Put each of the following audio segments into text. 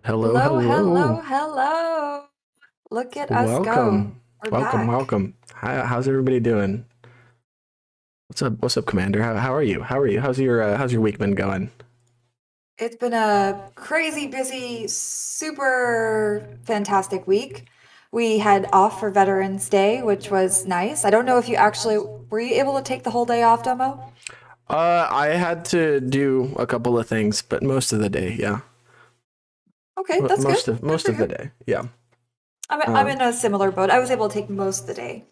Hello, Hello, hello. hello, hello. Look at us go. Welcome. We're Welcome, back. welcome. How's everybody doing? What's up, Commander? How are you? How are you? How's your week been going? It's been a crazy busy, super fantastic week. We had off for Veterans Day, which was nice. I don't know if you actually were you able to take the whole day off, Domo? I had to do a couple of things, but most of the day, yeah. Okay, that's good. Good Most for of the you. day, yeah. I'm Um, in a similar boat. I was able to take most of the day,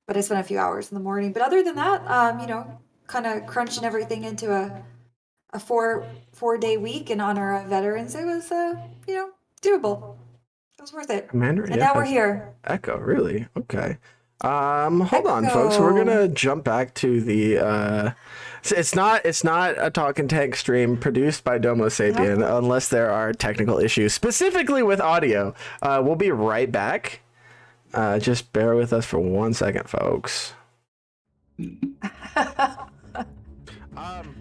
but I spent a few hours in the morning. But other than that, kind of crunching everything into a four day week in honor of veterans. It was doable. It was worth it. Commander And now we're has here. Echo, really? Okay. Hold on, folks. We're Echo. gonna jump back to the it's not a talk and tank stream produced by Domo Yep. Sapien unless there are technical issues, specifically with audio. We'll be right back. Just bear with us for 1 second, folks. Um,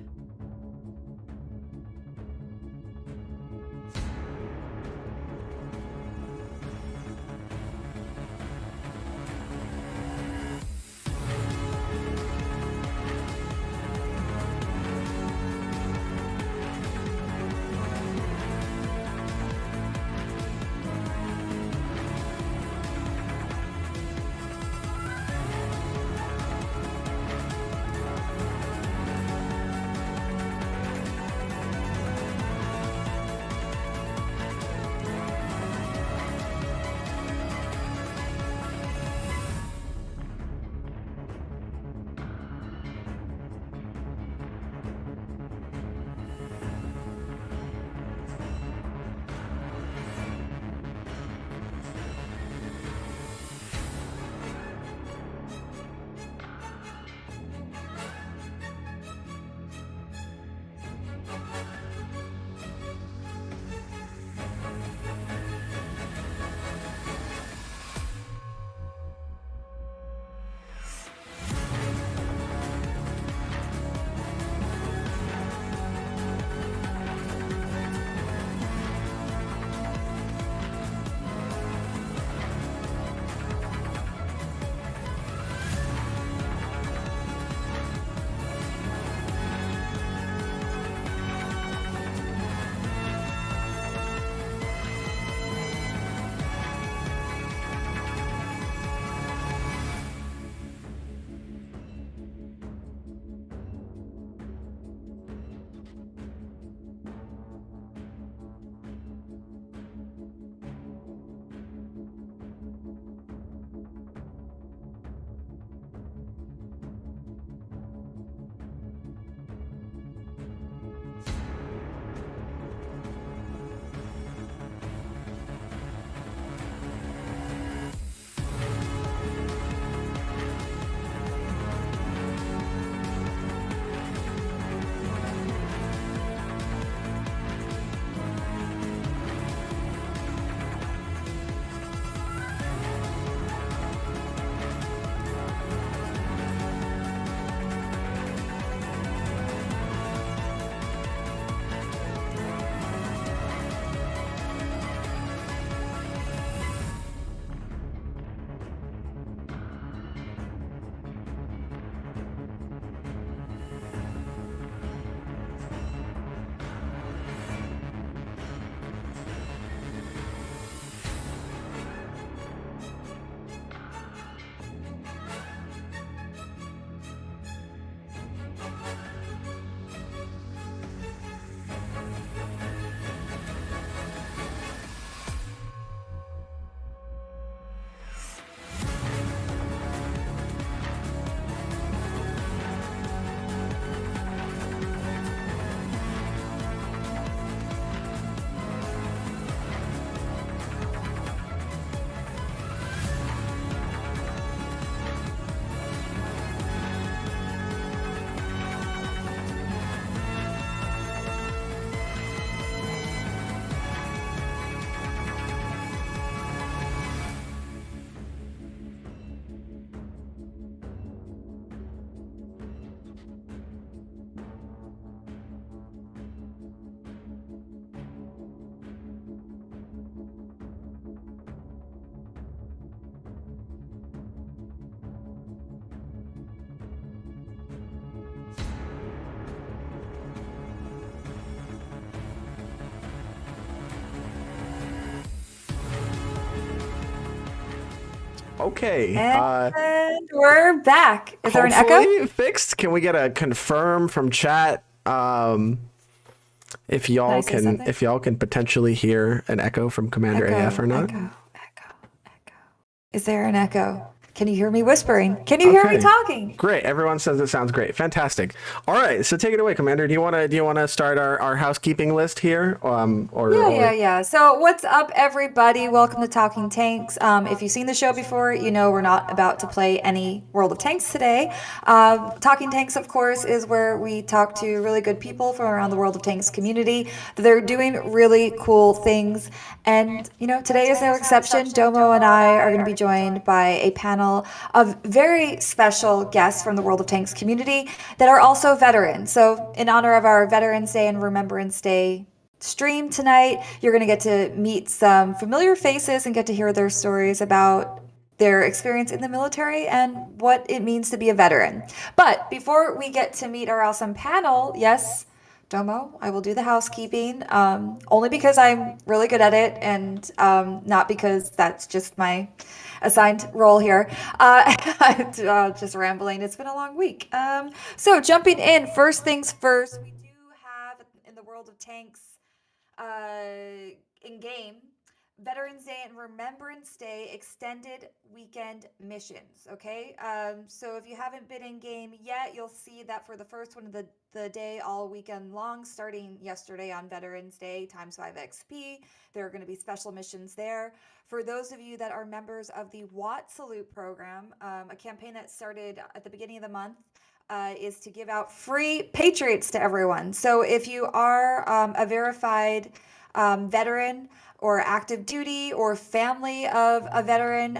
Okay. And we're back. Is there an echo? Hopefully fixed. Can we get a confirm from chat? If y'all can potentially hear an echo from Commander AF or not. Echo. Is there an echo? Can you hear me whispering? Can you hear me talking? Great. Everyone says it sounds great. Fantastic. All right. So take it away, Commander. Do you want to start our housekeeping list here? Yeah. So what's up, everybody? Welcome to Talking Tanks. If you've seen the show before, you know we're not about to play any World of Tanks today. Talking Tanks, of course, is where we talk to really good people from around the World of Tanks community. They're doing really cool things. And, today is no exception. Domo and I are going to be joined by a panel of very special guests from the World of Tanks community that are also veterans. So in honor of our Veterans Day and Remembrance Day stream tonight, you're going to get to meet some familiar faces and get to hear their stories about their experience in the military and what it means to be a veteran. But before we get to meet our awesome panel, yes, Domo, I will do the housekeeping, only because I'm really good at it and not because that's just my assigned role here. Just rambling. It's been a long week. So jumping in, first things first, we do have in the World of Tanks in-game Veterans Day and Remembrance Day extended weekend missions, okay? So if you haven't been in game yet, you'll see that for the first one of the day all weekend long, starting yesterday on Veterans Day, times 5 XP, there are going to be special missions there. For those of you that are members of the Watt Salute program, a campaign that started at the beginning of the month, is to give out free Patriots to everyone. So if you are a verified veteran or active duty or family of a veteran,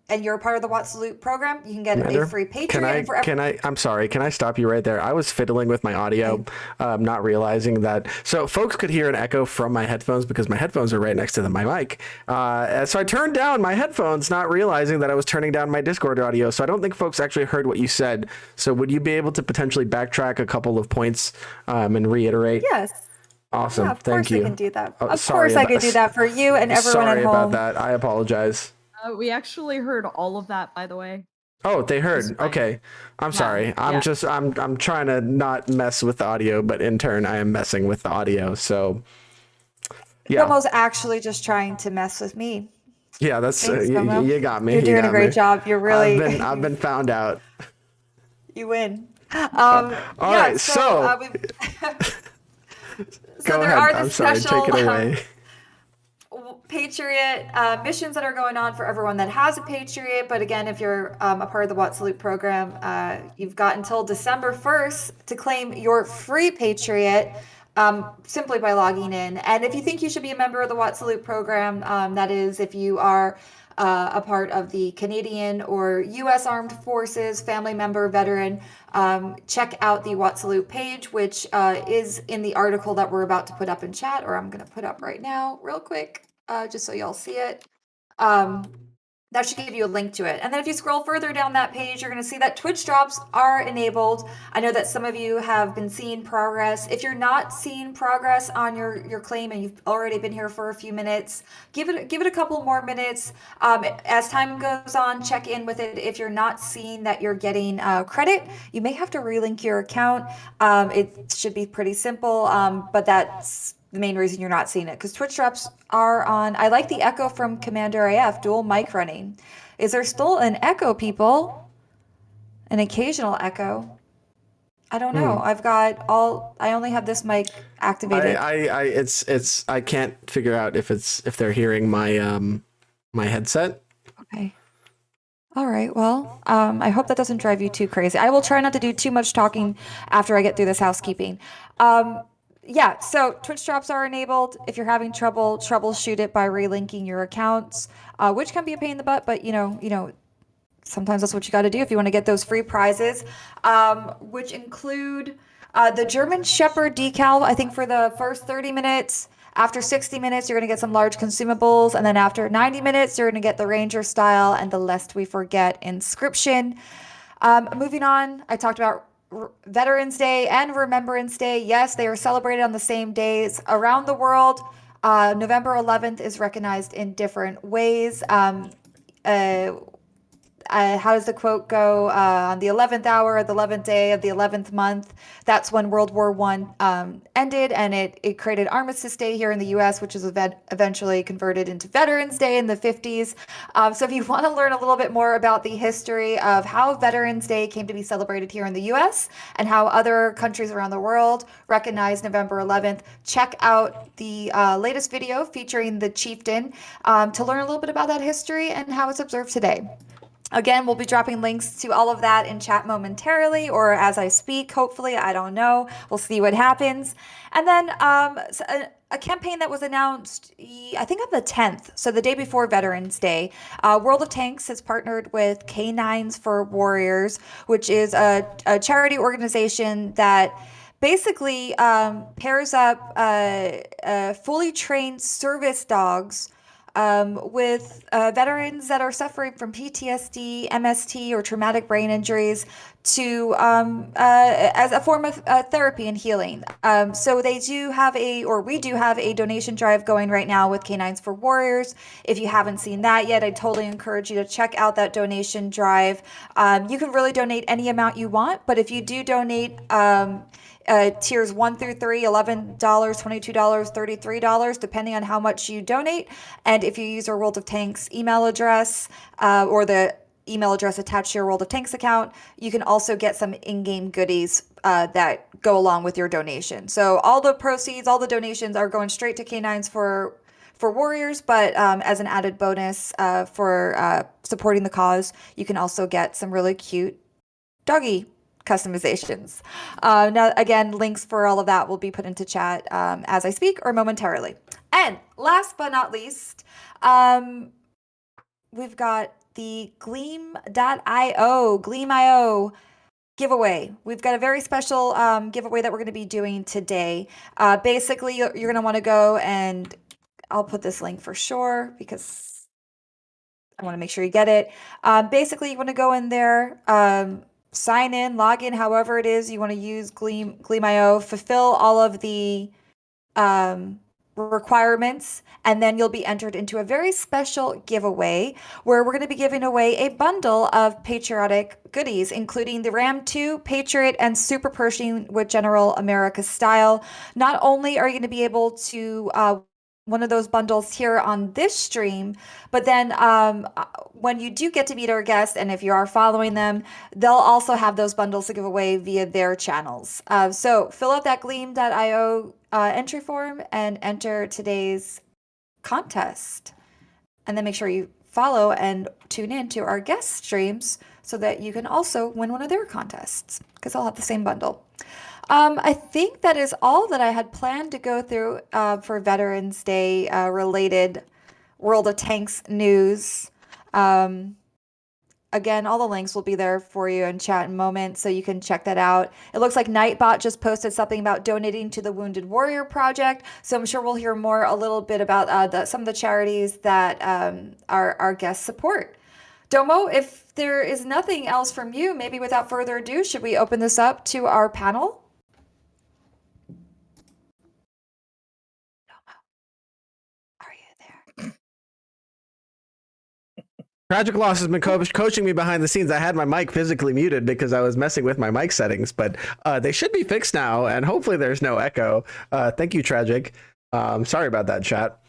and you're a part of the Watt Salute program, you can get a free Patreon. I'm sorry, can I stop you right there? I was fiddling with my audio, not realizing that. So folks could hear an echo from my headphones because my headphones are right next to my mic. So I turned down my headphones, not realizing that I was turning down my Discord audio. So I don't think folks actually heard what you said. So would you be able to potentially backtrack a couple of points and reiterate? Yes. Awesome. Yeah, of Thank course you. I can do that. Of course I can do that for you and everyone at home. Sorry about that. I apologize. We actually heard all of that, by the way. Oh, they heard. Okay. I'm sorry. I'm trying to not mess with the audio, but in turn I am messing with the audio. So yeah. Domo's actually just trying to mess with me. Yeah, that's you got me. You're doing a great job. You're really I've been found out. You win. All right. So go ahead. I'm sorry. Take it away. Patriot missions that are going on for everyone that has a Patriot. But again, if you're a part of the Watt Salute program, you've got until December 1st to claim your free Patriot simply by logging in. And if you think you should be a member of the Watt Salute program, that is if you are a part of the Canadian or U.S. Armed Forces, family member, veteran, check out the Watt Salute page, which is in the article that we're about to put up in chat, or I'm going to put up right now real quick, just so y'all see it. That should give you a link to it. And then if you scroll further down that page, you're going to see that Twitch drops are enabled. I know that some of you have been seeing progress. If you're not seeing progress on your claim and you've already been here for a few minutes, give it a couple more minutes. As time goes on, check in with it. If you're not seeing that you're getting credit, you may have to relink your account. It should be pretty simple, but that's the main reason you're not seeing it, because Twitch drops are on. I like the echo from Commander AF, dual mic running. Is there still an echo, people? An occasional echo? I don't know. I only have this mic activated. I can't figure out if they're hearing my my headset. Okay. All right. Well, I hope that doesn't drive you too crazy. I will try not to do too much talking after I get through this housekeeping. Yeah, so Twitch drops are enabled. If you're having trouble, troubleshoot it by relinking your accounts, which can be a pain in the butt, but you know, sometimes that's what you got to do if you want to get those free prizes, which include the German Shepherd decal, I think for the first 30 minutes. After 60 minutes, you're going to get some large consumables, and then after 90 minutes, you're going to get the Ranger style and the Lest We Forget inscription. Moving on, I talked about Veterans Day and Remembrance Day. Yes, they are celebrated on the same days around the world. November 11th is recognized in different ways. how does the quote go? On the 11th hour of the 11th day of the 11th month, that's when World War One ended, and it created Armistice Day here in the U.S., which is eventually converted into Veterans Day in the 50s. So if you want to learn a little bit more about the history of how Veterans Day came to be celebrated here in the U.S. and how other countries around the world recognize November 11th, check out the latest video featuring the chieftain to learn a little bit about that history and how it's observed today. Again, we'll be dropping links to all of that in chat momentarily, or as I speak, hopefully. I don't know. We'll see what happens. And then a campaign that was announced, I think on the 10th, so the day before Veterans Day. World of Tanks has partnered with Canines for Warriors, which is a charity organization that basically pairs up fully trained service dogs with veterans that are suffering from PTSD, MST, or traumatic brain injuries to as a form of therapy and healing. So they do have we do have a donation drive going right now with Canines for Warriors. If you haven't seen that yet, I totally encourage you to check out that donation drive. You can really donate any amount you want, but if you do donate tiers 1 through 3, $11, $22, $33, depending on how much you donate. And if you use our World of Tanks email address or the email address attached to your World of Tanks account, you can also get some in-game goodies that go along with your donation. So all the proceeds, all the donations are going straight to Canines for Warriors, but as an added bonus for supporting the cause, you can also get some really cute doggy customizations. Now, again, links for all of that will be put into chat as I speak or momentarily. And last but not least, we've got the Gleam.io giveaway. We've got a very special giveaway that we're going to be doing today. Basically, you're going to want to go, and I'll put this link for sure because I want to make sure you get it. Basically, you want to go in there, sign in, log in, however it is you want to use Gleam.io, fulfill all of the requirements, and then you'll be entered into a very special giveaway where we're going to be giving away a bundle of patriotic goodies, including the Ram 2, Patriot, and Super Pershing with General America style. Not only are you going to be able to one of those bundles here on this stream, but then when you do get to meet our guests, and if you are following them, they'll also have those bundles to give away via their channels. So fill out that Gleam.io entry form and enter today's contest. And then make sure you follow and tune in to our guest streams so that you can also win one of their contests, because I'll have the same bundle. I think that is all that I had planned to go through for Veterans Day related World of Tanks news. Again, all the links will be there for you in chat in a moment, so you can check that out. It looks like Nightbot just posted something about donating to the Wounded Warrior Project, so I'm sure we'll hear more a little bit about some of the charities that our guests support. Domo, if there is nothing else from you, maybe without further ado, should we open this up to our panel? Are you there? Tragic Loss has been coaching me behind the scenes. I had my mic physically muted because I was messing with my mic settings, but they should be fixed now, and hopefully there's no echo. Thank you, Tragic. Sorry about that, chat.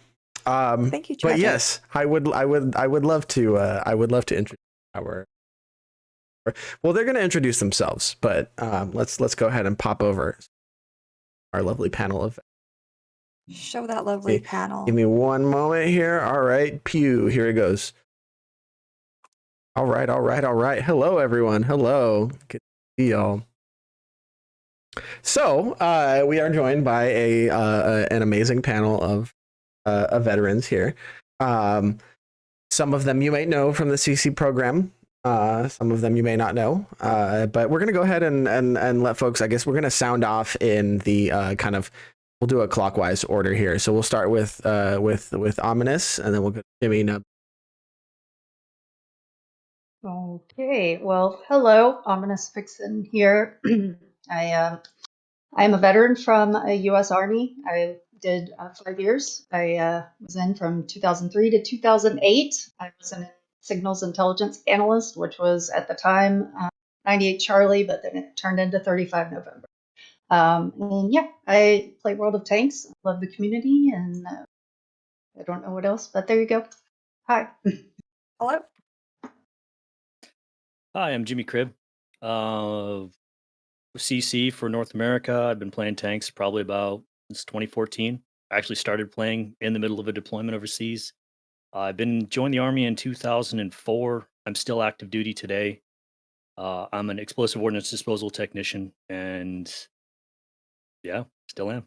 Thank you, Tragic. But yes, I would love to introduce our. Well, they're going to introduce themselves, but let's go ahead and pop over our lovely panel of. Show that lovely panel. Give me one moment here. All right, pew. Here it goes. All right. Hello, everyone. Hello. Good to see y'all. So we are joined by an amazing panel of veterans here. Some of them you might know from the CC program. Some of them you may not know. But we're going to go ahead and let folks, I guess we're going to sound off in the we'll do a clockwise order here. So we'll start with Ominous, and then we'll go to Jimmy. Okay, well, hello, Ominous Vixen here. I'm a veteran from a U.S. Army. I did 5 years. I was in from 2003 to 2008. I was in signals intelligence analyst, which was at the time 98 Charlie, but then it turned into 35 November. And yeah, I play World of Tanks. Love the community, and I don't know what else, but there you go. Hi. Hello. Hi, I'm Jimmy Cribb. CC for North America. I've been playing tanks probably since 2014. I actually started playing in the middle of a deployment overseas. I've been joined the Army in 2004. I'm still active duty today. I'm an explosive ordnance disposal technician, and yeah, still am.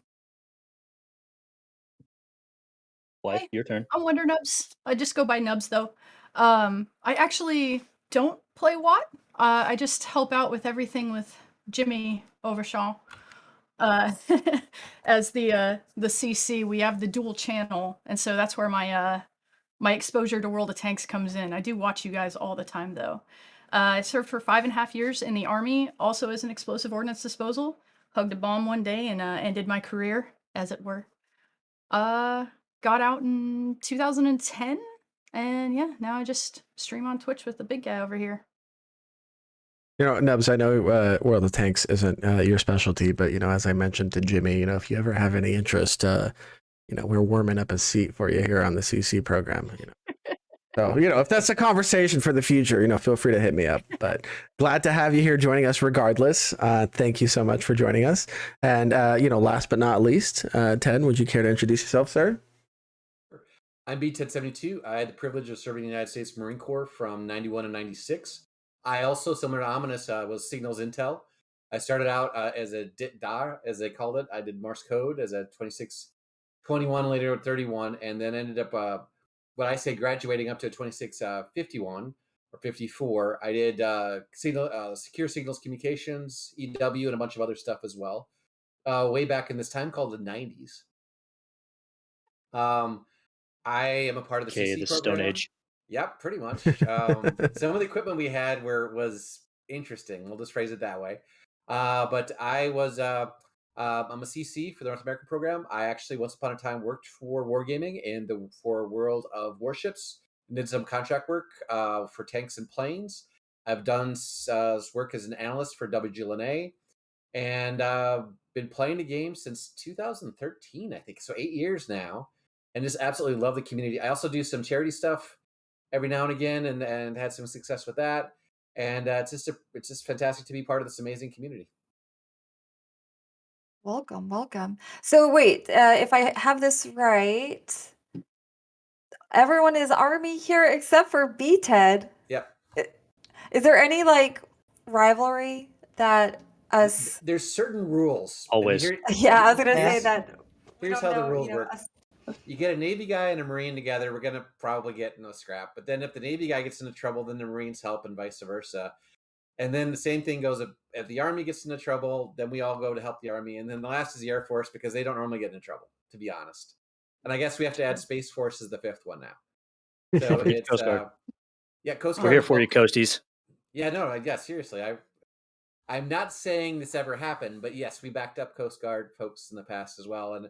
Wife, Hey, your turn. I'm Wonder Nubs. I just go by Nubs though. I actually don't play Watt. I just help out with everything with Jimmy Overshaw. As the CC, we have the dual channel, and so that's where my my exposure to World of Tanks comes in. I do watch you guys all the time though. I served for 5.5 years in the Army, also as an explosive ordnance disposal. Hugged a bomb one day and ended my career, as it were. Got out in 2010, and yeah, now I just stream on Twitch with the big guy over here. You know, Nubs, I know World of Tanks isn't your specialty, but, you know, as I mentioned to Jimmy, you know, if you ever have any interest, you know, we're warming up a seat for you here on the CC program, you know. So, you know, if that's a conversation for the future, you know, feel free to hit me up. But glad to have you here joining us regardless. Thank you so much for joining us. And, you know, last but not least, Ted, would you care to introduce yourself, sir? I'm B-1072. I had the privilege of serving the United States Marine Corps from 91 to 96. I also, similar to Ominous, was Signals Intel. I started out as a DIT-DAR, as they called it. I did Morse code as a 2621, later 31, and then ended up, what I say, graduating up to 2651 or 54. I did secure signals communications, EW, and a bunch of other stuff as well, way back in this time called the 90s. I am a part of the Okay, CC the program. Stone Age. Yep, pretty much. Some of the equipment we had was interesting. We'll just phrase it that way. But I'm a CC for the North American program. I actually once upon a time worked for Wargaming for World of Warships. Did some contract work for tanks and planes. I've done work as an analyst for WGLNA, and been playing the game since 2013, I think. So 8 years now, and just absolutely love the community. I also do some charity stuff every now and again, and had some success with that. And it's just fantastic to be part of this amazing community. Welcome, welcome. So wait, if I have this right, everyone is Army here except for B-Ted. Yep. Is there any like rivalry that us? There's certain rules. Always. Yeah, I was gonna say Yes. that. we Here's don't how the know, rules you know, work. us- You get a Navy guy and a Marine together, we're gonna probably get in a scrap. But then if the Navy guy gets into trouble, then the Marines help, and vice versa. And then the same thing goes if the Army gets into trouble, then we all go to help the Army. And then the last is the Air Force, because they don't normally get into trouble, to be honest. And I guess we have to add Space Force as the fifth one now. So it's Coast Guard. yeah, Coast Guard. We're here for you, Coasties. Yeah, no, yeah, seriously. I'm not saying this ever happened, but yes, we backed up Coast Guard folks in the past as well. And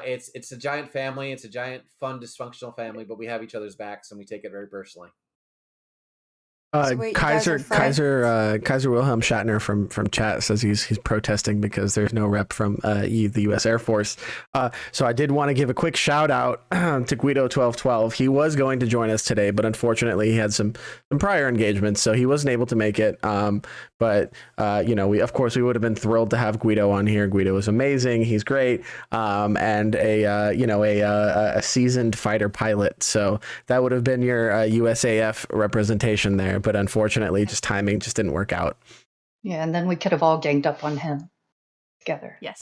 it's a giant family. It's a giant, fun, dysfunctional family, but we have each other's backs and we take it very personally. So wait, you guys are Kaiser Wilhelm Shatner from chat says he's protesting because there's no rep from the U.S. Air Force. So I did want to give a quick shout out to Guido 1212. He was going to join us today, but unfortunately he had some prior engagements, so he wasn't able to make it. But you know, we would have been thrilled to have Guido on here. Guido is amazing. He's great, and a seasoned fighter pilot. So that would have been your USAF representation there. But unfortunately, just timing just didn't work out. Yeah, and then we could have all ganged up on him together. Yes.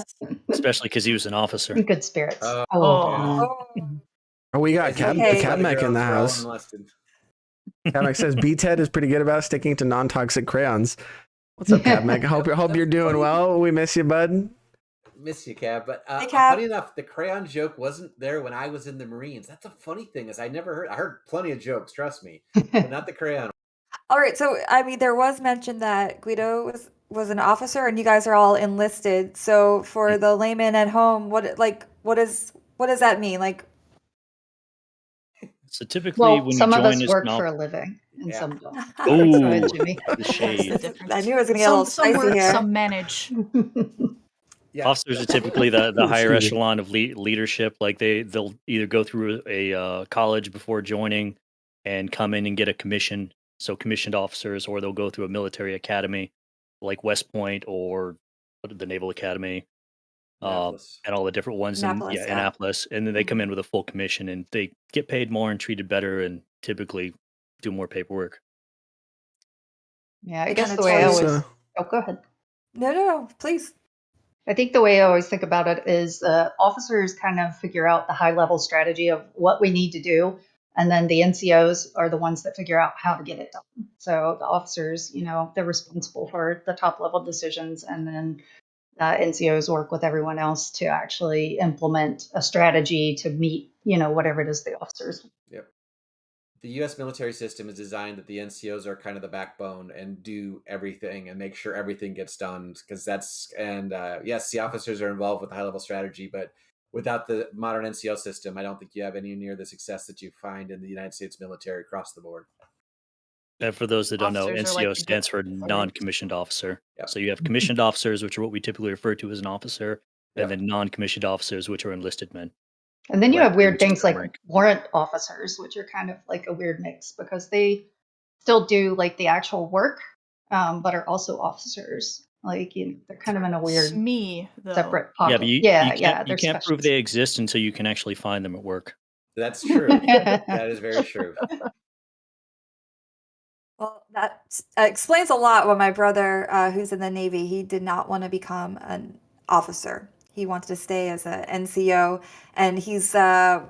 Especially because he was an officer. In good spirits. Oh. Oh, Oh, we got Okay. Cadmec in the house. Cadmec says B-Ted is pretty good about sticking to non-toxic crayons. What's up, Cadmec? Hope you're doing well. We miss you, bud. Miss you, Cab. But Hey, Cab. funny enough, the crayon joke wasn't there when I was in the Marines. That's a funny thing, is I heard plenty of jokes, trust me, but not the crayon. all right. So I mean, there was mention that Guido was an officer, and you guys are all enlisted. So for the layman at home, what does that mean? Like, So typically, Well, when you some of join us as work an for a off, living, and Yeah. some don't. Go oh, ahead, Jimmy. the That's the shade. difference. I knew it was gonna get a little Some spicy work, here. some manage. Yeah. Officers are typically the higher Excuse me. echelon of leadership. Like they'll either go through a college before joining and come in and get a commission, so commissioned officers, or they'll go through a military academy like West Point or the Naval Academy, Annapolis. and all the different ones in Annapolis, yeah. Annapolis, and then they come Mhm. in with a full commission and they get paid more and treated better and typically do more paperwork. Yeah, I They guess kinda the way I tell you- always. So- Oh, go ahead. No, please. I think the way I always think about it is officers kind of figure out the high level strategy of what we need to do. And then the NCOs are the ones that figure out how to get it done. So the officers, they're responsible for the top level decisions. And then NCOs work with everyone else to actually implement a strategy to meet, whatever it is the officers. Yep. The U.S. military system is designed that the NCOs are kind of the backbone and do everything and make sure everything gets done. Because yes, the officers are involved with the high level strategy, but without the modern NCO system, I don't think you have any near the success that you find in the United States military across the board. And for those that don't know, Officers are like NCO the stands for good- non-commissioned officer. Yep. So you have commissioned officers, which are what we typically refer to as an officer, Yep. and then non-commissioned officers, which are enlisted men. And then you Right, have weird which is things their like rank. warrant officers, which are kind of like a weird mix because they still do like the actual work, but are also officers. Like they're kind of in a weird SME, though. separate Yeah, pocket. but you they're can't prove specials. they exist until you can actually find them at work. That's true. That is very true. Well, that explains a lot. When my brother, who's in the Navy, he did not want to become an officer. He wanted to stay as an NCO, and he's I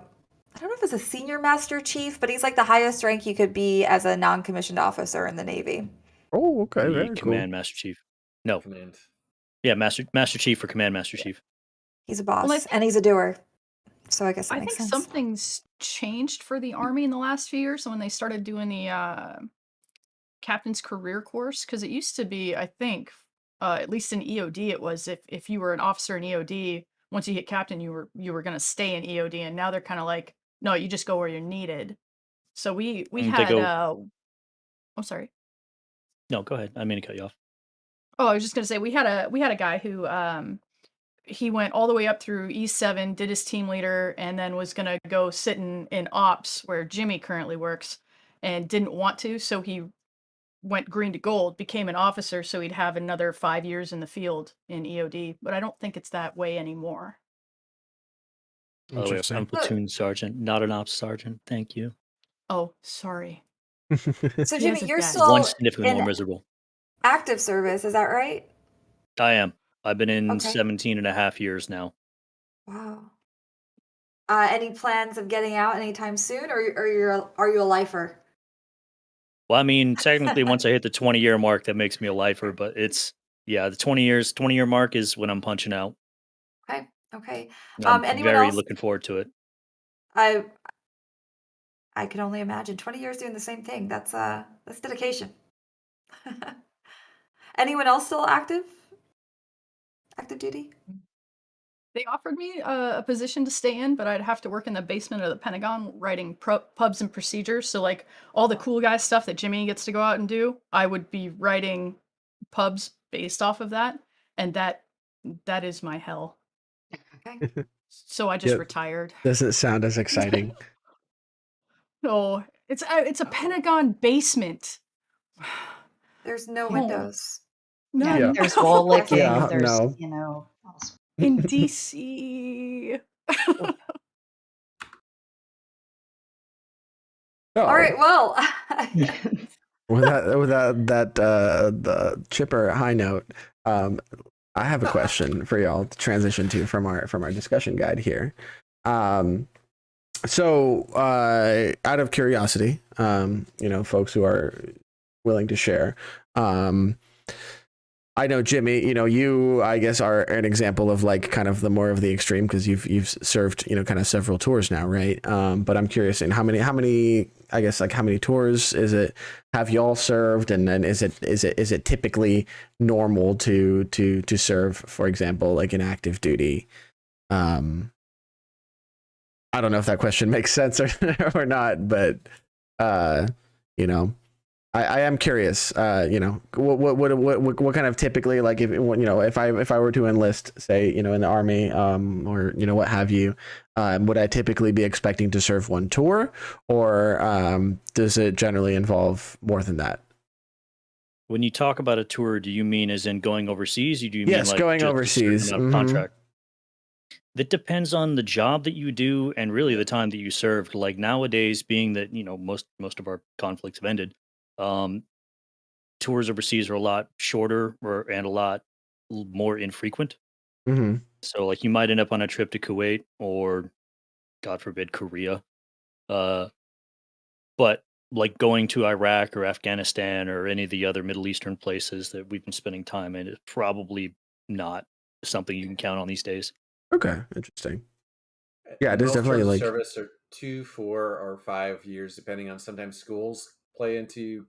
don't know if it's a senior master chief, but he's like the highest rank you could be as a non-commissioned officer in the Navy. Oh, okay, The very cool. command master chief. No, Command. yeah, master chief or command master chief. He's a boss, Well, I and he's a doer. So I guess that I makes think sense. something's changed for the Army in the last few years when they started doing the captain's career course, because it used to be, I think, at least in EOD, it was if you were an officer in EOD, once you hit captain, you were going to stay in EOD, and now they're kind of like, no, you just go where you're needed. So we They had go- oh, sorry. No, go ahead. I mean to cut you off. Oh, I was just gonna say we had a guy who he went all the way up through E7, did his team leader, and then was gonna go sit in ops where Jimmy currently works, and didn't want to, so he went green to gold, became an officer, so he'd have another 5 years in the field in EOD. But I don't think it's that way anymore. By the way, I'm Interesting. a platoon sergeant, not an ops sergeant. Thank you. Oh, sorry. So He Jimmy, has a you're dad. still One significantly more in miserable. active service, is that right? I am. I've been in Okay. 17 and a half years now. Wow. Any plans of getting out anytime soon, or are you a lifer? Well, I mean, technically, once I hit the 20-year mark, that makes me a lifer. But the 20-year mark is when I'm punching out. Okay. I'm Anyone very else? looking forward to it. I can only imagine 20 years doing the same thing. That's dedication. Anyone else still active? Active duty? They offered me a position to stay in, but I'd have to work in the basement of the Pentagon writing pubs and procedures. So, like, all the cool guy stuff that Jimmy gets to go out and do, I would be writing pubs based off of that. And that is my hell. Okay. So I just Yep. retired. Doesn't sound as exciting. Oh, it's a Pentagon basement. There's no No. windows. None. Yeah. There's wall licking. Yeah, There's, no. all sorts. In DC. Oh, All right. Well, with that the chipper high note, I have a question for y'all to transition to from our discussion guide here. So out of curiosity, folks who are willing to share, I know Jimmy, you I guess are an example of like kind of the more of the extreme because you've served kind of several tours now, right? But I'm curious in how many I guess like how many tours have y'all served, and then is it typically normal to serve, for example, like an active duty? I I don't know if that question makes sense or not, but you know, I am curious. You know, what kind of typically, like, if you know, if I were to enlist, say, you know, in the army, or you know, what have you, would I typically be expecting to serve one tour, or does it generally involve more than that? When you talk about a tour, do you mean as in going overseas? Or do you mean Yes, like going just a certain overseas. amount of contract? That depends on the job that you do and really the time that you served. Like nowadays, being that you know most of our conflicts have ended, um, tours overseas are a lot shorter and a lot more infrequent. Mm-hmm. So like you might end up on a trip to Kuwait or God forbid Korea. Uh, but like going to Iraq or Afghanistan or any of the other Middle Eastern places that we've been spending time in is probably not something you can count on these days. Okay, interesting. Yeah, it is Most definitely terms of like, service are 2, 4, or 5 years, depending on sometimes schools play into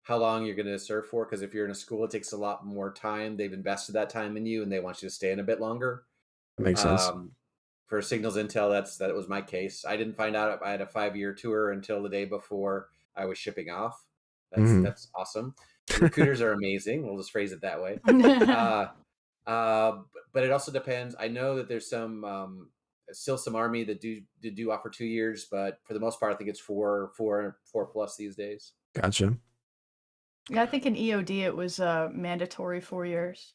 how long you're going to serve for. Because if you're in a school, it takes a lot more time. They've invested that time in you, and they want you to stay in a bit longer. that makes sense. For signals intel, that was my case. I didn't find out I had a 5-year tour until the day before I was shipping off. That's awesome. Recruiters are amazing. We'll just phrase it that way. But it also depends. I know that there's some still some army that do offer 2 years, but for the most part, I think it's 4 plus these days. Gotcha. Yeah, I think in EOD it was mandatory 4 years,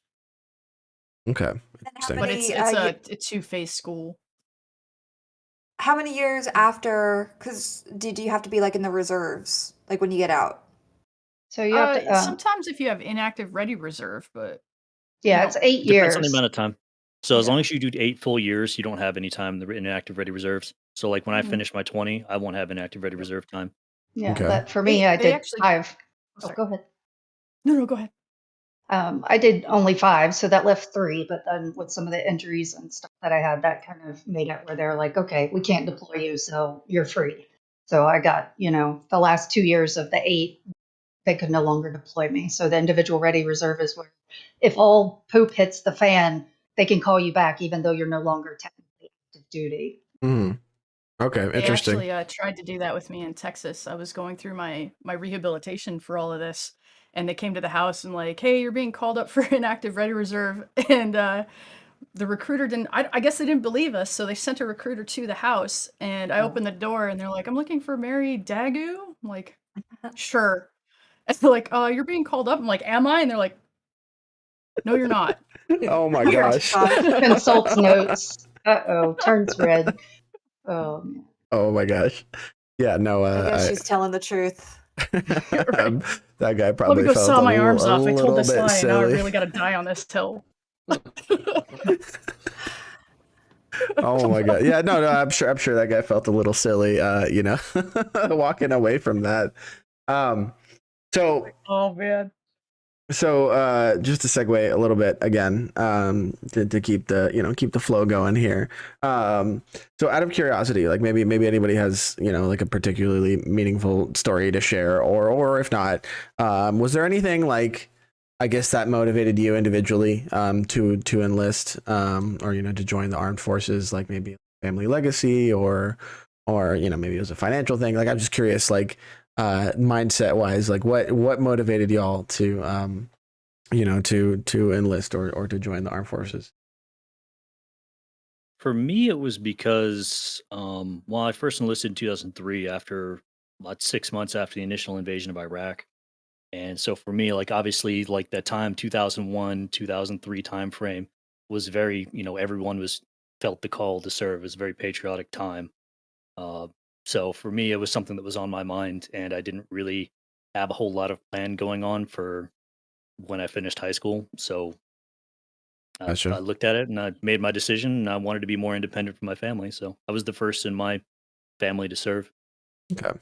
Okay. And how Interesting. but it's many, a two-phase school. how many years after? Because do you have to be like in the reserves, like when you get out? So you have to, Sometimes if you have inactive ready reserve, but yeah, it's 8 Depends on the years. amount of time. So as Yeah. long as you do 8 full years, you don't have any time in the inactive ready reserves. So like when I Mhm. finish my 20, I won't have inactive ready reserve time. Yeah, Okay. but for me, I They did actually. 5. Oh, Oh, sorry. go ahead. No, go ahead. I did only 5, so that left 3. But then with some of the injuries and stuff that I had, that kind of made it where they're like, okay, we can't deploy you, so you're free. So I got, the last 2 years of the 8, they could no longer deploy me. So the individual ready reserve is where if all poop hits the fan, they can call you back, even though you're no longer technically active duty. Mm. Okay, They interesting. actually tried to do that with me in Texas. I was going through my rehabilitation for all of this, and they came to the house and like, "Hey, you're being called up for inactive ready reserve." And the recruiter didn't. I guess they didn't believe us, so they sent a recruiter to the house. And I opened the door, and they're like, "I'm looking for Mary Dagu." I'm like, "Sure." And they're like, "You're being called up." I'm like, "Am I?" And they're like, "No, you're not." Oh my Oh gosh. gosh. Consults notes. Turns red. Oh, man. Oh my gosh. Yeah, no, I guess she's telling the truth. Right. that guy Let me probably go felt saw my a arms off. I told little this bit lie, and now I silly. really got to die on this hill. Oh my god. Yeah, no, I'm sure that guy felt a little silly, walking away from that. So Oh man. just to segue a little bit again, to keep the flow going here. So out of curiosity, like maybe anybody has, like a particularly meaningful story to share, or if not, was there anything like, I guess, that motivated you individually to enlist, or to join the armed forces, like maybe family legacy, or maybe it was a financial thing. Like, I'm just curious, like, mindset wise, like what motivated y'all to to enlist or to join the armed forces? For me, it was because I first enlisted in 2003 after about 6 months after the initial invasion of Iraq. And so for me, like obviously like that time, 2001, 2003 time frame was very, everyone was felt the call to serve. It was a very patriotic time. Uh, so for me, it was something that was on my mind, and I didn't really have a whole lot of plan going on for when I finished high school. So I Gotcha. looked at it and I made my decision, and I wanted to be more independent from my family. So I was the first in my family to serve. Okay.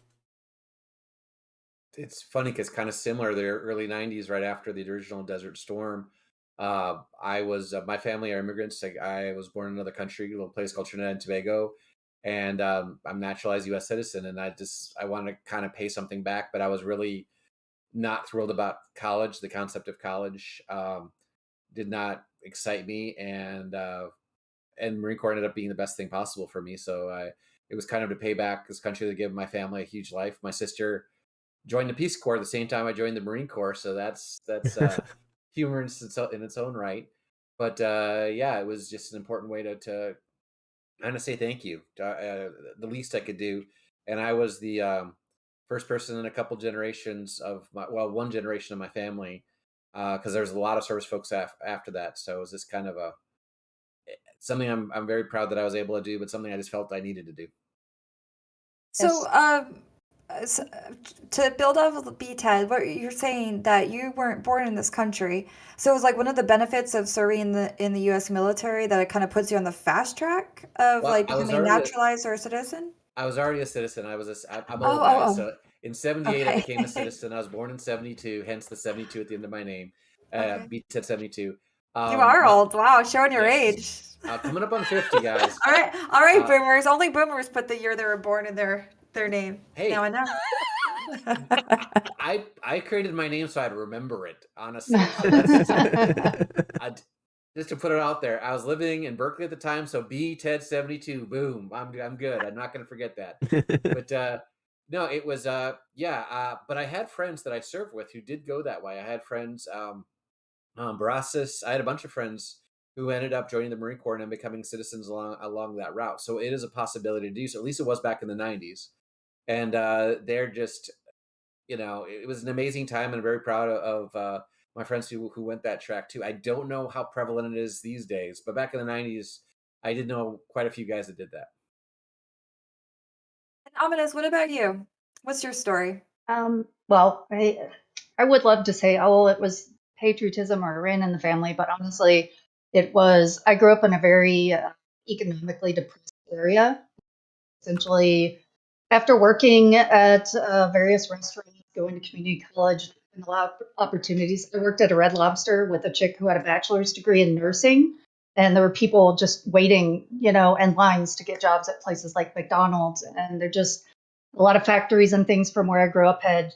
It's funny because kind of similar. The early '90s, right after the original Desert Storm. I was my family are immigrants. I was born in another country, a little place called Trinidad and Tobago, and I'm naturalized U.S. citizen. And I wanted to kind of pay something back, but I was really not thrilled about college. The concept of college did not excite me, and and Marine Corps ended up being the best thing possible for me. So it was kind of to pay back this country to give my family a huge life. My sister joined the Peace Corps at the same time I joined the Marine Corps, so that's humorous in its own right. But yeah, it was just an important way to kind of say thank you. The least I could do, and I was the first person in a couple generations of one generation of my family, because there was a lot of service folks after that. So it was just kind of something I'm very proud that I was able to do, but something I just felt I needed to do. So, to build off of BTED, what you're saying that you weren't born in this country, so it was like one of the benefits of serving in the U.S. military that it kind of puts you on the fast track of Well, like becoming a naturalized or a citizen. I was already a citizen. I'm an Oh, old guy. oh, So in 78, I became a okay. citizen. I was born in 72, hence the 72 at the end of my name. Okay. BTED 72. You are old. Wow, showing your Yes. age. Coming up on 50, guys. All right, boomers. Only boomers put the year they were born in their name. Hey. Now I know. I created my name so I'd remember it, honestly. So that's just to put it out there. I was living in Berkeley at the time, so BTED 72, boom, I'm good. I'm not going to forget that. But no, it was but I had friends that I served with who did go that way. I had friends, Barasis. I had a bunch of friends who ended up joining the Marine Corps and becoming citizens along that route. So it is a possibility to do so. At least it was back in the 90s. And they're just, it was an amazing time, and I'm very proud of my friends who went that track too. I don't know how prevalent it is these days, but back in the 90s, I did know quite a few guys that did that. And Ominous, what about you? What's your story? Well, I would love to say, oh, it was patriotism or ran in the family, but honestly, I grew up in a very economically depressed area. Essentially, after working at various restaurants, going to community college, and a lot of opportunities, I worked at a Red Lobster with a chick who had a bachelor's degree in nursing. And there were people just waiting, and lines to get jobs at places like McDonald's. And they're just a lot of factories and things from where I grew up had,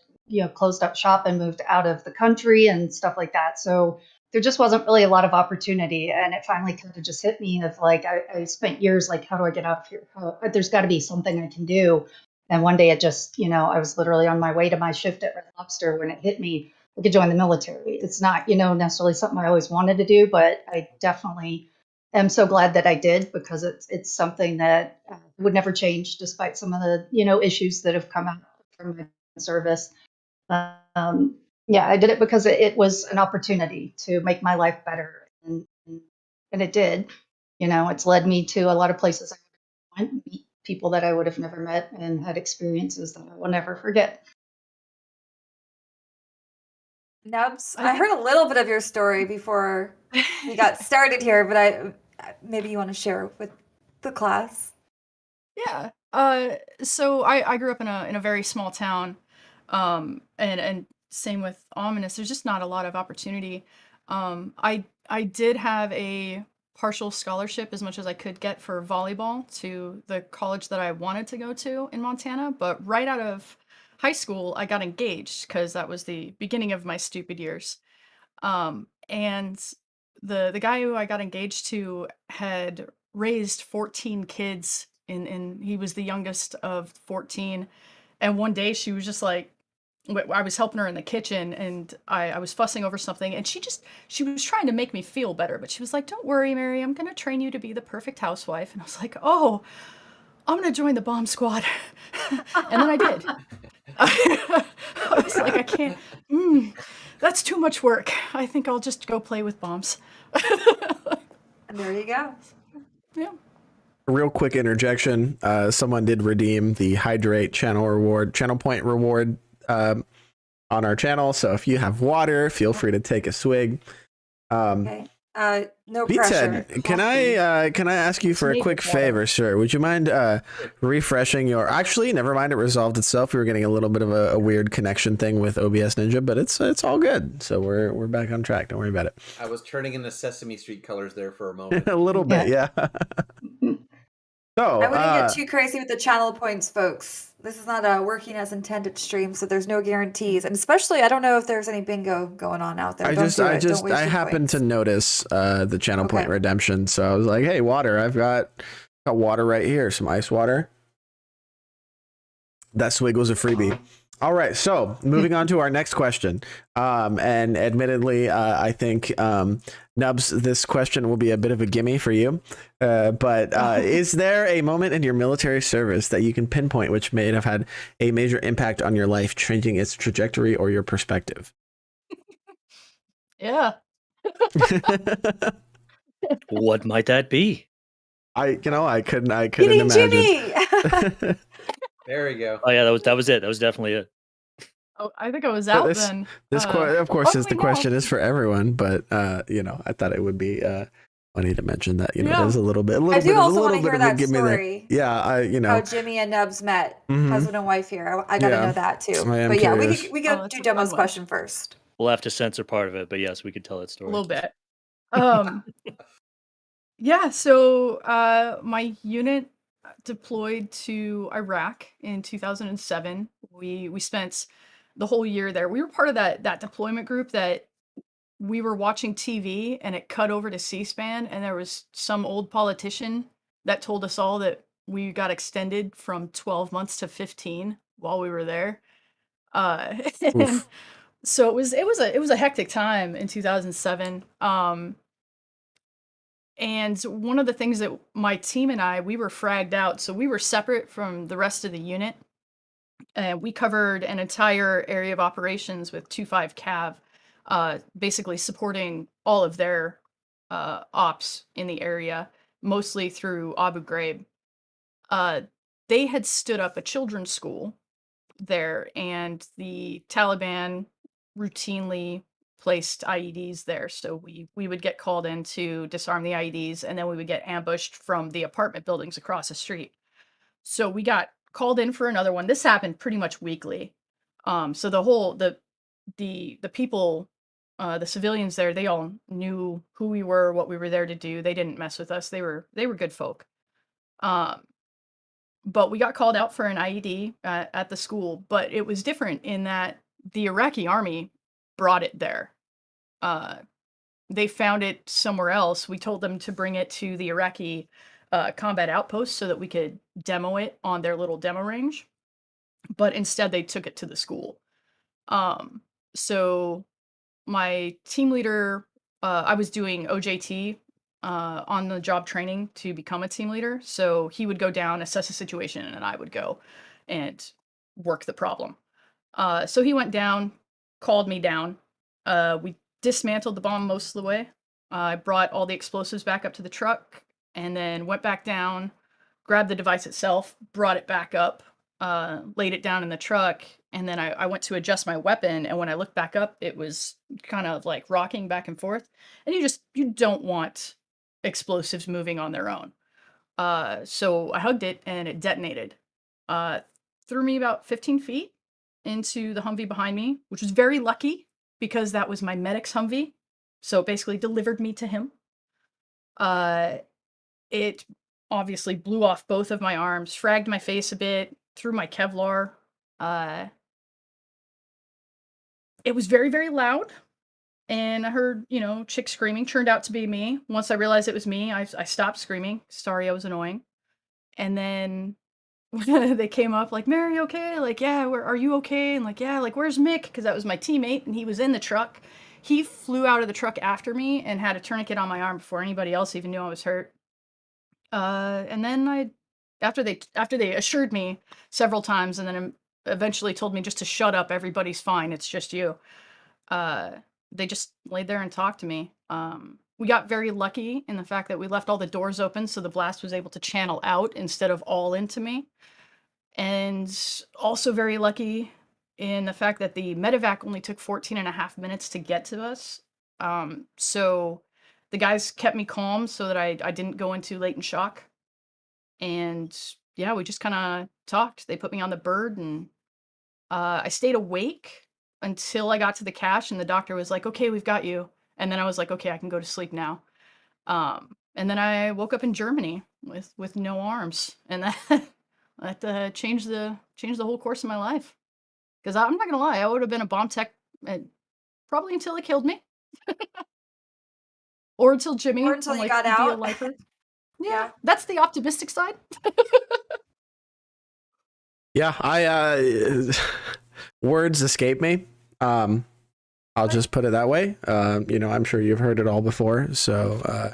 closed up shop and moved out of the country and stuff like that. So there just wasn't really a lot of opportunity. And it finally kind of just hit me of like, I spent years like, how do I get out of here? There's got to be something I can do. And one day it just, I was literally on my way to my shift at Red Lobster when it hit me, I could join the military. It's not, necessarily something I always wanted to do, but I definitely am so glad that I did, because it's something that would never change despite some of the, issues that have come out from my service. I did it because it was an opportunity to make my life better. And it did. It's led me to a lot of places I went, meet people that I would have never met, and had experiences that I will never forget. Nubs, I heard a little bit of your story before we got started here, but maybe you want to share with the class. Yeah. So I grew up in a very small town, and same with Ominous. There's just not a lot of opportunity. I did have a partial scholarship as much as I could get for volleyball to the college that I wanted to go to in Montana, but right out of high school I got engaged because that was the beginning of my stupid years. And the guy who I got engaged to had raised 14 kids, and he was the youngest of 14. And one day she was just like, I was helping her in the kitchen, and I was fussing over something, and she was trying to make me feel better, but she was like, "Don't worry, Mary, I'm going to train you to be the perfect housewife." And I was like, "Oh, I'm going to join the bomb squad." And then I did. I was like, I can't, that's too much work. I think I'll just go play with bombs. And there you go. Yeah. Real quick interjection. Someone did redeem the Hydrate channel point reward on our channel. So if you have water, feel free to take a swig. Okay. No pressure. Can I ask you for a quick favor, sir? Would you mind refreshing your? Actually, never mind. It resolved itself. We were getting a little bit of a weird connection thing with OBS Ninja, but it's all good. So we're back on track. Don't worry about it. I was turning into Sesame Street colors there for a moment. A little bit, yeah. So I wouldn't get too crazy with the channel points, folks. this is not a working as intended stream, so there's no guarantees. And especially, I don't know if there's any bingo going on out there. Don't do it. Don't waste I your happened to points. notice the channel point Okay. redemption, so I was like, hey, water, I've got water right here, some ice water. That swig was a freebie. All right, so moving on to our next question. And admittedly, I think Nubs, this question will be a bit of a gimme for you. But is there a moment in your military service that you can pinpoint which may have had a major impact on your life, changing its trajectory or your perspective? Yeah. What might that be? I couldn't Eating imagine. Jimmy! There we go. Oh yeah, that was it. That was definitely it. Oh, I think I was But out this- then. of course, oh, is the wait, no. question is for everyone, but I thought it would be funny to mention that Yeah. there's a little bit I do also want to bit hear of a that gimme there. story. Yeah, How Jimmy and Nubs met, Mhm. husband and wife here. I gotta Yeah, know that too. I am But yeah, curious. we Oh, go that's do a fun Domo's one. question first. We'll have to censor part of it, but yes, we could tell that A story. little bit. Yeah, so my unit deployed to Iraq in 2007. We spent the whole year there. We were part of that deployment group that we were watching TV and it cut over to C-SPAN and there was some old politician that told us all that we got extended from 12 months to 15 while we were there. And Oof. so it was a hectic time in 2007. And one of the things that my team and we were fragged out, so we were separate from the rest of the unit. And we covered an entire area of operations with 2-5 Cav, basically supporting all of their ops in the area, mostly through Abu Ghraib. They had stood up a children's school there, and the Taliban routinely placed IEDs there. So we would get called in to disarm the IEDs, and then we would get ambushed from the apartment buildings across the street. So we got called in for another one. This happened pretty much weekly. So the people, the civilians there, they all knew who we were, what we were there to do. They didn't mess with us. They were good folk. But we got called out for an IED at the school, but it was different in that the Iraqi army brought it there. They found it somewhere else. We told them to bring it to the Iraqi combat outpost so that we could demo it on their little demo range. But instead, they took it to the school. So my team leader, I was doing OJT on the job training to become a team leader. So he would go down, assess the situation, and I would go and work the problem. So he went down, called me down. We dismantled the bomb most of the way. I brought all the explosives back up to the truck and then went back down, grabbed the device itself, brought it back up, laid it down in the truck, and then I went to adjust my weapon, and when I looked back up, it was kind of like rocking back and forth. And you don't want explosives moving on their own. So I hugged it and it detonated. Threw me about 15 feet into the Humvee behind me, which was very lucky because that was my medic's Humvee. So it basically delivered me to him. It obviously blew off both of my arms, fragged my face a bit, through my Kevlar. It was very, very loud. And I heard, chicks screaming. Turned out to be me. Once I realized it was me, I stopped screaming. Sorry, I was annoying. And then they came up like, Mary, okay? Like, yeah, are you okay? And like, yeah, like, where's Mick? Because that was my teammate, and he was in the truck. He flew out of the truck after me and had a tourniquet on my arm before anybody else even knew I was hurt. And then after they assured me several times, and then eventually told me just to shut up. Everybody's fine. It's just you. They just laid there and talked to me. We got very lucky in the fact that we left all the doors open so the blast was able to channel out instead of all into me. And also very lucky in the fact that the medevac only took 14 and a half minutes to get to us. So the guys kept me calm so that I didn't go into latent shock. And yeah, we just kind of talked. They put me on the bird, and I stayed awake until I got to the cache, and the doctor was like, okay, we've got you. And then I was like, okay, I can go to sleep now. And then I woke up in Germany with no arms, and That changed the whole course of my life. Because I'm not gonna lie, I would have been a bomb tech probably until it killed me, or until Jimmy Or from until you like got Be a out. Lifer. Yeah, Yeah. that's the optimistic side. Yeah, I words escape me. I'll just put it that way. I'm sure you've heard it all before, so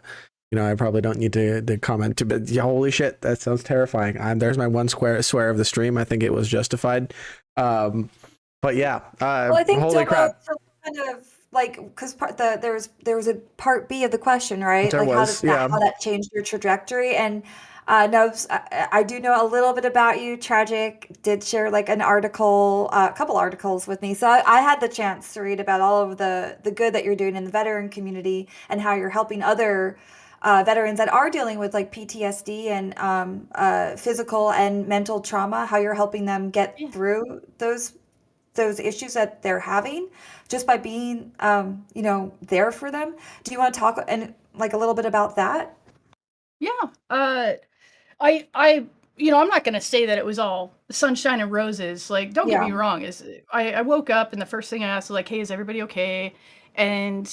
I probably don't need to comment too. But yeah, holy shit, that sounds terrifying. There's my one swear of the stream. I think it was justified. But yeah, Well, I think holy Domo, crap. for kind of like, because there was a part B of the question, right? There Like was, yeah. how that changed your trajectory. And Nubs, I do know a little bit about you. Tragic did share like an article, a couple articles with me, so I had the chance to read about all of the good that you're doing in the veteran community and how you're helping other veterans that are dealing with like PTSD and physical and mental trauma. How you're helping them get through those issues that they're having just by being there for them. Do you want to talk and like a little bit about that? Yeah. I'm not gonna say that it was all sunshine and roses. Like, don't get me wrong. I woke up and the first thing I asked was like, "Hey, is everybody okay?" And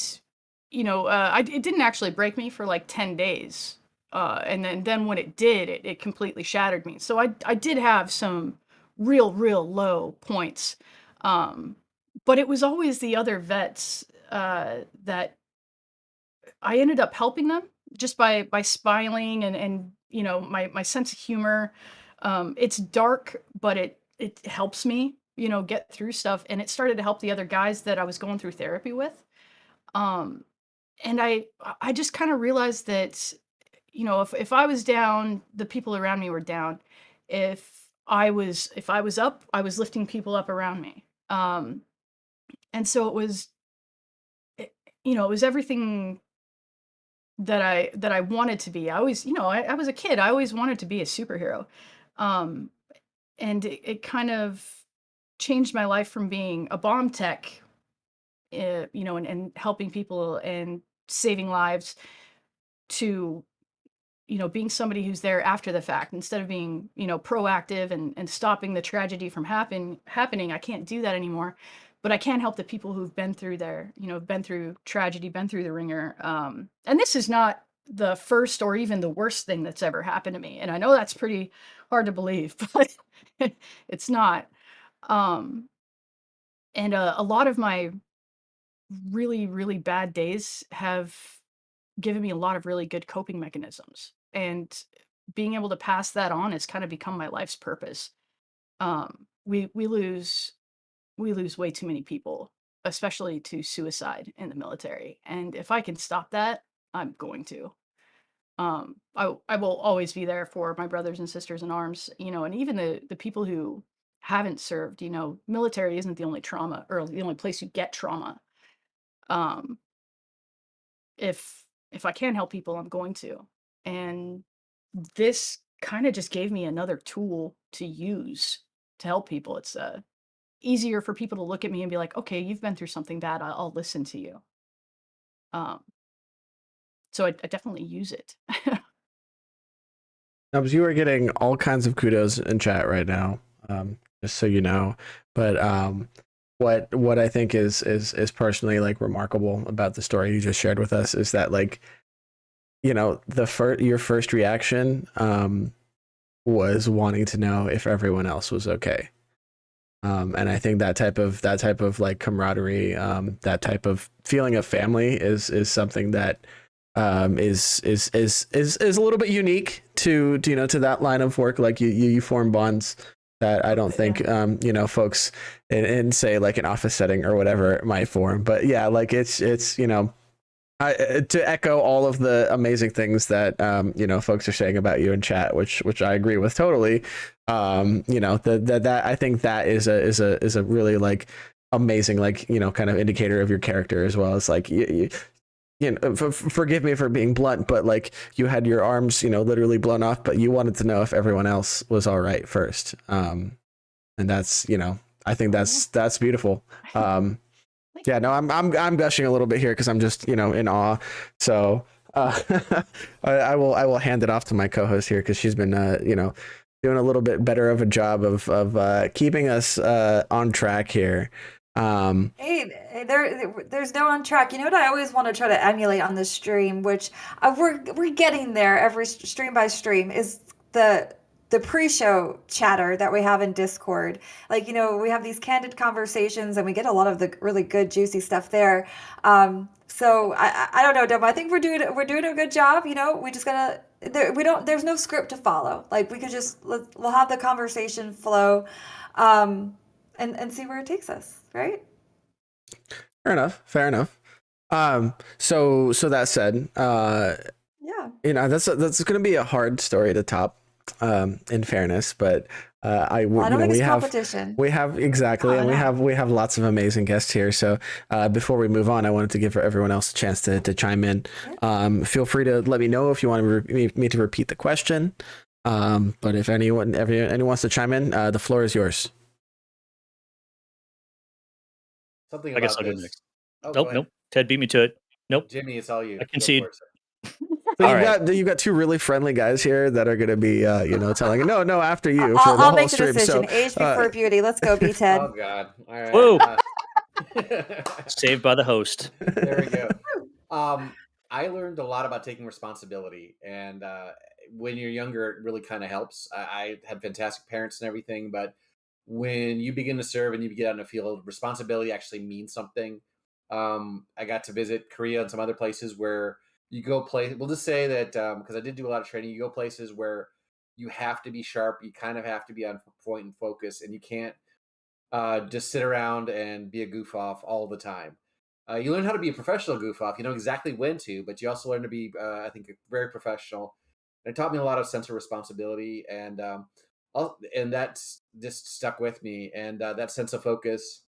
it didn't actually break me for like 10 days. And then when it did, it completely shattered me. So I did have some real low points. But it was always the other vets that I ended up helping them just by smiling and my sense of humor. It's dark, but it helps me get through stuff, and it started to help the other guys that I was going through therapy with. And I just kind of realized that if I was down, the people around me were down. If I was up, I was lifting people up around me. And so it was everything that I wanted to be. I always, I was a kid. I always wanted to be a superhero. And it kind of changed my life from being a bomb tech, and helping people and saving lives to, being somebody who's there after the fact instead of being, proactive and stopping the tragedy from happening. I can't do that anymore. But I can help the people who've been through been through tragedy, been through the ringer. And this is not the first or even the worst thing that's ever happened to me. And I know that's pretty hard to believe, but it's not. And a lot of my really bad days have given me a lot of really good coping mechanisms. And being able to pass that on has kind of become my life's purpose. We lose way too many people, especially to suicide in the military. And if I can stop that, I'm going to. I will always be there for my brothers and sisters in arms, and even the people who haven't served. Military isn't the only trauma or the only place you get trauma. If I can help people, I'm going to. And this kind of just gave me another tool to use to help people. It's easier for people to look at me and be like, okay, you've been through something bad. I'll listen to you. So I definitely use it. Nubs, you are getting all kinds of kudos in chat right now, just so you know. But what I think is personally like remarkable about the story you just shared with us is that like, your first reaction was wanting to know if everyone else was okay. And I think that type of like camaraderie, that type of feeling of family is something that is a little bit unique to that line of work. Like you form bonds that I don't think folks in say like an office setting or whatever might form. But yeah, like it's to echo all of the amazing things that folks are saying about you in chat, which I agree with totally. That I think that is a really like amazing like kind of indicator of your character as well. It's like forgive me for being blunt, but like you had your arms literally blown off, but you wanted to know if everyone else was all right first. And that's I think that's beautiful. Yeah, no, I'm gushing a little bit here because I'm just in awe. So I will hand it off to my co-host here because she's been doing a little bit better of a job of keeping us on track here. Hey, there's no on track. You know what I always want to try to emulate on this stream, which we're getting there every stream by stream, is the pre-show chatter that we have in Discord. Like, we have these candid conversations and we get a lot of the really good juicy stuff there. So I don't know, Domo. I think we're doing a good job. We just gotta there's no script to follow. Like, we could just we'll have the conversation flow, and see where it takes us, right? Fair enough. So that said, Yeah. that's going to be a hard story to top, in fairness, but I don't think we it's have competition. exactly, No, and no. we have lots of amazing guests here. So before we move on, I wanted to give everyone else a chance to chime in. Feel free to let me know if you want me to repeat the question. But if anyone wants to chime in, the floor is yours. Something I guess about I'll go this. next. Oh, go Nope, ahead. nope. Ted beat me to it. Nope. Jimmy, it's all you. I Go concede. for it, sir. So All right. you've got two really friendly guys here that are going to be telling no after you for the I'll whole make the stream. decision. So Age before beauty. Let's go, B-Ted. Oh God! All right. Whoa. Saved by the host. There we go. I learned a lot about taking responsibility, and when you're younger, it really kind of helps. I had fantastic parents and everything, but when you begin to serve and you get out in the field, responsibility actually means something. I got to visit Korea and some other places where you go play. We'll just say that because I did do a lot of training, you go places where you have to be sharp. You kind of have to be on point and focus, and you can't just sit around and be a goof off all the time. You learn how to be a professional goof off. You know exactly when to, but you also learn to be, I think, very professional. And it taught me a lot of sense of responsibility, and that's just stuck with me. And that sense of focus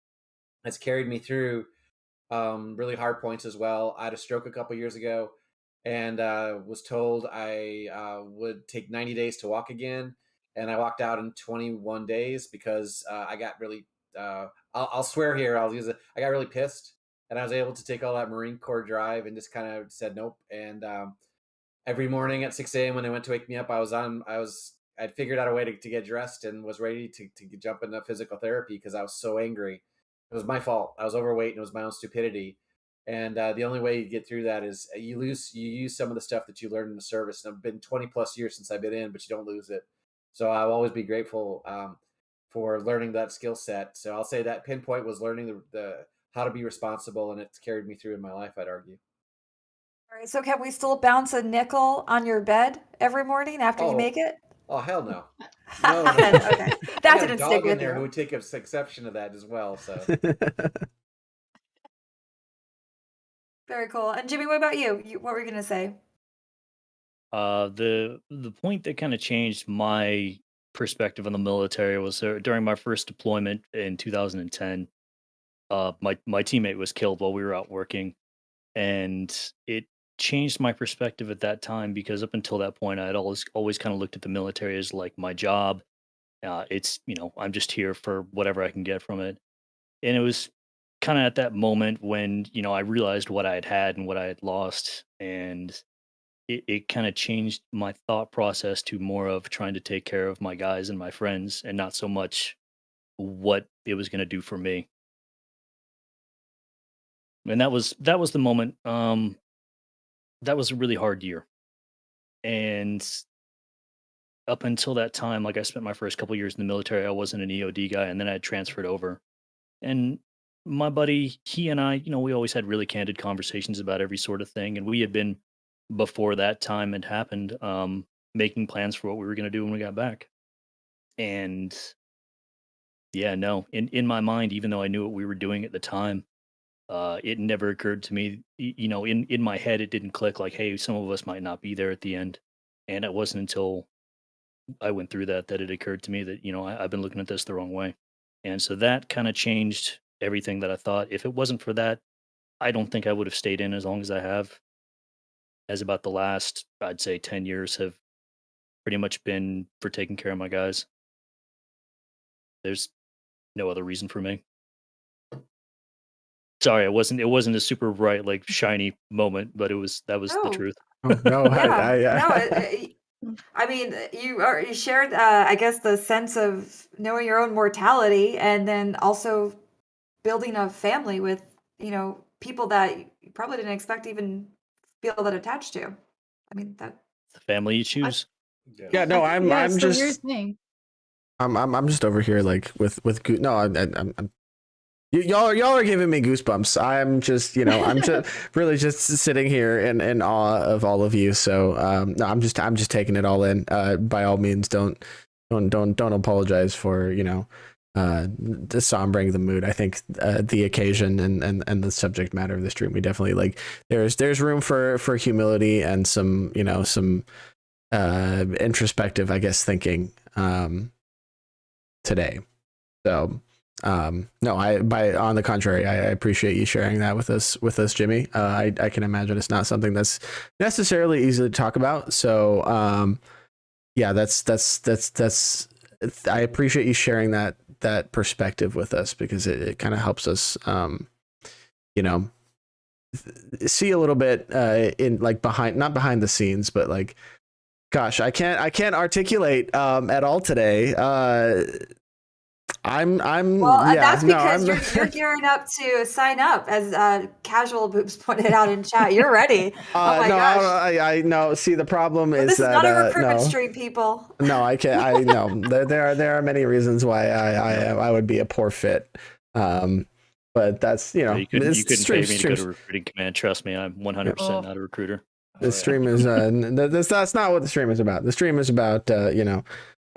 has carried me through really hard points as well. I had a stroke a couple years ago, and was told I would take 90 days to walk again, and I walked out in 21 days because I got really. I'll swear here. I'll use it. I got really pissed, and I was able to take all that Marine Corps drive and just kind of said nope. And every morning at 6 a.m. when they went to wake me up, I'd figured out a way to get dressed and was ready to jump into physical therapy because I was so angry. It was my fault. I was overweight and it was my own stupidity. And the only way you get through that is you use some of the stuff that you learned in the service. And I've been 20 plus years since I've been in, but you don't lose it. So I'll always be grateful for learning that skill set. So I'll say that Pinpoint was learning the how to be responsible, and it's carried me through in my life, I'd argue. All right, so can we still bounce a nickel on your bed every morning after you make it? Oh, hell no. No. Okay. That I got didn't a stick dog in with there who you. would take exception to that as well. So Very cool. And Jimmy, what about you? What were you gonna say? The point that kind of changed my perspective on the military was during my first deployment in 2010. My teammate was killed while we were out working, and it changed my perspective at that time because up until that point, I had always kind of looked at the military as like my job. It's I'm just here for whatever I can get from it, and it was kind of at that moment when I realized what I had and what I had lost, and it kind of changed my thought process to more of trying to take care of my guys and my friends and not so much what it was going to do for me. And that was the moment. That was a really hard year, and up until that time, like I spent my first couple years in the military, I wasn't an EOD guy, and then I had transferred over. And my buddy, he and I, we always had really candid conversations about every sort of thing, and we had been before that time had happened, making plans for what we were going to do when we got back. And yeah, no, in my mind, even though I knew what we were doing at the time, it never occurred to me, in my head, it didn't click like, hey, some of us might not be there at the end. And it wasn't until I went through that it occurred to me that, I've been looking at this the wrong way. And so that kind of changed everything that I thought. If it wasn't for that, I don't think I would have stayed in as long as I have. As about the last, I'd say 10 years have pretty much been for taking care of my guys. There's no other reason for me. Sorry, it wasn't a super bright, like shiny moment, but that was the truth. Oh, no, Yeah. I No, I mean, you shared, I guess, the sense of knowing your own mortality, and then also building a family with, people that you probably didn't expect to even feel that attached to. I mean, The family you I, choose. Yeah, no, I'm Yeah, I'm it's the weird just thing. I'm just over here like with no, I'm y'all are giving me goosebumps. I'm just, I'm just really just sitting here in awe of all of you. So no, I'm just taking it all in. By all means, don't apologize for the sombering the mood. I think the occasion and the subject matter of the stream, we definitely like. There's room for humility and some some introspective, I guess, thinking today. So no, on the contrary, I appreciate you sharing that with us, Jimmy. I can imagine it's not something that's necessarily easy to talk about. So yeah, that's I appreciate you sharing that perspective with us, because it kind of helps us you know see a little bit in like not behind the scenes, but like, gosh, I can't articulate at all today. I'm well, yeah, that's no, because I'm you're gearing up to sign up, as Casual Boobs pointed out in chat. You're ready. Oh my no, gosh. I know. See, the problem But is this is that not a recruitment no, stream, people. no, I can't. I know there are many reasons why I would be a poor fit. But that's Yeah, you couldn't it's pay me to go streams. to recruiting command. Trust me, I'm 100% Oh. not a recruiter. The stream is that's not what the stream is about. The stream is about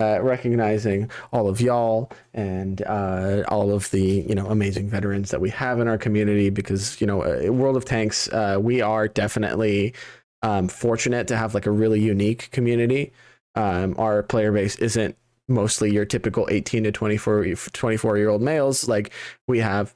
recognizing all of y'all and all of the amazing veterans that we have in our community, because World of Tanks, we are definitely fortunate to have like a really unique community. Our player base isn't mostly your typical 18 to 24-year-old males. Like we have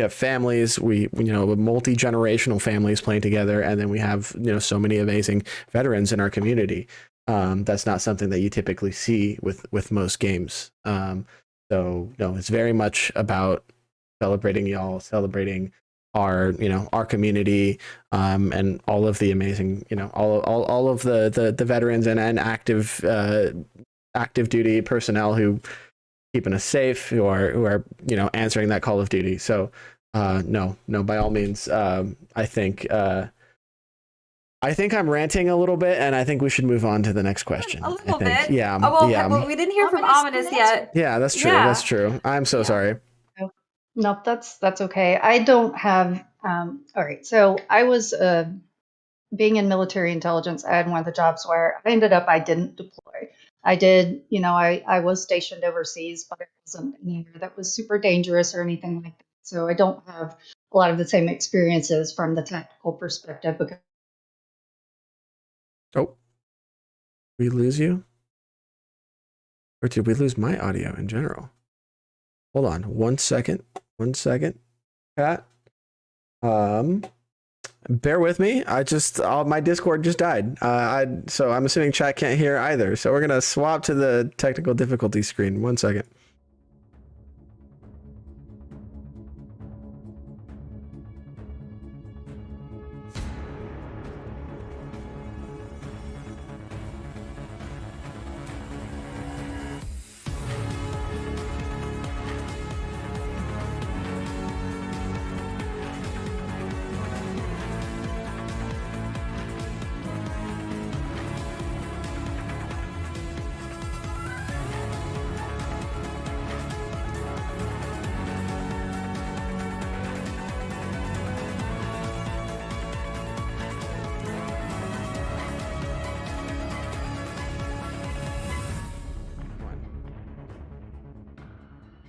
families, we multi-generational families playing together, and then we have so many amazing veterans in our community. That's not something that you typically see with most games. So no, it's very much about celebrating y'all, celebrating our community, and all of the amazing all of the veterans and active duty personnel who keeping us safe, who are answering that call of duty. So no, by all means, I think I'm ranting a little bit, and I think we should move on to the next question. A little I think. bit. Yeah. Oh, well, yeah. well, we didn't hear from Ominous Ominous yet. Yeah, that's true. Yeah. That's true. I'm so sorry. No, that's okay. I don't have. All right, so I was being in military intelligence. I had one of the jobs where I didn't deploy. I did, I was stationed overseas, but it wasn't anywhere that was super dangerous or anything like that. So I don't have a lot of the same experiences from the tactical perspective. Because Oh, we lose you, or did we lose my audio in general? Hold on, 1 second. 1 second, Pat. Bear with me. My Discord just died. So I'm assuming chat can't hear either. So we're gonna swap to the technical difficulty screen. 1 second.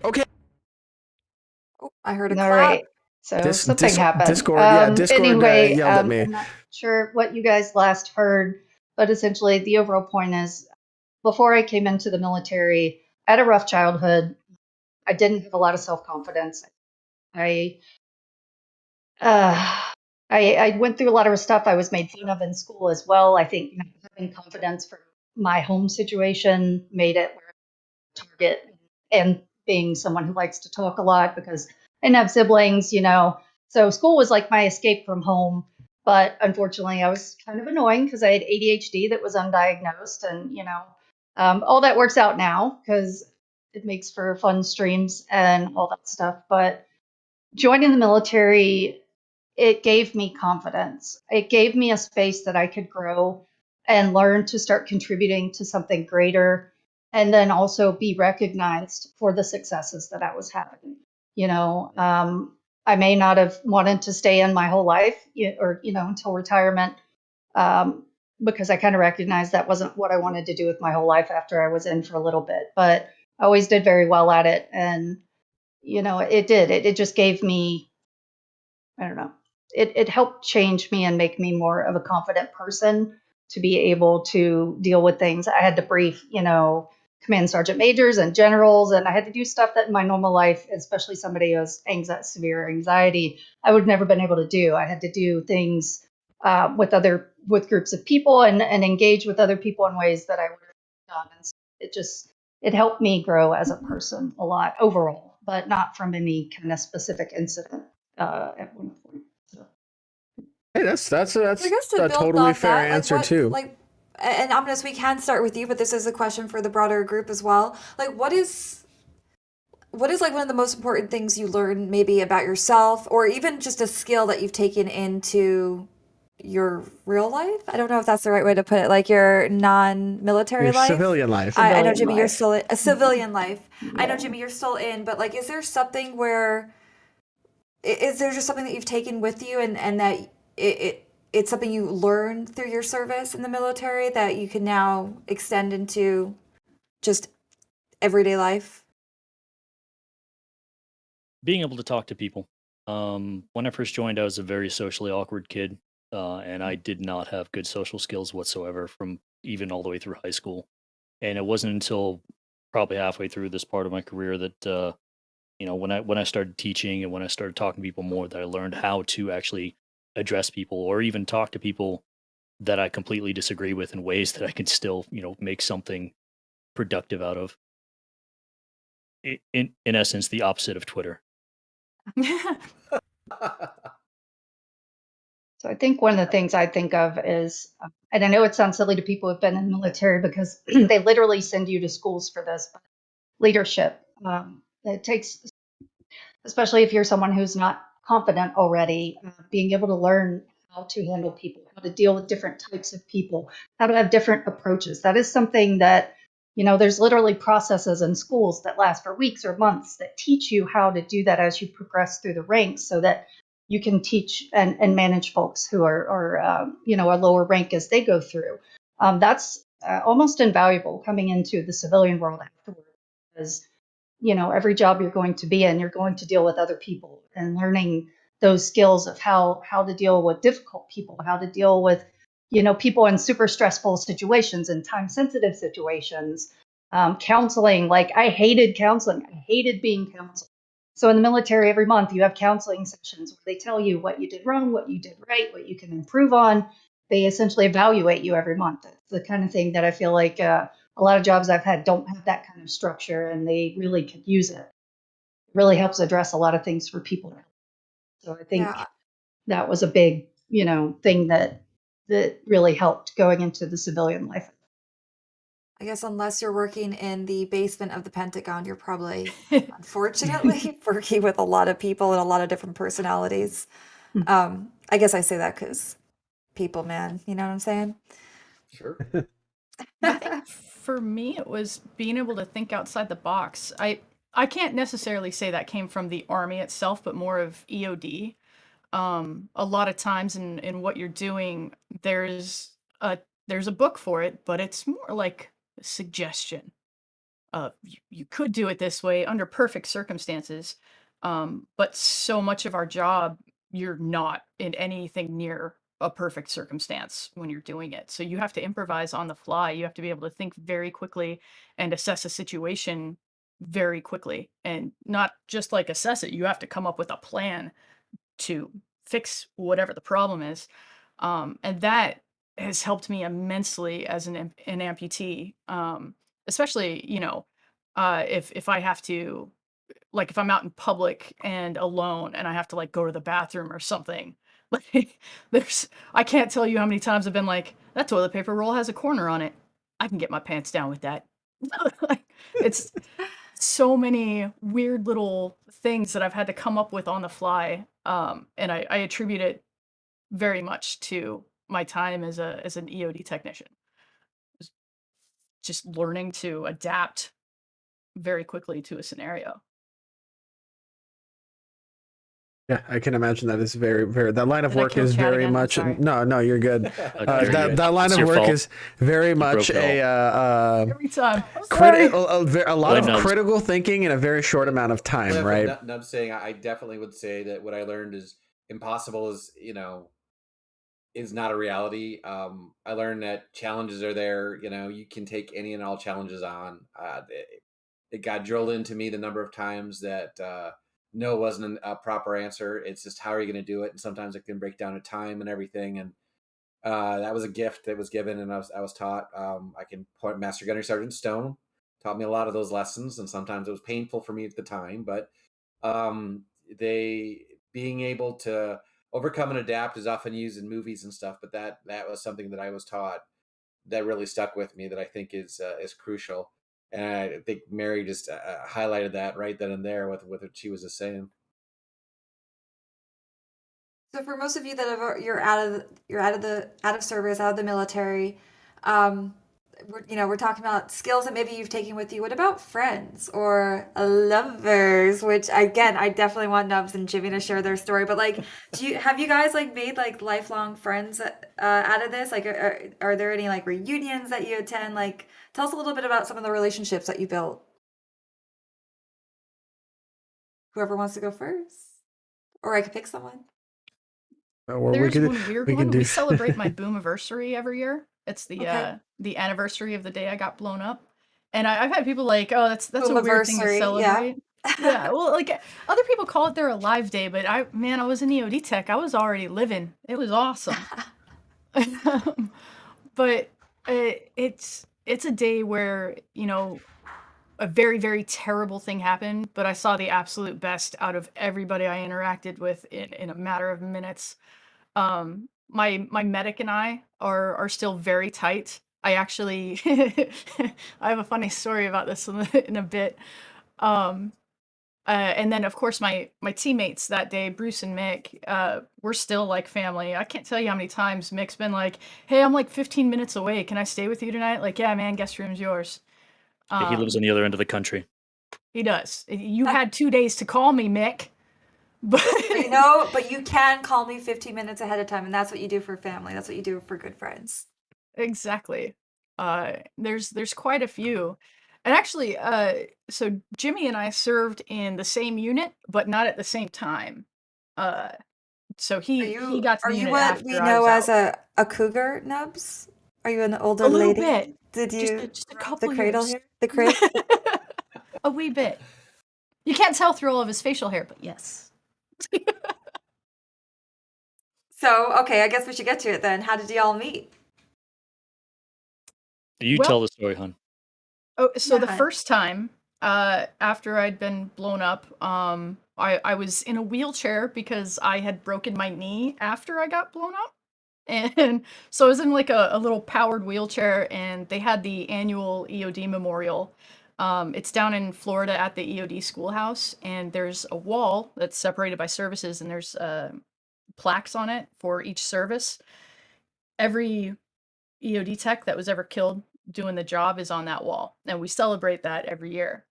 Okay. Oh, I heard a all clap. right, so something happened. Discord, yeah, Discord anyway, yelled at me. I'm not sure what you guys last heard, but essentially the overall point is, before I came into the military, I had a rough childhood. I didn't have a lot of self-confidence. I went through a lot of stuff. I was made fun of in school as well. I think having confidence from my home situation made it where I target, and being someone who likes to talk a lot because I didn't have siblings, So school was like my escape from home. But unfortunately, I was kind of annoying because I had ADHD that was undiagnosed, and all that works out now because it makes for fun streams and all that stuff. But joining the military, it gave me confidence. It gave me a space that I could grow and learn to start contributing to something greater, and then also be recognized for the successes that I was having. I may not have wanted to stay in my whole life, or until retirement, um, because I kind of recognized that wasn't what I wanted to do with my whole life after I was in for a little bit. But I always did very well at it, and it did. It just gave me, I don't know, it helped change me and make me more of a confident person to be able to deal with things. I had to brief, command sergeant majors and generals, and I had to do stuff that in my normal life, especially somebody who has severe anxiety, I would have never been able to do. I had to do things with groups of people and engage with other people in ways that I would have done. And so it helped me grow as a person a lot overall, but not from any kind of specific incident at one point. So. Hey, that's I guess to a build totally off fair that, answer too. And Ominous, we can start with you, but this is a question for the broader group as well. Like, what is like one of the most important things you learn maybe about yourself, or even just a skill that you've taken into your real life? I don't know if that's the right way to put it, like your non-military Your life. civilian life. I know, Civilian Jimmy, you're life. still a civilian life. I know, Yeah. Jimmy, you're still in, but like, is there something where is there just something that you've taken with you, and that it's something you learned through your service in the military that you can now extend into just everyday life? Being able to talk to people. When I first joined, I was a very socially awkward kid, and I did not have good social skills whatsoever from even all the way through high school. And it wasn't until probably halfway through this part of my career that when I started teaching and when I started talking to people more, that I learned how to actually address people or even talk to people that I completely disagree with in ways that I can still make something productive out of. In essence, the opposite of Twitter. So I think one of the things I think of is, and I know it sounds silly to people who've been in the military because they literally send you to schools for this, but leadership. It takes, especially if you're someone who's not confident already, being able to learn how to handle people, how to deal with different types of people, how to have different approaches. That is something that, there's literally processes in schools that last for weeks or months that teach you how to do that as you progress through the ranks so that you can teach and manage folks who are a lower rank as they go through. That's almost invaluable coming into the civilian world afterwards, because every job you're going to be in, you're going to deal with other people, and learning those skills of how to deal with difficult people, how to deal with people in super stressful situations and time sensitive situations. Counseling, like I hated counseling. I hated being counseled. So in the military, every month you have counseling sessions where they tell you what you did wrong, what you did right, what you can improve on. They essentially evaluate you every month. It's the kind of thing that I feel like a lot of jobs I've had don't have that kind of structure, and they really could use it. It really helps address a lot of things for people. So I think Yeah, that was a big, thing that really helped going into the civilian life. I guess unless you're working in the basement of the Pentagon, you're probably, unfortunately, working with a lot of people and a lot of different personalities. I guess I say that because people, man, you know what I'm saying? Sure. I think for me, it was being able to think outside the box. I can't necessarily say that came from the Army itself, but more of EOD. A lot of times in what you're doing, there's a book for it, but it's more like a suggestion. You could do it this way under perfect circumstances, but so much of our job, you're not in anything near a perfect circumstance when you're doing it. So you have to improvise on the fly. You have to be able to think very quickly and assess a situation very quickly, and not just like assess it. You have to come up with a plan to fix whatever the problem is. And that has helped me immensely as an amputee, especially, if I have to, like, if I'm out in public and alone and I have to like go to the bathroom or something, Like, I can't tell you how many times I've been like, that toilet paper roll has a corner on it. I can get my pants down with that. Like, it's so many weird little things that I've had to come up with on the fly. And I attribute it very much to my time as an EOD technician. Just learning to adapt very quickly to a scenario. Yeah, I can imagine that is very, very. That line of Did I work kill is Chad very again? I'm much. sorry. No, you're good. Okay, you're That line It's of your work fault. is very much broke it Every time. I'm sorry. a lot Blame of Nubs. critical thinking in a very short amount of time, Cliff, right? Nub's saying I definitely would say that what I learned is impossible is not a reality. I learned that challenges are there. You can take any and all challenges on. It got drilled into me the number of times that no wasn't a proper answer. It's just how are you going to do it? And sometimes it can break down to time and everything. And that was a gift that was given, and I was taught. I can point Master Gunnery Sergeant Stone taught me a lot of those lessons, and sometimes it was painful for me at the time, but they being able to overcome and adapt is often used in movies and stuff, but that was something that I was taught that really stuck with me that I think is crucial. And I think Mary just highlighted that right then and there with what she was just saying. So for most of you that you're out of service, out of the military, um, we're talking about skills that maybe you've taken with you. What about friends or lovers? Which again, I definitely want Nubs and Jimmy to share their story. But like, have you guys like made like lifelong friends out of this? Like, are there any like reunions that you attend? Like, tell us a little bit about some of the relationships that you built. Whoever wants to go first, or I could pick someone. Or There's one weird one. do. We celebrate my boomiversary every year. It's Okay. The anniversary of the day I got blown up. And I've had people like, oh, that's a weird thing to Boomiversary, celebrate. Yeah, well, like other people call it their alive day, but I was an EOD tech. I was already living. It was awesome. But it's a day where, a very, very terrible thing happened, but I saw the absolute best out of everybody I interacted with in a matter of minutes. My medic and I are still very tight. I actually I have a funny story about this in a bit. Um, and then of course my teammates that day, Bruce and Mick, we're still like family. I can't tell you how many times Mick's been like, "Hey, I'm like 15 minutes away. Can I stay with you tonight?" Like, "Yeah, man, guest room's yours." He lives on the other end of the country. He does. You had 2 days to call me, Mick. But But you can call me 15 minutes ahead of time, and that's what you do for family. That's what you do for good friends. exactly. There's quite a few. And actually, so Jimmy and I served in the same unit, but not at the same time. Uh, so he got to Are the you unit what we after I know was as out. a cougar, Nubs? Are you an older A little lady? bit. Did you Just a rock the couple cradle years. here? The crib? A wee bit. You can't tell through all of his facial hair, but yes. So, okay, I guess we should get to it then. How did y'all meet? You Well- tell the story, hon. Oh, so the Yeah. first time, after I'd been blown up, I was in a wheelchair because I had broken my knee after I got blown up. And so I was in like a little powered wheelchair, and they had the annual Eod Memorial. It's down in Florida at the EOD schoolhouse, and there's a wall that's separated by services, and there's plaques on it for each service. Every EOD tech that was ever killed doing the job is on that wall, and we celebrate that every year.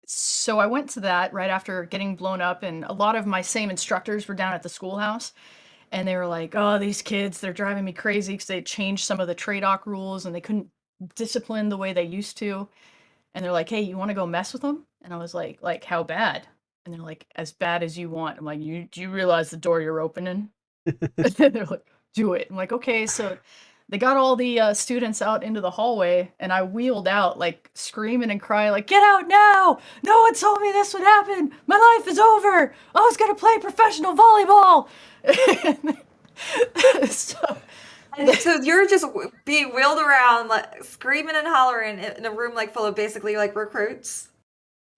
So I went to that right after getting blown up, and a lot of my same instructors were down at the schoolhouse, and they were like, "Oh, these kids, they're driving me crazy because they changed some of the TRADOC rules and they couldn't discipline the way they used to." And they're like, "Hey, you want to go mess with them?" And I was like, "How bad?" And they're like, "As bad as you want." I'm like, Do you realize the door you're opening?" And they're like, "Do it." I'm like, "Okay." So they got all the students out into the hallway, and I wheeled out, like screaming and crying, like, "Get out now! No one told me this would happen. My life is over. I was gonna play professional volleyball." So, And so you're just being wheeled around, like screaming and hollering in a room like full of basically like recruits,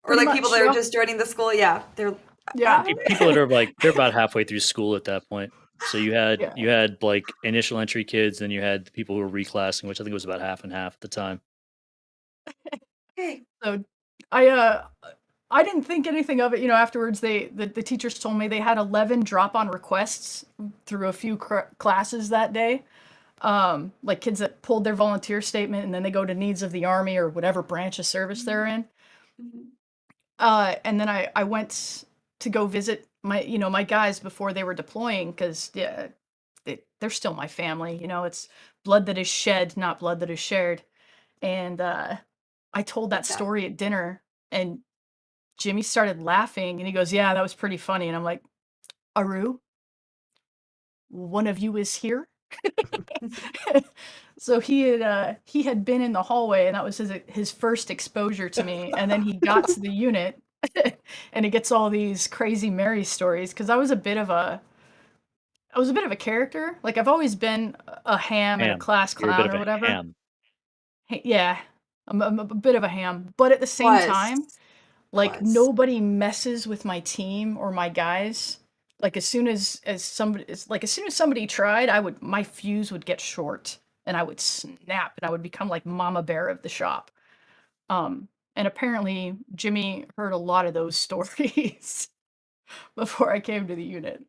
or Pretty like people much, that are yeah. just joining the school. Yeah, they're Yeah. People that are like they're about halfway through school at that point. So you Yeah. had like initial entry kids, then you had the people who were reclassing, which I think was about half and half at the time. Okay. So I didn't think anything of it. Afterwards, the teachers told me they had 11 drop-on requests through a few classes that day. Like kids that pulled their volunteer statement and then they go to needs of the Army or whatever branch of service they're in. Mhm. And then I went to go visit my guys before they were deploying because they're still my family. It's blood that is shed, not blood that is shared. And I told that Like that. story at dinner, and Jimmy started laughing, and he goes, "Yeah, that was pretty funny." And I'm like, "Aru, one of you is here." So he had been in the hallway, and that was his first exposure to me. And then he got to the unit, and it gets all these crazy Mary stories because I was a bit of a character. Like I've always been a ham and a Ham. class You're a bit clown of or a whatever. ham. Yeah, I'm a bit of a ham, but at the same Was. time, like Was. nobody messes with my team or my guys. Like as soon as somebody tried, my fuse would get short and I would snap and I would become like mama bear of the shop. And apparently Jimmy heard a lot of those stories before I came to the unit.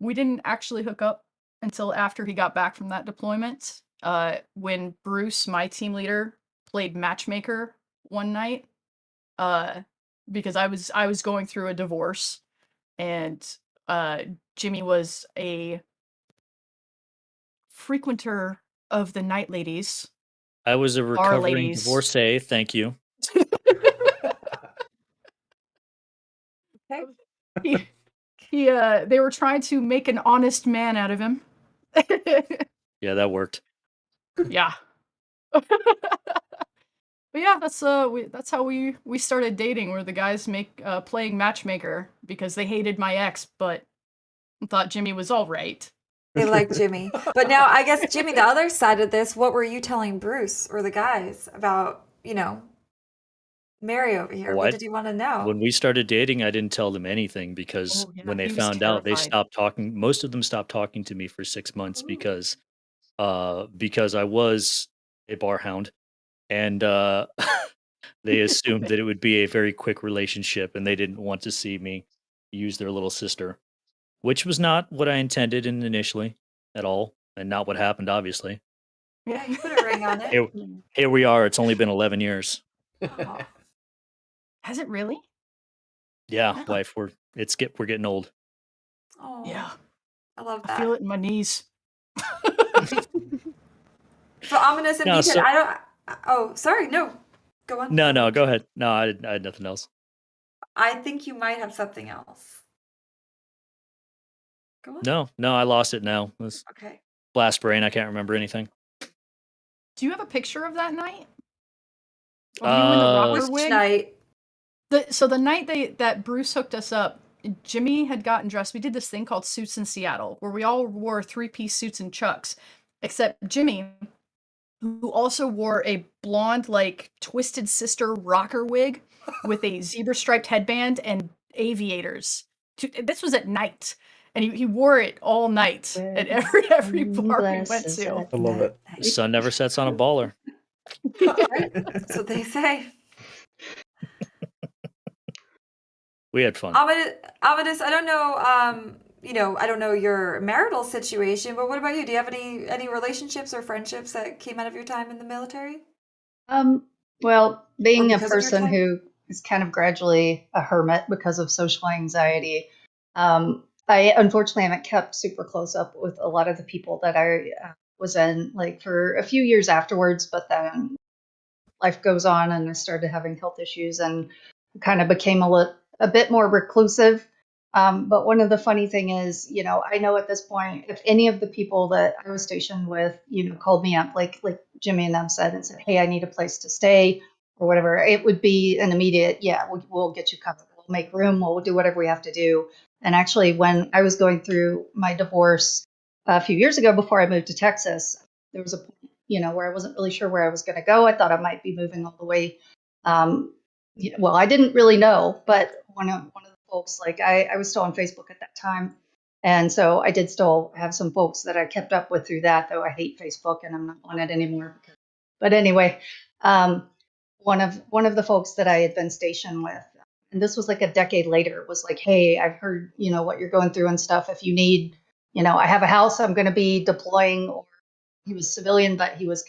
We didn't actually hook up until after he got back from that deployment. When Bruce, my team leader, played matchmaker one night. Because I was going through a divorce, and Jimmy was a frequenter of the night ladies, I was a bar recovering ladies. divorcee. Thank you. Okay. They were trying to make an honest man out of him. Yeah, that worked. Yeah. But yeah, that's how we started dating. Where the guys playing matchmaker because they hated my ex, but thought Jimmy was all right. They like Jimmy. But now, I guess, Jimmy, the other side of this, what were you telling Bruce or the guys about, Mary over here? Oh, What did he want to know? When we started dating, I didn't tell them anything because Oh, yeah, when they he was found out, they terrified. stopped talking. Most of them stopped talking to me for 6 months Ooh. because I was a bar hound, and they assumed that it would be a very quick relationship, and they didn't want to see me use their little sister, which was not what I intended initially at all, and not what happened, obviously. Yeah, you put a ring on it. Here we are. It's only been 11 years. Oh, Has it really? Yeah, Wow. wife, we're getting old. oh, Yeah, I love I feel that. it in my knees. So ominous and No, muted. so- I don't. Oh, sorry. No, go on. No, go ahead. No, I had nothing else. I think you might have something else. Go on. No, I lost it now. It was Okay. blast brain. I can't remember anything. Do you have a picture of that night? Of you in the rocker Which wig? night? So the night that Bruce hooked us up, Jimmy had gotten dressed. We did this thing called Suits in Seattle, where we all wore 3-piece suits and chucks, except Jimmy, who also wore a blonde, like twisted sister rocker wig with a zebra striped headband and aviators. This was at night, and he wore it all night at every bar we went to. I love it. The sun never sets on a baller. Right? That's what they say. We had fun. Amadeus, I don't know. I don't know your marital situation, but what about you? Do you have any relationships or friendships that came out of your time in the military? Well, being a because of your person time? who is kind of gradually a hermit because of social anxiety, I unfortunately haven't kept super close up with a lot of the people that I was in, like for a few years afterwards. But then life goes on, and I started having health issues, and kind of became a bit more reclusive. But one of the funny thing is, I know at this point, if any of the people that I was stationed with, called me up, like Jimmy and them said, and said, "Hey, I need a place to stay," or whatever, it would be an immediate, "Yeah, we'll get you covered. We'll make room. We'll do whatever we have to do." And actually, when I was going through my divorce a few years ago, before I moved to Texas, there was a point, where I wasn't really sure where I was going to go. I thought I might be moving all the way. Well, I didn't really know, but one of the folks. Like I was still on Facebook at that time. And so I did still have some folks that I kept up with through that, though I hate Facebook and I'm not on it anymore. But anyway, one of the folks that I had been stationed with, and this was like a decade later, was like, "Hey, I've heard, what you're going through and stuff. If you need, I have a house I'm going to be deploying." Or he was civilian, but he was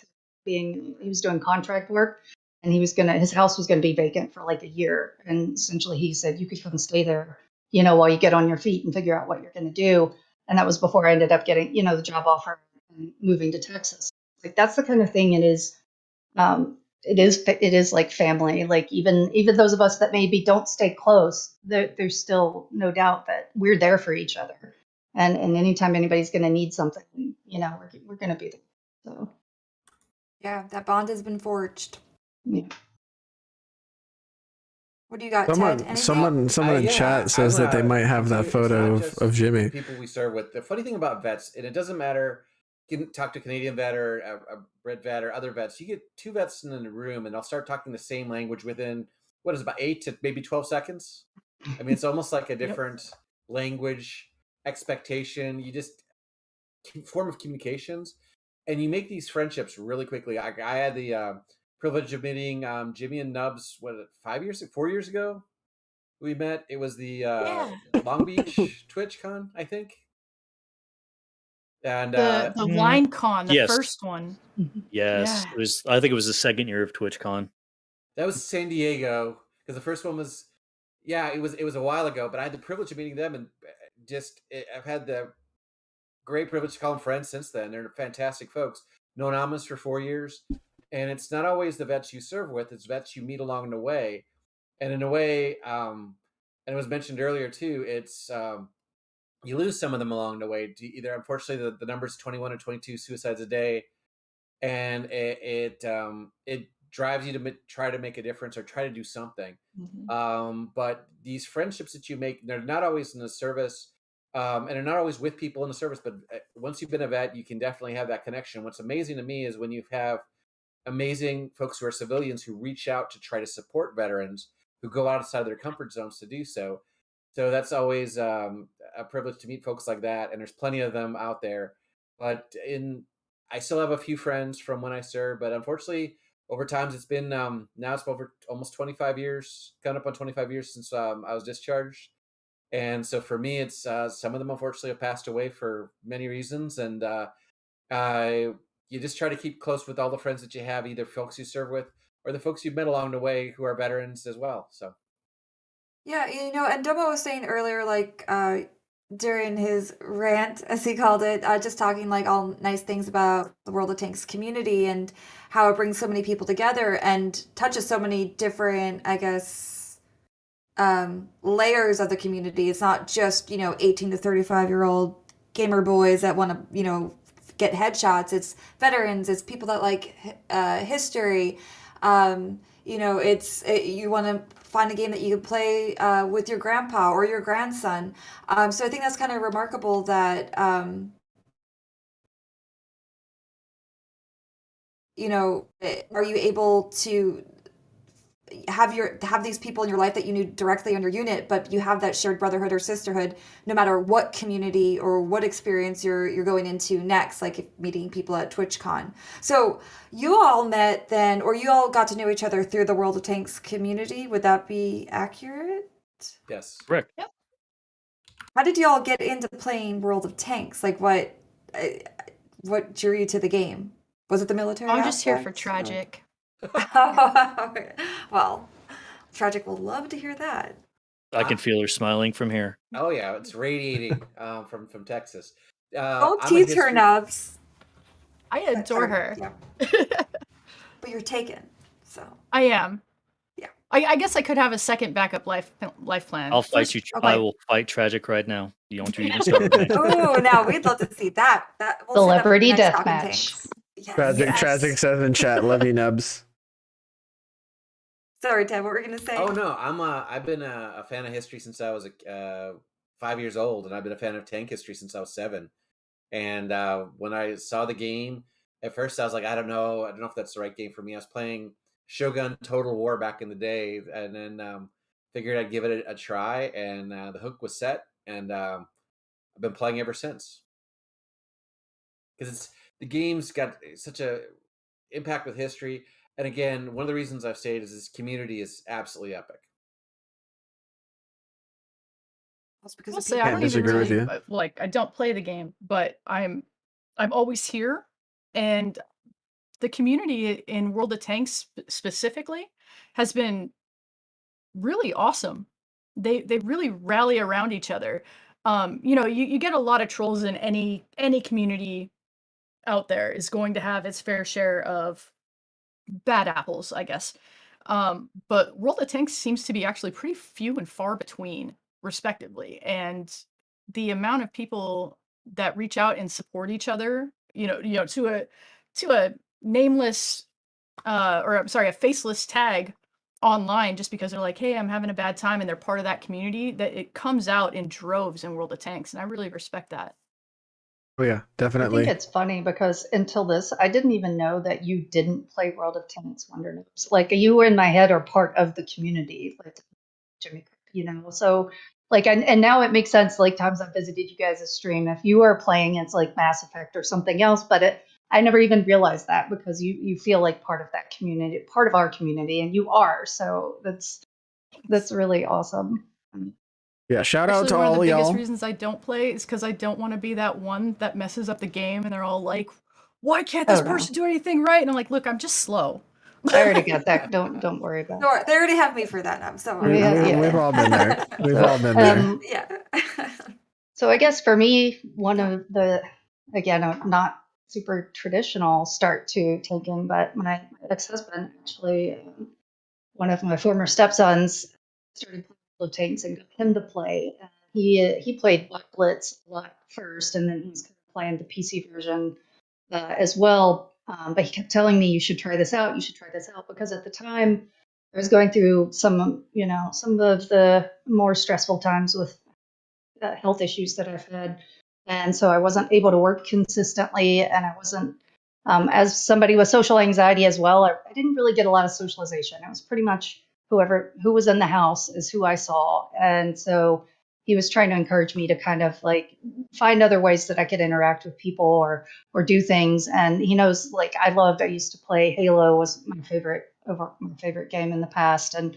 doing contract work, and his house was gonna be vacant for like a year. And essentially, he said, "You could come stay there, while you get on your feet and figure out what you're going to do." And that was before I ended up getting, the job offer and moving to Texas. Like that's the kind of thing it is. It is like family. Like even those of us that maybe don't stay close, there's still no doubt that we're there for each other. And anytime anybody's going to need something, we're going to be there. So Yeah, that bond has been forged. yeah. What do you got, Ted? Anything? Someone in chat says that they might have that photo of Jimmy. People we serve with. The funny thing about vets, and it doesn't matter. You can talk to a Canadian vet or a red vet or other vets. You get two vets in a room, and they'll start talking the same language within about 8 to maybe 12 seconds. I mean, it's almost like a different language expectation. You just form of communications, and you make these friendships really quickly. I had the privilege of meeting Jimmy and Nubs. 4 years ago? We met. It was the Long Beach TwitchCon, I think. And the Line Con, the yes. first one. Yes, Yeah. it was. I think it was the second year of TwitchCon. That was San Diego, because the first one was, it was a while ago. But I had the privilege of meeting them, and I've had the great privilege to call them friends since then. They're fantastic folks. Known Amos for 4 years, and it's not always the vets you serve with; it's vets you meet along the way. And in a way, and it was mentioned earlier too, it's you lose some of them along the way. Either, unfortunately, the number's 21 or 22 suicides a day, and it drives you to try to make a difference or try to do something. But these friendships that you make, they're not always in the service, and they're not always with people in the service. But once you've been a vet, you can definitely have that connection. What's amazing to me is when you have amazing folks who are civilians who reach out to try to support veterans who go outside their comfort zones to do so. So that's always a privilege to meet folks like that, and there's plenty of them out there. But I still have a few friends from when I served, but unfortunately, over time, it's been now it's over almost 25 years, coming up on 25 years since I was discharged. And so for me, it's some of them unfortunately have passed away for many reasons, and you just try to keep close with all the friends that you have, either folks you serve with or the folks you've met along the way who are veterans as well. So. Yeah, and Domo was saying earlier, like during his rant, as he called it, just talking like all nice things about the World of Tanks community and how it brings so many people together and touches so many different, I guess, layers of the community. It's not just 18 to 35-year-old gamer boys that want to get headshots. It's veterans. It's people that like history. You want to find a game that you can play with your grandpa or your grandson. So I think that's kind of remarkable that, are you able to have these people in your life that you knew directly on your unit, but you have that shared brotherhood or sisterhood, no matter what community or what experience you're going into next, like if meeting people at TwitchCon. So you all met then, or you all got to know each other through the World of Tanks community. Would that be accurate? Yes. Correct. Yep. How did you all get into playing World of Tanks? Like what drew you to the game? Was it the military? I'm just here for aspect? tragic. Well, Tragic will love to hear that. I can feel her smiling from here. Oh yeah, it's radiating from Texas. Don't I'm a tease her, history- Nubs. I adore her. Yeah. But you're taken, so. I am. Yeah. I guess I could have a second backup life plan. I'll fight you. Okay. I will fight Tragic right now. You don't even start with me. Oh, now we'd love to see that. We'll Celebrity set up the next Talkin' deathmatch. Tanks. Yes. Tragic says in chat, love you, Nubs. Sorry, Ted, what were we gonna say? Oh no, I've been a fan of history since I was 5 years old, and I've been a fan of tank history since I was 7. And when I saw the game, at first I was like, I don't know if that's the right game for me. I was playing Shogun Total War back in the day, and then figured I'd give it a try, and the hook was set, and I've been playing ever since. Because the game's got such a impact with history, and again, one of the reasons I've stayed is this community is absolutely epic. That's because I'll of say people. I Can't don't even disagree with really you. like. I don't play the game, but I'm always here, and the community in World of Tanks specifically has been really awesome. They really rally around each other. You know, you get a lot of trolls in any community out there is going to have its fair share of bad apples, I guess. But World of Tanks seems to be actually pretty few and far between, respectively. And the amount of people that reach out and support each other, to a nameless or I'm sorry, a faceless tag online just because they're like, hey, I'm having a bad time and they're part of that community, that it comes out in droves in World of Tanks. And I really respect that. Oh yeah, I think definitely. it's funny because until this, I didn't even know that you didn't play World of Tanks Wonder Noobs. Like you in my head are part of the community, like Jimmy, So like, and now it makes sense. Like times I've visited you guys' stream, if you are playing, it's like Mass Effect or something else. But I never even realized that because you feel like part of that community, part of our community, and you are. So that's really awesome. Yeah, shout out Actually, to one of the all biggest y'all. reasons I don't play is because I don't want to be that one that messes up the game and they're all like, why can't this Oh, no. person do anything right? And I'm like, look, I'm just slow. I already got that. Don't worry about it. No, they already have me for that now. So We've all been there. We've So, all been there. yeah. So I guess for me, one of the, again, a not super traditional start to Talkin, but my ex-husband actually, one of my former stepsons started playing World of Tanks and got him to play. He played Black Blitz a lot first, and then he's kind of playing the PC version as well. But he kept telling me, you should try this out. You should try this out. Because at the time, I was going through some of the more stressful times with health issues that I've had. And so I wasn't able to work consistently. And I wasn't, as somebody with social anxiety as well, I didn't really get a lot of socialization. It was pretty much who was in the house is who I saw. And so he was trying to encourage me to kind of like find other ways that I could interact with people or do things. And he knows, like, I used to play Halo, was my favorite game in the past, and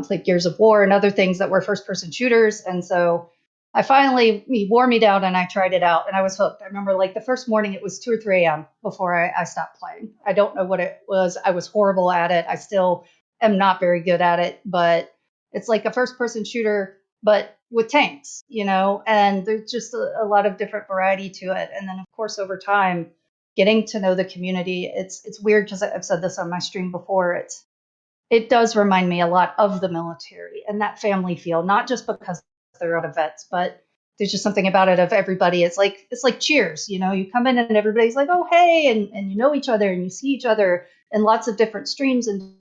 played Gears of War and other things that were first person shooters. And so he wore me down and I tried it out and I was hooked. I remember like the first morning it was 2 or 3 a.m. before I stopped playing. I don't know what it was. I was horrible at it. I still am not very good at it, but it's like a first person shooter, but with tanks, and there's just a lot of different variety to it. And then of course, over time, getting to know the community, it's weird because I've said this on my stream before. It does remind me a lot of the military and that family feel, not just because they're out of vets, but there's just something about it of everybody. It's like Cheers, you come in and everybody's like, oh, hey, and you know each other and you see each other in lots of different streams and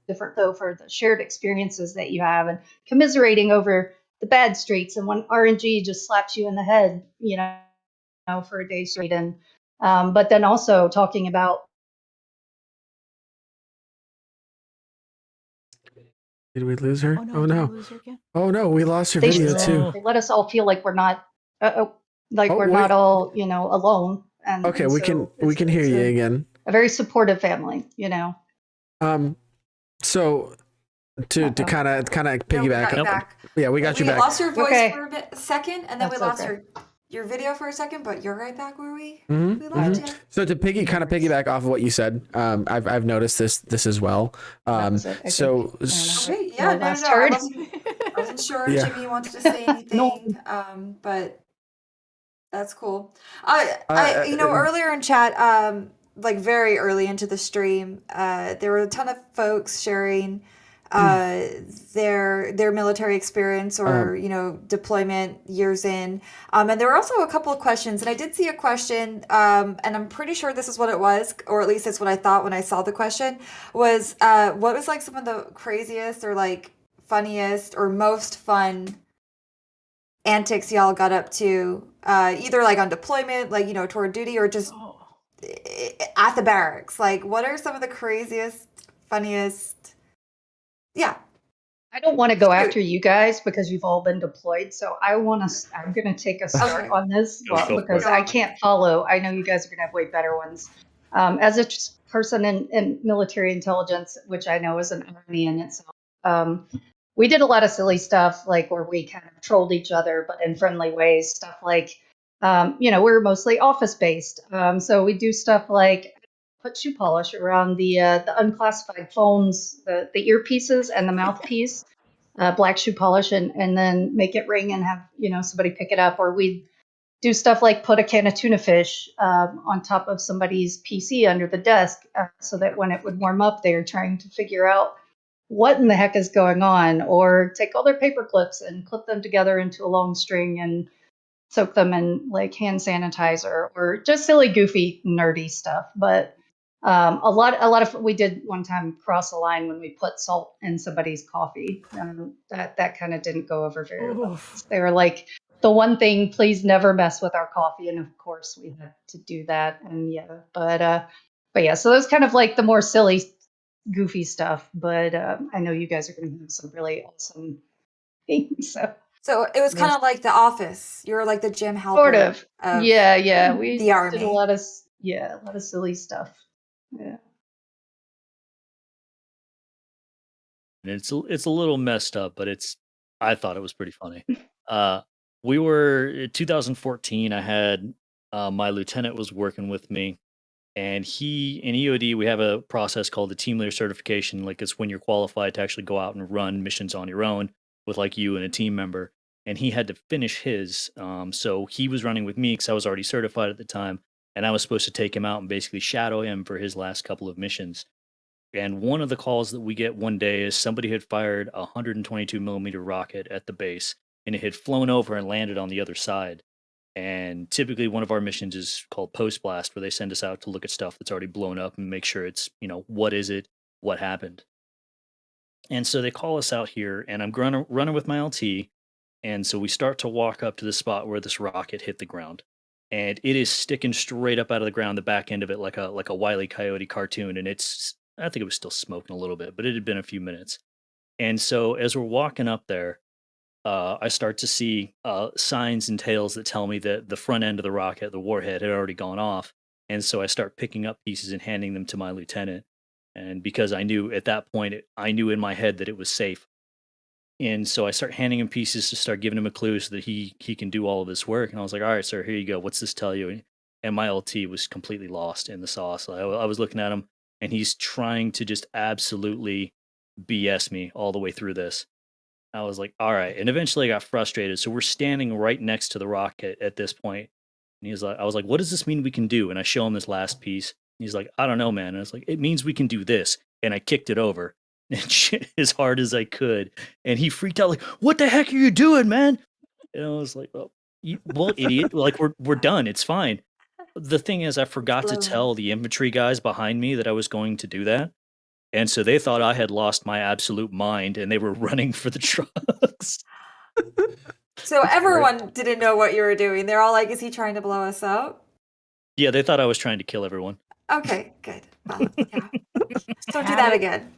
different, though, for the shared experiences that you have and commiserating over the bad streaks and when RNG just slaps you in the head, for a day straight. And but then also talking about, Did we lose her? Oh no. did we lose her again? Oh no, we lost her they video too. let us all feel like we're not we're wait. not all alone. And Okay, and we so can hear you again. a very supportive family. So to kind of piggyback. Yeah, we got you back. We lost your voice Okay. for a second, and then we That's lost okay. your video for a second, but you're right back where we Mm-hmm, left you. So to piggyback off of what you said, I've noticed this as well. That was it, I So think. Okay, yeah, no, last I heard. wasn't sure Yeah. if Jimmy wanted to say anything, No. but that's cool. Earlier in chat, like very early into the stream, there were a ton of folks sharing their military experience or deployment years in, and there were also a couple of questions, and I did see a question, and I'm pretty sure this is what it was, or at least it's what I thought when I saw the question, was what was like some of the craziest or like funniest or most fun antics y'all got up to, either like on deployment, like toward duty, or just at the barracks. Like, what are some of the craziest funniest. Yeah. I don't want to go Shoot. after you guys because you've all been deployed. So I'm going to take a start Okay. on this Go for because it. I can't follow. I know you guys are going to have way better ones. As a person in military intelligence, which I know is an army in itself, we did a lot of silly stuff, like where we kind of trolled each other, but in friendly ways. Stuff like, we're mostly office based, so we do stuff like put shoe polish around the unclassified phones, the earpieces and the mouthpiece, black shoe polish, and then make it ring and have somebody pick it up. Or we do stuff like put a can of tuna fish on top of somebody's PC under the desk, so that when it would warm up, they are trying to figure out what in the heck is going on. Or take all their paper clips and clip them together into a long string and soak them in like hand sanitizer, or just silly, goofy, nerdy stuff. But a lot of we did one time cross a line when we put salt in somebody's coffee. That kind of didn't go over very well. They were like, the one thing, please never mess with our coffee, and of course we had to do that. And but yeah, so those kind of like the more silly, goofy stuff. But I know you guys are going to have some really awesome things. So it was kind of like The Office. You were like the Jim Halpert. Sort of. Yeah. We the army. did a lot of silly stuff. Yeah. And it's a little messed up, but I thought it was pretty funny. We were in 2014. I had my lieutenant was working with me, and he in EOD we have a process called the team leader certification. Like, it's when you're qualified to actually go out and run missions on your own with like you and a team member. And he had to finish his. So he was running with me because I was already certified at the time, and I was supposed to take him out and basically shadow him for his last couple of missions. And one of the calls that we get one day is somebody had fired a 122 millimeter rocket at the base, and it had flown over and landed on the other side. And typically one of our missions is called post blast, where they send us out to look at stuff that's already blown up and make sure it's, what is it, what happened. And so they call us out here, and I'm running with my LT. And so we start to walk up to the spot where this rocket hit the ground, and it is sticking straight up out of the ground, the back end of it, like a Wile E. Coyote cartoon. And I think it was still smoking a little bit, but it had been a few minutes. And so as we're walking up there, I start to see signs and tails that tell me that the front end of the rocket, the warhead, had already gone off. And so I start picking up pieces and handing them to my lieutenant. And because I knew at that point, I knew in my head that it was safe. And so I start handing him pieces to start giving him a clue so that he can do all of this work. And I was like, all right, sir, here you go. What's this tell you? And my LT was completely lost in the sauce. I was looking at him, and he's trying to just absolutely BS me all the way through this. I was like, all right. And eventually I got frustrated. So we're standing right next to the rocket at this point. And I was like, what does this mean we can do? And I show him this last piece. And he's like, I don't know, man. And I was like, it means we can do this. And I kicked it over as hard as I could. And he freaked out like, what the heck are you doing, man? And I was like, well, idiot. Like, we're done. It's fine. The thing is, I forgot to tell the infantry guys behind me that I was going to do that. And so they thought I had lost my absolute mind, and they were running for the trucks. So everyone didn't know what you were doing. They're all like, is he trying to blow us up? Yeah, they thought I was trying to kill everyone. Okay, good. Well, yeah. Don't do that again.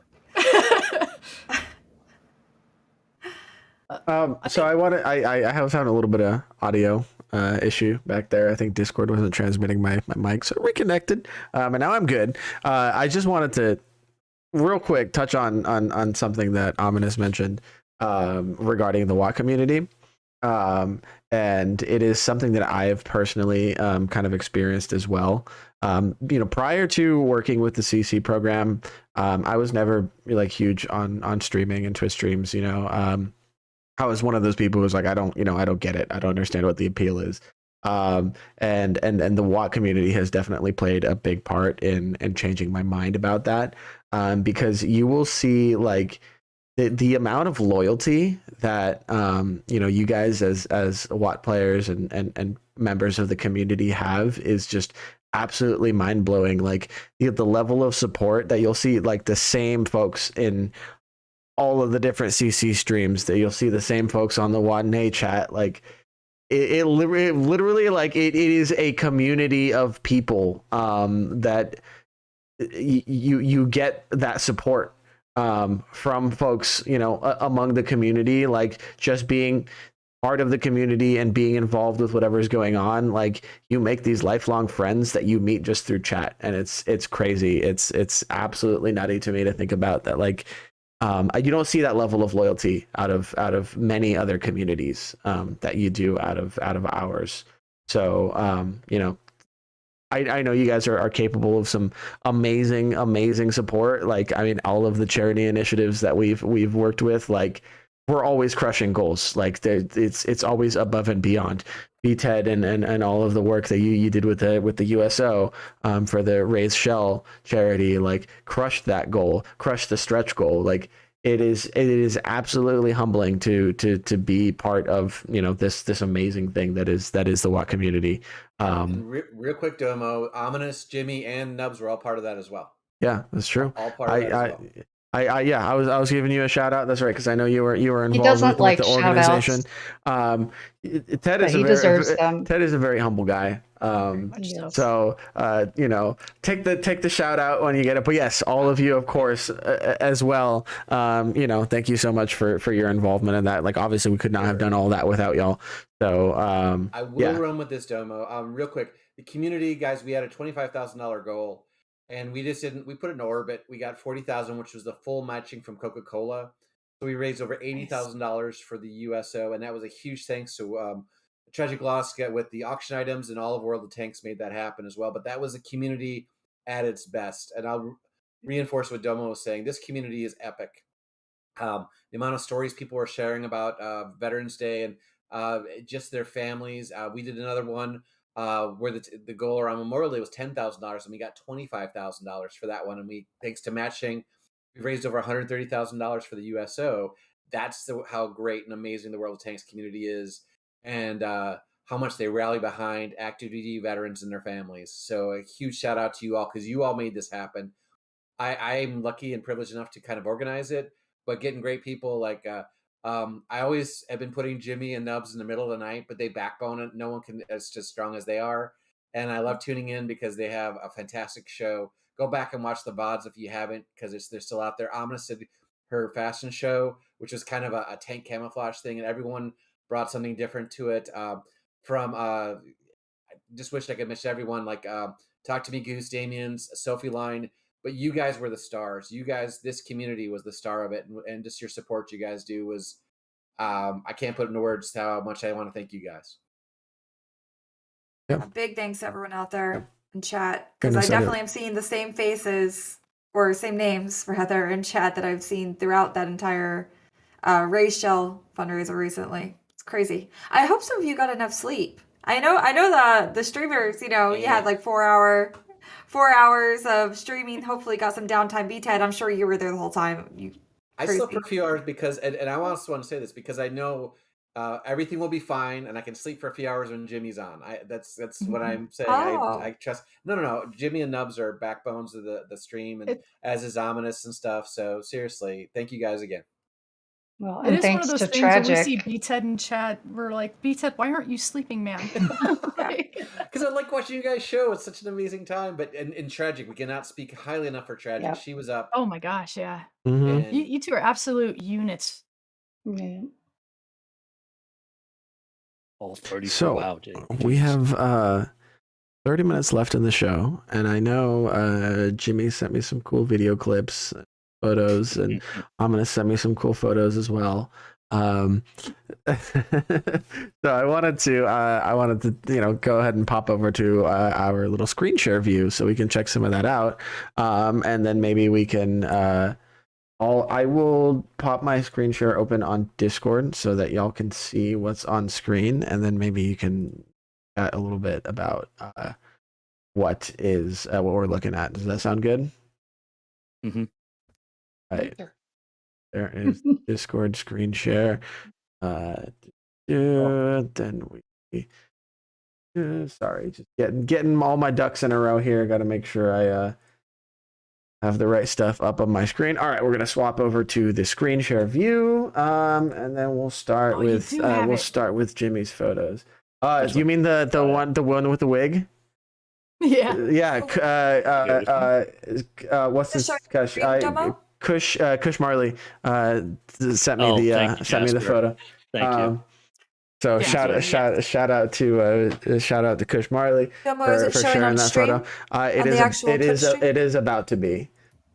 So I was having a little bit of audio issue back there. I think Discord wasn't transmitting my mic, so reconnected. And now I'm good. I just wanted to real quick touch on something that Ominous mentioned regarding the WAT community. And it is something that I have personally kind of experienced as well. Prior to working with the CC program, I was never like huge on streaming and Twitch streams. I was one of those people who was like, I don't get it. I don't understand what the appeal is. And the WAT community has definitely played a big part in changing my mind about that. Because you will see like the amount of loyalty that you guys as WAT players and members of the community have is just absolutely mind-blowing. Like the level of support that you'll see, like the same folks in all of the different CC streams, that you'll see the same folks on the WAT and A chat. Like it literally like it is a community of people that you get that support from folks, among the community, like just being part of the community and being involved with whatever's going on. Like you make these lifelong friends that you meet just through chat, and it's crazy. It's absolutely nutty to me to think about that. Like you don't see that level of loyalty out of many other communities that you do out of ours. So I know you guys are capable of some amazing support. Like, I mean, all of the charity initiatives that we've worked with, like we're always crushing goals. Like it's always above and beyond. BTED and all of the work that you did with the USO for the Raise Shell charity, like crushed that goal, crushed the stretch goal. Like it is absolutely humbling to be part of this amazing thing that is the WOT community. Real quick, Domo, Ominous, Jimmy, and Nubs were all part of that as well. Yeah, that's true. All part of that as well. I was giving you a shout out. That's right, because I know you were involved doesn't like with the organization. Ted is a very humble guy. So take the shout out when you get it. But yes, all of you, of course, as well. Thank you so much for your involvement in that. Like obviously we could not have done all that without y'all. So I will run with this, Domo. Real quick, the community guys, we had a $25,000 goal. And we put it in orbit. We got 40,000, which was the full matching from Coca-Cola. So we raised over $80,000 for the USO. And that was a huge thanks to Tragic Loss with the auction items, and all of World of Tanks made that happen as well. But that was a community at its best. And I'll reinforce what Domo was saying. This community is epic. The amount of stories people were sharing about Veterans Day and just their families. We did another one where the goal around Memorial Day was $10,000, and we got $25,000 for that one. And thanks to matching, we raised over $130,000 for the USO. That's how great and amazing the World of Tanks community is, and how much they rally behind active duty veterans and their families. So a huge shout out to you all, because you all made this happen. I'm lucky and privileged enough to kind of organize it, but getting great people like I always have been putting Jimmy and Nubs in the middle of the night, but they backbone it. No one can as just strong as they are. And I love tuning in because they have a fantastic show. Go back and watch the VODs if you haven't, because they're still out there. Ominous did her fashion show, which was kind of a tank camouflage thing, and everyone brought something different to it. I just wish I could mention everyone, like Talk to Me Goose, Damien's, Sophie Line. But you guys were the stars. You guys, this community was the star of it. And just your support you guys do was, I can't put into words how much I want to thank you guys. Yeah. A big thanks to everyone out there in chat, because I definitely am seeing the same faces or same names for Heather in chat that I've seen throughout that entire Raise Shell fundraiser recently. It's crazy. I hope some of you got enough sleep. I know the streamers, you had like 4 hours of streaming, hopefully got some downtime. BTED, I'm sure you were there the whole time. I slept for a few hours because, and I also want to say this, because I know everything will be fine, and I can sleep for a few hours when Jimmy's on. That's what I'm saying. Oh. I trust. No. Jimmy and Nubs are backbones of the stream, and as is Ominous and stuff. So seriously, thank you guys again. Well, It and is one thanks of those to things when we Tragic. see BTED in chat, we're like, BTED, why aren't you sleeping, man? Because I like watching you guys show. It's such an amazing time. But in Tragic, we cannot speak highly enough for Tragic. Yep. She was up. Oh my gosh, yeah. Mhm. And You two are absolute units. Yeah. All 34. So Wow, we have 30 minutes left in the show, and I know Jimmy sent me some cool video clips, photos, and I'm gonna send me some cool photos as well. So I wanted to go ahead and pop over to our little screen share view so we can check some of that out, and then maybe we can I will pop my screen share open on Discord so that y'all can see what's on screen, and then maybe you can chat a little bit about what we're looking at. Does that sound good? Mm-hmm. Right. There is Discord screen share. Then we sorry, just getting all my ducks in a row here. Got to make sure I have the right stuff up on my screen. All right, we're gonna swap over to the screen share view, and then we'll start with Jimmy's photos. You mean the one with the wig? Yeah. Yeah. What's Just this? showing Gosh, screen demo? Kush Marley sent me Oh, the thank you, sent me the Jasper. photo. Thank you. So Thank you, yes. shout out to Kush Marley Domo, is it for showing sharing on that stream? photo. It On is the actual Twitch stream? it is about to be.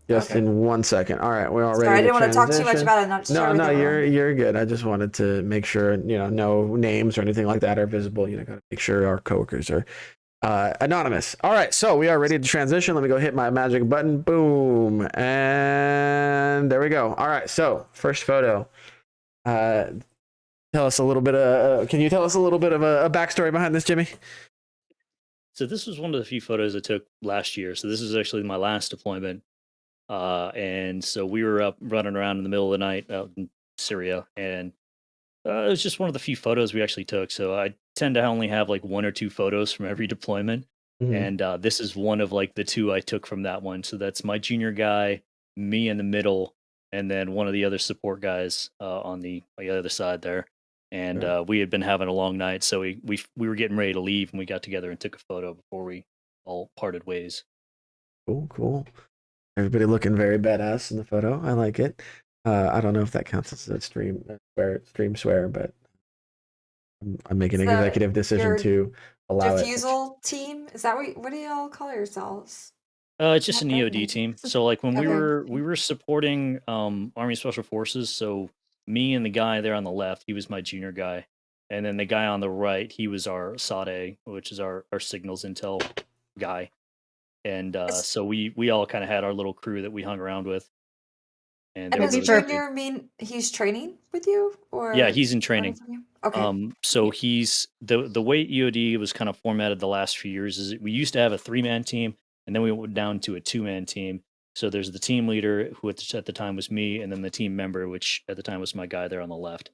Just Okay. in 1 second. All right, we're all Sorry, I ready to didn't want to talk too much transition. about it, not share No, everything around. you're good. I just wanted to make sure no names or anything like that are visible. Gotta make sure our coworkers are anonymous. All right, so we are ready to transition. Let me go hit my magic button. Boom, and there we go. All right, so first photo. Tell us a little bit. Can you tell us a little bit of a backstory behind this, Jimmy? So this was one of the few photos I took last year. So this is actually my last deployment. And so we were up running around in the middle of the night out in Syria, and it was just one of the few photos we actually took. So I tend to only have like 1 or 2 photos from every deployment, and this is one of like the 2 I took from that one. So that's my junior guy, me in the middle, and then one of the other support guys on the other side there. And Right. we had been having a long night, so we were getting ready to leave, and we got together and took a photo before we all parted ways. Cool. Everybody looking very badass in the photo. I like it. I don't know if that counts as a stream swear, but I'm making an Is that executive decision your to allow it. Diffusal team? Is that what do y'all call yourselves? It's just an Okay. EOD team. So like when we Okay. were supporting Army Special Forces, so me and the guy there on the left, he was my junior guy, and then the guy on the right, he was our SOD, which is our signals intel guy. And so we all kind of had our little crew that we hung around with. And And they does were really Junior mean he's training with you, or Yeah, he's in training. learning from you? Okay. So he's the way EOD was kind of formatted the last few years is we used to have a 3-man team, and then we went down to a 2-man team. So there's the team leader, who at the time was me, and then the team member, which at the time was my guy there on the left.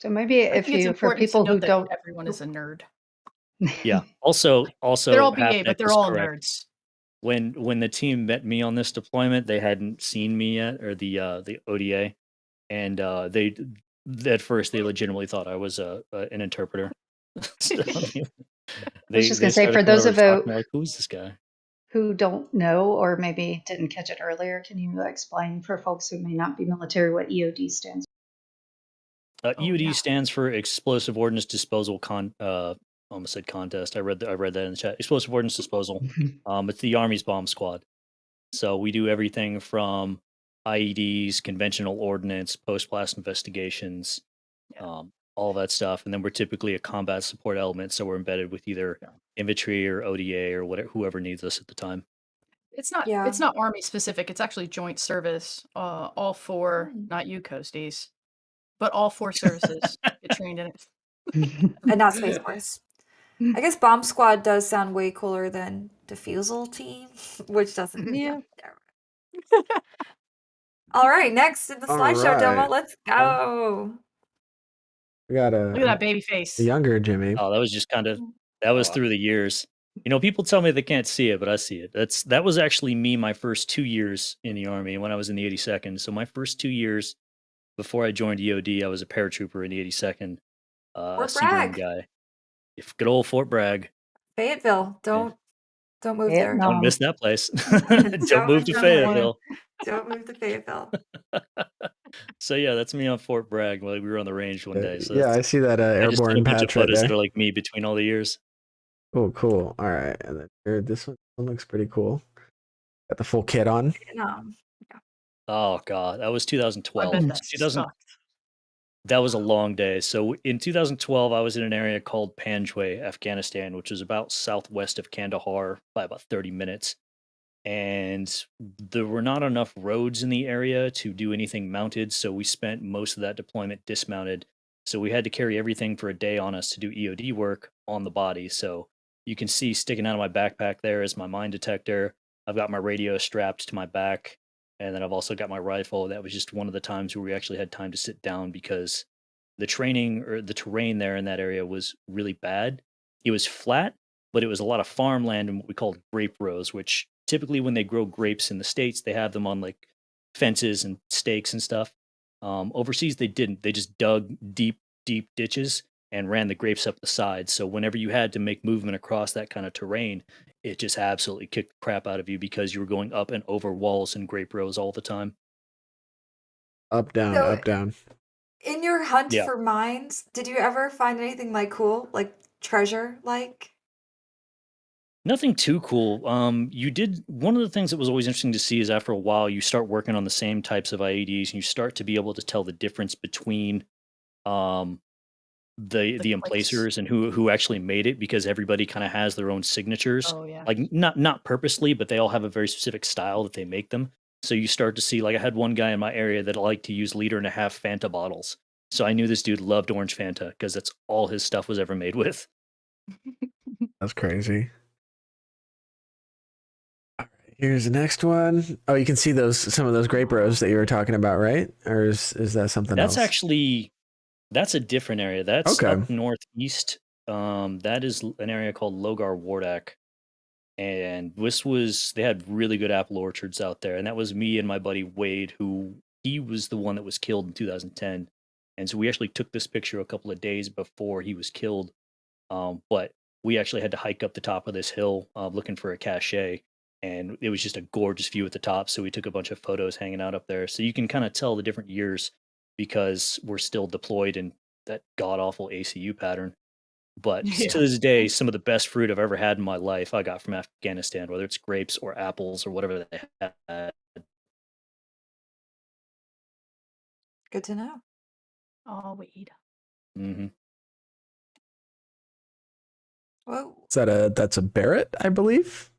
So maybe I if think it's you, for important to people know who that don't, everyone is a nerd. Yeah. Also, They're all Half BA, but Neck they're is all correct. nerds. When the team met me on this deployment, they hadn't seen me yet, or the ODA, and they at first they legitimately thought I was an interpreter. So, I was just they going to say, started for coming those over of to talk, you and they're like, "Who's this guy?" who don't know or maybe didn't catch it earlier, can you explain for folks who may not be military what EOD stands for? EOD stands for Explosive Ordnance Disposal almost said contest. I read that in the chat. Explosive Ordnance Disposal. It's the Army's bomb squad. So we do everything from IEDs, conventional ordnance, post-blast investigations, all that stuff. And then we're typically a combat support element, so we're embedded with either infantry or ODA or whoever needs us at the time. It's not Yeah. it's not Army specific. It's actually joint service. All 4, not you, Coasties, but all 4 services get trained in it. And not Space Force. I guess Bomb Squad does sound way cooler than Defusal Team, which doesn't. Yeah. All right, next in the All slideshow, Domo. right. Let's go. We got Look at that baby face. a younger Jimmy. Oh, that was just that was through the years. People tell me they can't see it, but I see it. That was actually me my first 2 years in the Army when I was in the 82nd. So my first 2 years before I joined EOD, I was a paratrooper in the 82nd, Fort civilian Bragg. guy. If good old Fort Bragg. Fayetteville. Don't move Yeah, there. no. Don't miss that place. Don't Don't move to miss that Fayetteville. Don't move to Fayetteville. So yeah, that's me on Fort Bragg while we were on the range one day. So Yeah, I see that I just did a airborne bunch of patch right photos that there. are like me between all the years. Oh, cool. All right, and then here, this one looks pretty cool. Got the full kit on. Oh god, that was I 2012. bet that 2000 sucked. That was a long day. So in 2012, I was in an area called Panjwai, Afghanistan, which is about southwest of Kandahar by about 30 minutes. And there were not enough roads in the area to do anything mounted, so we spent most of that deployment dismounted. So we had to carry everything for a day on us to do EOD work on the body. So you can see sticking out of my backpack there is my mine detector. I've got my radio strapped to my back, and then I've also got my rifle. That was just one of the times where we actually had time to sit down because the training or the terrain there in that area was really bad. It was flat, but it was a lot of farmland and what we called grape rows, which typically when they grow grapes in the States, they have them on like fences and stakes and stuff. Overseas, they didn't. They just dug deep ditches and ran the grapes up the side. So whenever you had to make movement across that kind of terrain, it just absolutely kicked the crap out of you because you were going up and over walls and grape rows all the time. Up, down, So up, down. in your hunt Yeah. for mines, did you ever find anything like cool, like treasure like? Nothing too cool. You did one of the things that was always interesting to see is after a while you start working on the same types of IEDs and you start to be able to tell the difference between um the The place. emplacers and who actually made it because everybody kind of has their own signatures. Oh yeah. Like not purposely, but they all have a very specific style that they make them. So you start to see like I had one guy in my area that liked to use 1.5 liter Fanta bottles. So I knew this dude loved orange Fanta because that's all his stuff was ever made with. That's crazy. All right, here's the next one. Oh, you can see some of those grape rows that you were talking about, right? Or is that something That's else? actually that's a different area. That's Okay. up northeast. That is an area called Logar Wardak. And they had really good apple orchards out there. And that was me and my buddy Wade, who he was the one that was killed in 2010. And so we actually took this picture a couple of days before he was killed. But we actually had to hike up the top of this hill looking for a cache. And it was just a gorgeous view at the top. So we took a bunch of photos hanging out up there. So you can kind of tell the different years because we're still deployed in that god awful ACU pattern. But to this day, some of the best fruit I've ever had in my life I got from Afghanistan, whether it's grapes or apples or whatever they had. Good to know. Oh, weed. hmm Whoa. That's a Barrett, I believe.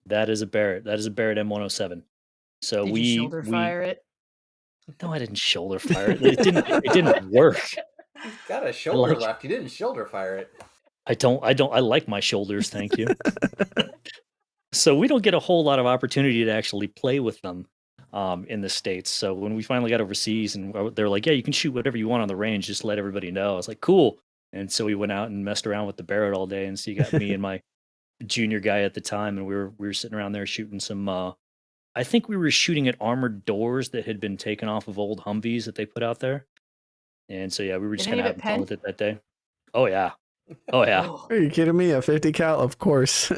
That is a Barrett. That is a Barrett M107. So Did you shoulder fire it? No, I didn't shoulder fire it. It didn't work. He's got a shoulder like- left. He didn't shoulder fire it. I like my shoulders, thank you. So we don't get a whole lot of opportunity to actually play with them in the States. So when we finally got overseas and they're like, yeah, you can shoot whatever you want on the range, just let everybody know. I was like, cool. And so we went out and messed around with the Barrett all day. And so you got me and my junior guy at the time, and we were sitting around there shooting some I think we were shooting at armored doors that had been taken off of old Humvees that they put out there. And so yeah, we were just Did kind any of of it having fun pen? with it that day. Oh yeah. Oh yeah. Oh. Are you kidding me? A 50 cal? Of course.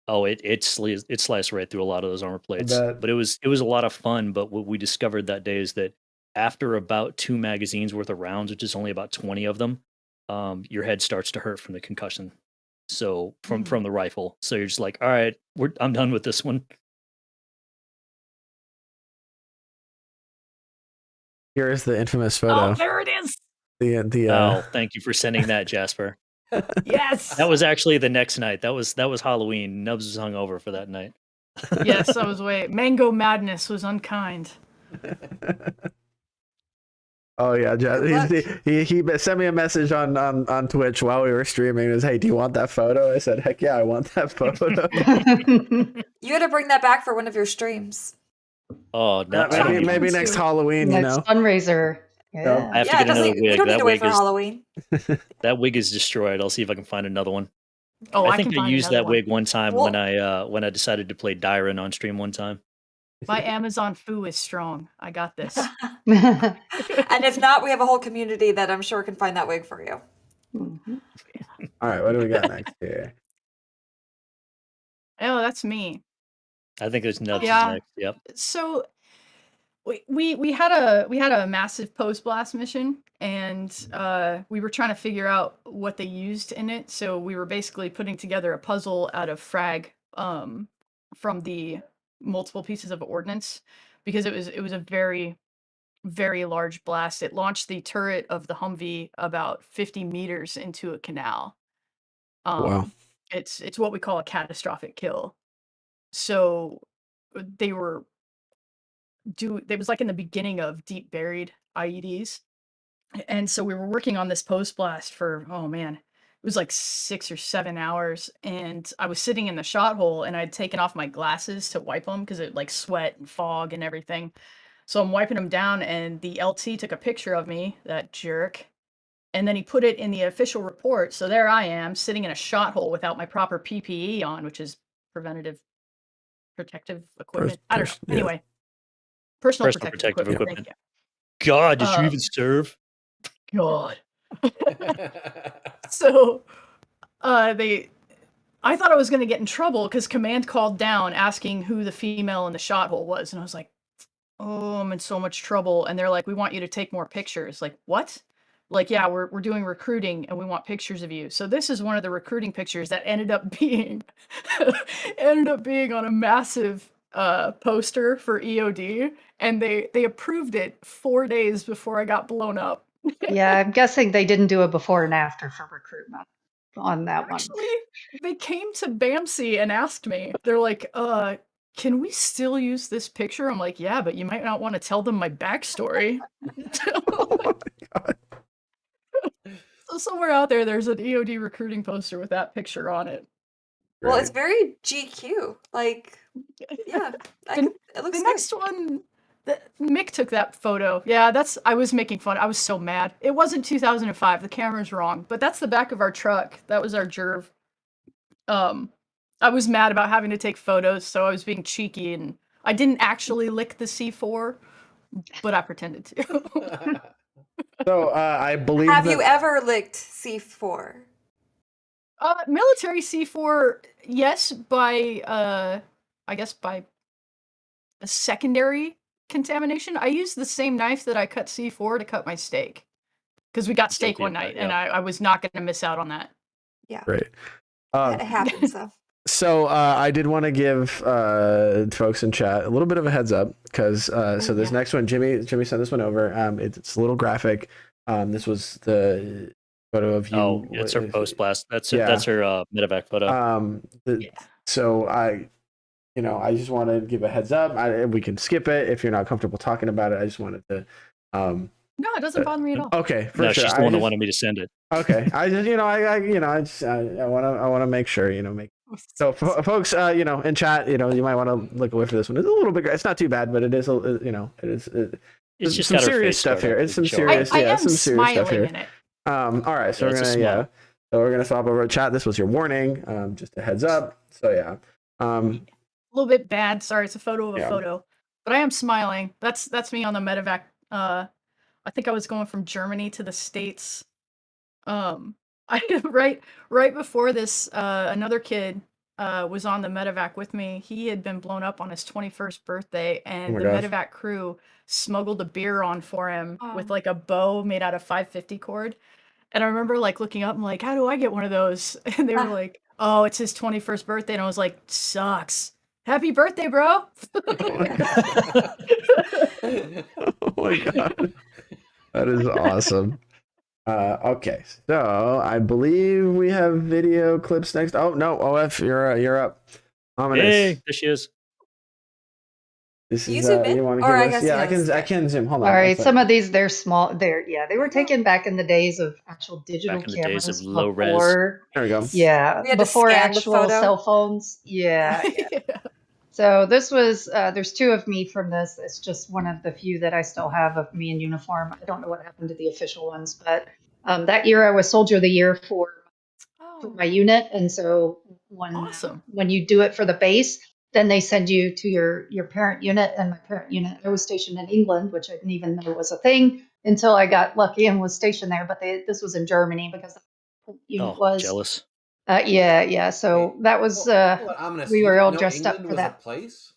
Oh, it sliced right through a lot of those armor plates. bet. But it was a lot of fun. But what we discovered that day is that after about 2 magazines worth of rounds, which is only about 20 of them, your head starts to hurt from the concussion. So from the rifle. So you're just like, all right, I'm done with this one. Here is the infamous photo. Oh, there it is. Oh, thank you for sending that, Jasper. Yes. That was actually the next night. That was Halloween. Nubs was hungover for that night. Yes, I was way. Mango Madness was unkind. Oh yeah, Good he sent me a message on Twitch while we were streaming. It was, hey, do you want that photo? I said, heck yeah, I want that photo. You had to bring that back for one of your streams. Oh, no, I don't maybe, even- maybe next Halloween, you Next know. fundraiser. I have to Yeah, get another you wig. don't need That to wait wig for is Halloween. that wig is destroyed. I'll see if I can find another one. Oh, I think can I find used another that one. wig one time Well- when I decided to play Dyron on stream one time. My Amazon Foo is strong. I got this. And if not, we have a whole community that I'm sure can find that wig for you. Mhm. All right, what do we got next here? Oh, that's me. I think there's Nubs Yeah. next. Yep. So we had a massive post blast mission, and we were trying to figure out what they used in it. So we were basically putting together a puzzle out of frag from the multiple pieces of ordnance, because it was a very, very large blast. It launched the turret of the Humvee about 50 meters into a canal. Wow. It's what we call a catastrophic kill. So they were it was like in the beginning of deep buried IEDs. And so we were working on this post blast for, oh man, it was like 6 or 7 hours. And I was sitting in the shot hole and I'd taken off my glasses to wipe them because it like sweat and fog and everything. So I'm wiping them down and the LT took a picture of me, that jerk. And then he put it in the official report. So there I am sitting in a shot hole without my proper PPE on, which is protective equipment. I don't know. yeah. Anyway, personal Personal protective protective equipment. equipment. Thank you. God, did you even serve? God. So I thought I was going to get in trouble because command called down asking who the female in the shot hole was. And I was like, oh, I'm in so much trouble. And they're like, we want you to take more pictures. Like, what? Like, yeah, we're doing recruiting and we want pictures of you. So this is one of the recruiting pictures that ended up being on a massive poster for EOD. And they approved it 4 days before I got blown up. Yeah, I'm guessing they didn't do a before and after for recruitment on that one. Actually, they came to BAMC and asked me. They're like, can we still use this picture? I'm like, yeah, but you might not want to tell them my backstory. Oh my God. So somewhere out there's an EOD recruiting poster with that picture on it. Well, Right. it's very GQ. Like, yeah, The- it looks The good. next one, Mick took that photo. Yeah, I was making fun. I was so mad. It wasn't 2005. The camera's wrong, but that's the back of our truck. That was our Jerv. I was mad about having to take photos, so I was being cheeky, and I didn't actually lick the C4, but I pretended to. So I believe Have that, you ever licked C4? Military C4, yes, by I guess by a secondary contamination. I used the same knife that I cut C4 to cut my steak. Because we got steak Guilty one of that, night, and yeah. I was not going to miss out on that. Yeah, Right. it happens though. So I did want to give folks in chat a little bit of a heads up because so this yeah. next one, Jimmy sent this one over. It's a little graphic. This was the photo of you. Oh, it's her post blast. That's Yeah. that's her medevac photo. So I just want to give a heads up. We can skip it if you're not comfortable talking about it. I just wanted to. No, it doesn't bother me at all. Okay, for No, sure. she's the one that wanted me to send it. Okay, I just I want to make sure So, folks, in chat, you might want to look away for this one. It's a little bit. It's not too bad, but it is. It's just some got her serious face stuff scarred here. up. It's some We can show her. serious, I am some serious stuff smiling here. in it. All right, so Yeah, it's a smile. so we're gonna swap over chat. This was your warning. Just a heads up. So yeah. A little bit bad. Sorry, it's a photo of a Yeah. photo, but I am smiling. That's me on the medevac. I think I was going from Germany to the States. Right before this, another kid was on the medevac with me. He had been blown up on his 21st birthday, and my the gosh. medevac crew smuggled a beer on for him with Oh. like a bow made out of 550 cord. And I remember like looking up and like, how do I get one of those? And they were Ah. like, oh, it's his 21st birthday. And I was like, sucks. Happy birthday, bro. Oh my God, that is awesome. Okay, so I believe we have video clips next. Oh no, OF, you're up. Ominous. Hey, there she is. This Can you is zoom in? you want to Or give I us? guess Yeah, yes. I can zoom. Hold on. All right, one some second. of these they're small. They were taken back in the days of actual digital Back in the days cameras of low res. before. There we go. Yeah, We had to before scan the actual photo. cell phones. Yeah. So this was, there's two of me from this. It's just one of the few that I still have of me in uniform. I don't know what happened to the official ones, but that year I was Soldier of the Year for my unit. And so Awesome. when you do it for the base, then they send you to your parent unit. And my parent unit, I was stationed in England, which I didn't even know was a thing until I got lucky and was stationed there. But this was in Germany because the unit was Jealous. yeah. So that was we were all dressed up for that. A place?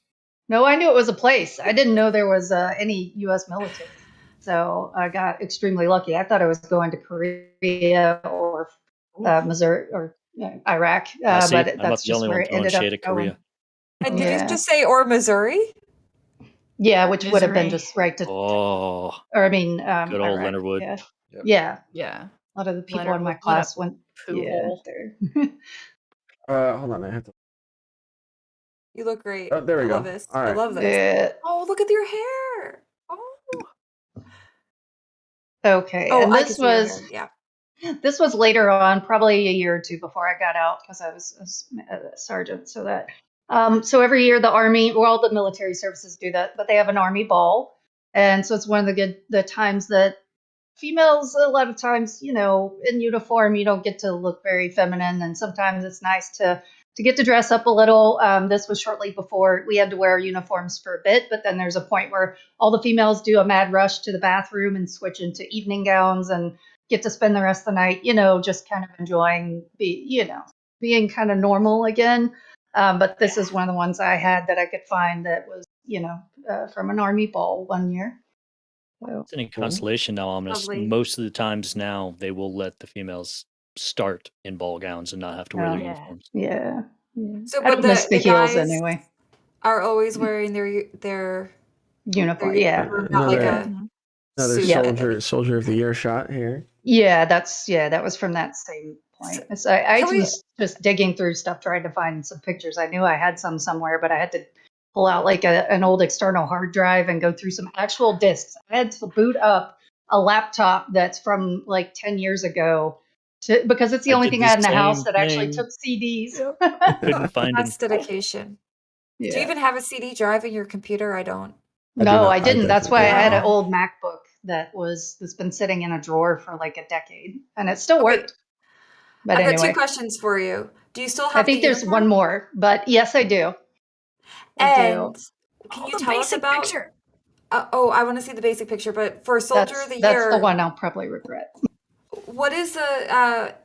No, I knew it was a place. I didn't know there was any U.S. military. So I got extremely lucky. I thought I was going to Korea or Missouri or Iraq, See, but I'm that's not the just only where one it throwing ended up shade at going. Korea. And did Yeah. you just say or Missouri? Yeah, which would have been Missouri. just right to, Oh, or I mean, good old Iraq, Leonard Wood. Yeah. Yep. Yeah, Yeah. a lot of the people Leonard in my Wood, what a class went. poo Yeah, hole. there. Hold on, I have to. You look great. Oh, there we I go. love this. All I right. love this. Yeah. Oh, look at your hair. Oh, Okay, oh, and I this can see your was. hair. Yeah. This was later on, probably a year or two before I got out, because I was a sergeant. So that, so every year the Army, well, all the military services do that, but they have an Army ball, and so it's one of the times that females, a lot of times, in uniform, you don't get to look very feminine, and sometimes it's nice to to get to dress up a little. This was shortly before we had to wear uniforms for a bit, but then there's a point where all the females do a mad rush to the bathroom and switch into evening gowns and get to spend the rest of the night, just kind of enjoying being kind of normal again. But this is one of the ones I had that I could find that was, from an army ball one year. So, It's any consolation now, Ominous. Lovely. Most of the times now, they will let the females start in ball gowns and not have to wear their Yeah. uniforms. yeah. So, I but don't miss the heels guys anyway. are always wearing their Uniform, yeah. uniform, not like a Another suit. Yeah. soldier of the year shot here. Yeah, that was from that same point. So I Can we- was just digging through stuff trying to find some pictures. I knew I had some somewhere, but I had to pull out like an old external hard drive and go through some actual discs. I had to boot up a laptop that's from like 10 years ago because it's the I only did thing the I had in the house same that actually thing. took CDs. Couldn't find them. That's dedication. Do you Yeah. even have a CD drive in your computer? I don't. I do No, not. I didn't. That's definitely why I had an don't. old MacBook that's been sitting in a drawer for like a decade, and it still Okay. worked. But I've got anyway, two questions for you. Do you still have I think the there's uniform? one more, but yes, I do. I do. And can you tell us about? I want to see the basic picture. But for Soldier of the That's Year, the one I'll probably regret. what is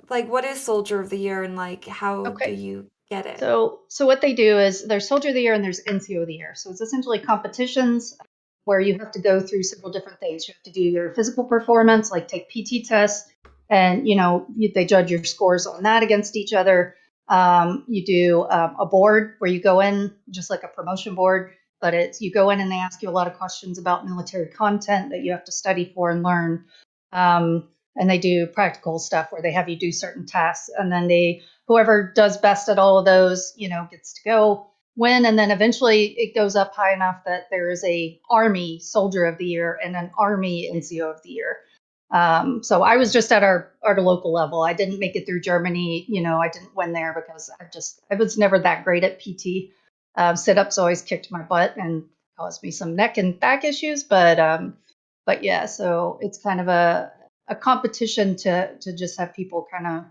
what is Soldier of the Year, and like how do Okay. you get it? So what they do is there's Soldier of the Year and there's NCO of the Year. So it's essentially competitions where you have to go through several different things. You have to do your physical performance, like take PT tests, and they judge your scores on that against each other. You do a board where you go in, just like a promotion board, but you go in and they ask you a lot of questions about military content that you have to study for and learn. And they do practical stuff where they have you do certain tasks, and then whoever does best at all of those, gets to go win. And then eventually it goes up high enough that there is a Army Soldier of the Year and an Army NCO of the Year. So I was just at our local level. I didn't make it through Germany. I didn't win there because I was never that great at PT. Sit-ups always kicked my butt and caused me some neck and back issues. But yeah, so it's kind of a competition to just have people kind of,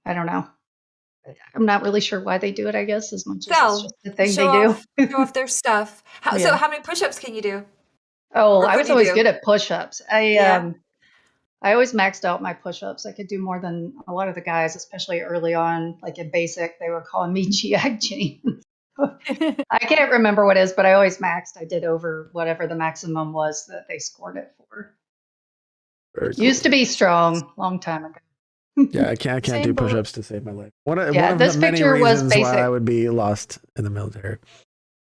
I don't know. I'm not really sure why they do it, I guess, as much as it's just the thing show they do. off, show off their stuff. So Yeah. how many push-ups can you do? Oh, Or I could was you always do? good at push-ups. Yeah. I always maxed out my push-ups. I could do more than a lot of the guys, especially early on, like in basic, they were calling me GI Jane. I can't remember what it is, but I always maxed. I did over whatever the maximum was that they scored it for. Very cool. Used to be strong, long time ago. Yeah, I can't Same do boat. push-ups to save my life. One of this the many picture was reasons why I basic. would be lost in the military.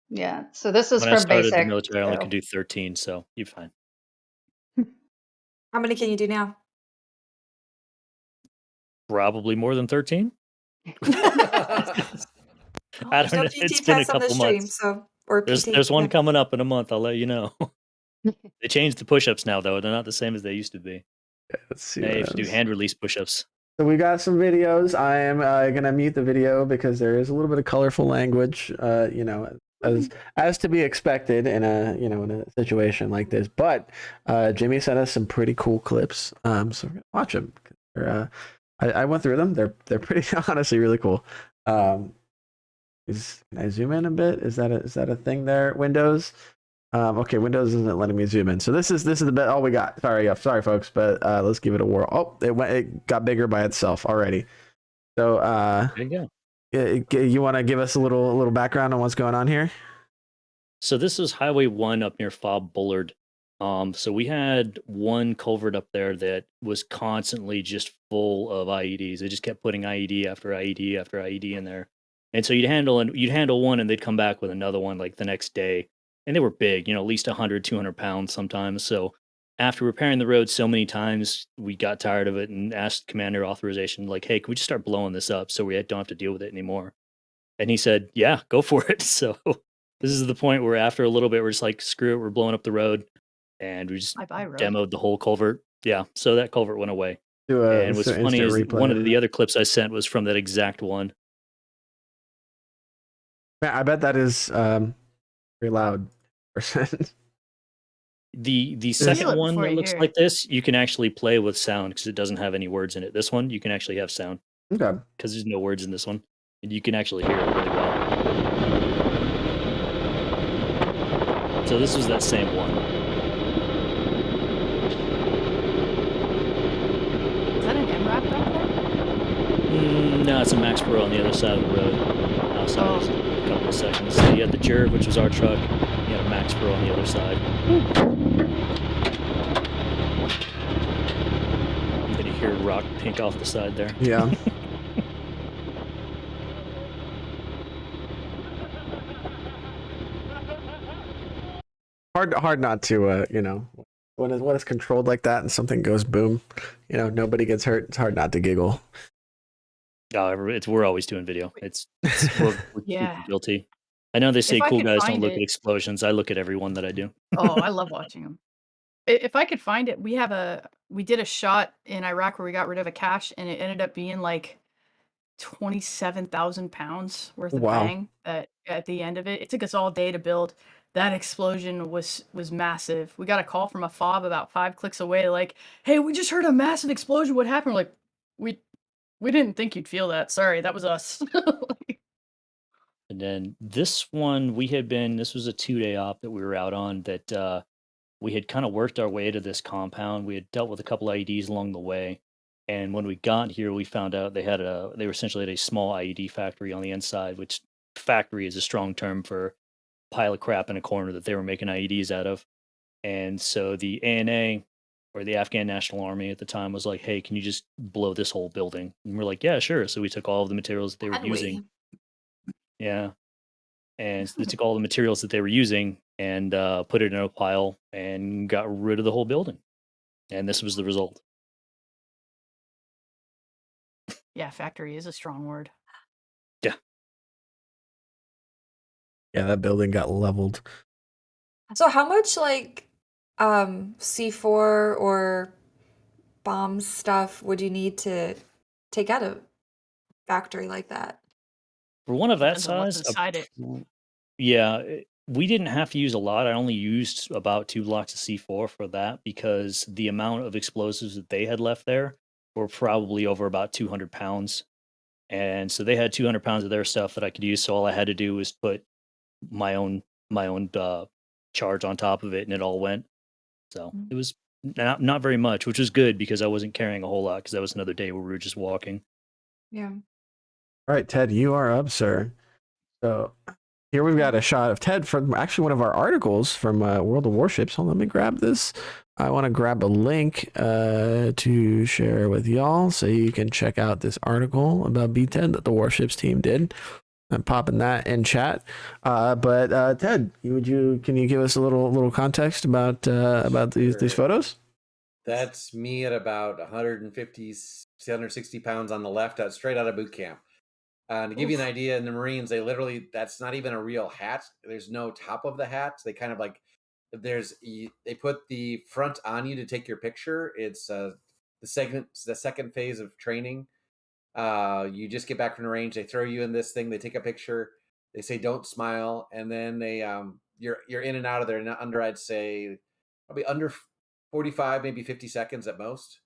Yeah, so this is When I from started basic. the military, I only so- could do 13, so you're fine. How many can you do now? Probably more than 13. There's I don't no know. PT It's been a tests on the couple stream, months. so or PT. There's one yeah. coming up in a month. I'll let you know. They changed the push-ups now, though. They're not the same as they used to be. Let's see. Now what you have to do else. hand release push-ups. So we got some videos. I am gonna mute the video because there is a little bit of colorful language, as to be expected in a situation like this. But Jimmy sent us some pretty cool clips. So we're gonna watch them. I went through them. They're pretty honestly really cool. Can I zoom in a bit? Is that a thing there? Windows. Okay, Windows isn't letting me zoom in. So this is the bit all we got. Sorry folks, but let's give it a whirl. Oh, it got bigger by itself already. So There you go. you want to give us a little background on what's going on here? So this is Highway 1 up near Fob Bullard. So we had one culvert up there that was constantly just full of IEDs. They just kept putting IED after IED after IED in there. And so you'd handle one and they'd come back with another one like the next day. And they were big, at least 100, 200 pounds sometimes. So after repairing the road so many times, we got tired of it and asked Commander authorization, like, hey, can we just start blowing this up so we don't have to deal with it anymore? And he said, yeah, go for it. So this is the point where after a little bit, we're just like, screw it, we're blowing up the road. And we just Bye-bye, road. demoed the whole culvert. Yeah, so that culvert went away. And what's funny is one of the other clips I sent was from that exact one. Man, I bet that is very loud. The second it one before that you looks hear like this, you can actually play with sound because it doesn't have any words in it. This one, you can actually have sound Okay. because there's no words in this one. and you can actually hear it really well. So this was that same one. Is that an MRAP back there? No, it's a Max Pro on the other side of the road. Outside is a couple of seconds. So you had the Jerv, which was our truck. You had a Max Pro on the other side. I'm gonna hear rock pink off the side there. Yeah. hard not to when it's controlled like that and something goes boom, nobody gets hurt. It's hard not to giggle. We're always doing video. We're Yeah. guilty. I know they say If I cool could guys don't find look at it- explosions. I look at every one that I do. Oh, I love watching them. If I could find it, we did a shot in Iraq where we got rid of a cache, and it ended up being like 27,000 pounds worth of Wow. bang at the end of it. It took us all day to build. That explosion was massive. We got a call from a fob about 5 clicks away, like, "Hey, we just heard a massive explosion. What happened?" We're like, we didn't think you'd feel that. Sorry, that was us. And then this one, this was a 2-day op that we were out on that we had kind of worked our way to this compound. We had dealt with a couple IEDs along the way. And when we got here, we found out they were essentially at a small IED factory on the inside, which factory is a strong term for pile of crap in a corner that they were making IEDs out of. And so the ANA, or the Afghan National Army at the time, was like, "Hey, can you just blow this whole building?" And we're like, "Yeah, sure." So we took all of the materials that they were using. Yeah. And so they took all the materials that they were using and put it in a pile and got rid of the whole building. And this was the result. Yeah, factory is a strong word. Yeah, that building got leveled. So how much like C4 or bomb stuff would you need to take out a factory like that? For one of that Depends on what's size, inside it. yeah, we didn't have to use a lot. I only used about 2 blocks of C4 for that because the amount of explosives that they had left there were probably over about 200 pounds. And so they had 200 pounds of their stuff that I could use. So all I had to do was put my own charge on top of it, and it all went. So it was not very much, which was good because I wasn't carrying a whole lot because that was another day where we were just walking. Yeah. All right, Ted, you are up, sir. So here we've got a shot of Ted from actually one of our articles from World of Warships. Hold on, let me grab this. I want to grab a link to share with y'all so you can check out this article about B10 that the Warships team did. I'm popping that in chat. But Ted, can you give us a little context about these photos? That's me at about 150, 160 pounds on the left, straight out of boot camp. To give you an idea, in the Marines, that's not even a real hat. There's no top of the hat. They kind of like, they put the front on you to take your picture. It's the second phase of training. You just get back from the range. They throw you in this thing. They take a picture. They say, "Don't smile." And then you're in and out of there under, I'd say, probably under 45, maybe 50 seconds at most.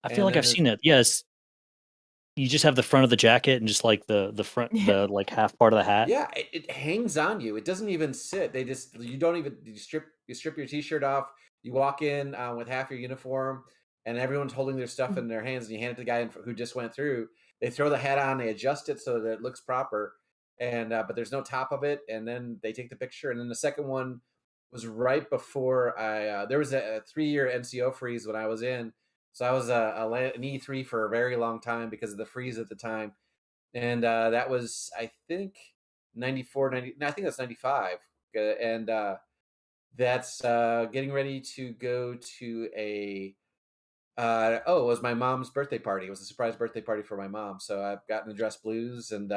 I feel like I've seen it. Yes. You just have the front of the jacket and just like the front, the like half part of the hat. Yeah, it hangs on you. It doesn't even sit. You strip your t-shirt off. You walk in with half your uniform, and everyone's holding their stuff in their hands, and you hand it to the guy who just went through. They throw the hat on, they adjust it so that it looks proper, and but there's no top of it, and then they take the picture. And then the second one was right before there was a 3-year NCO freeze when I was in. So I was an E3 for a very long time because of the freeze at the time. And that was, I think, 94, 90, no, I think that's 95. And that's getting ready to go to it was my mom's birthday party. It was a surprise birthday party for my mom. So I've gotten the dress blues, and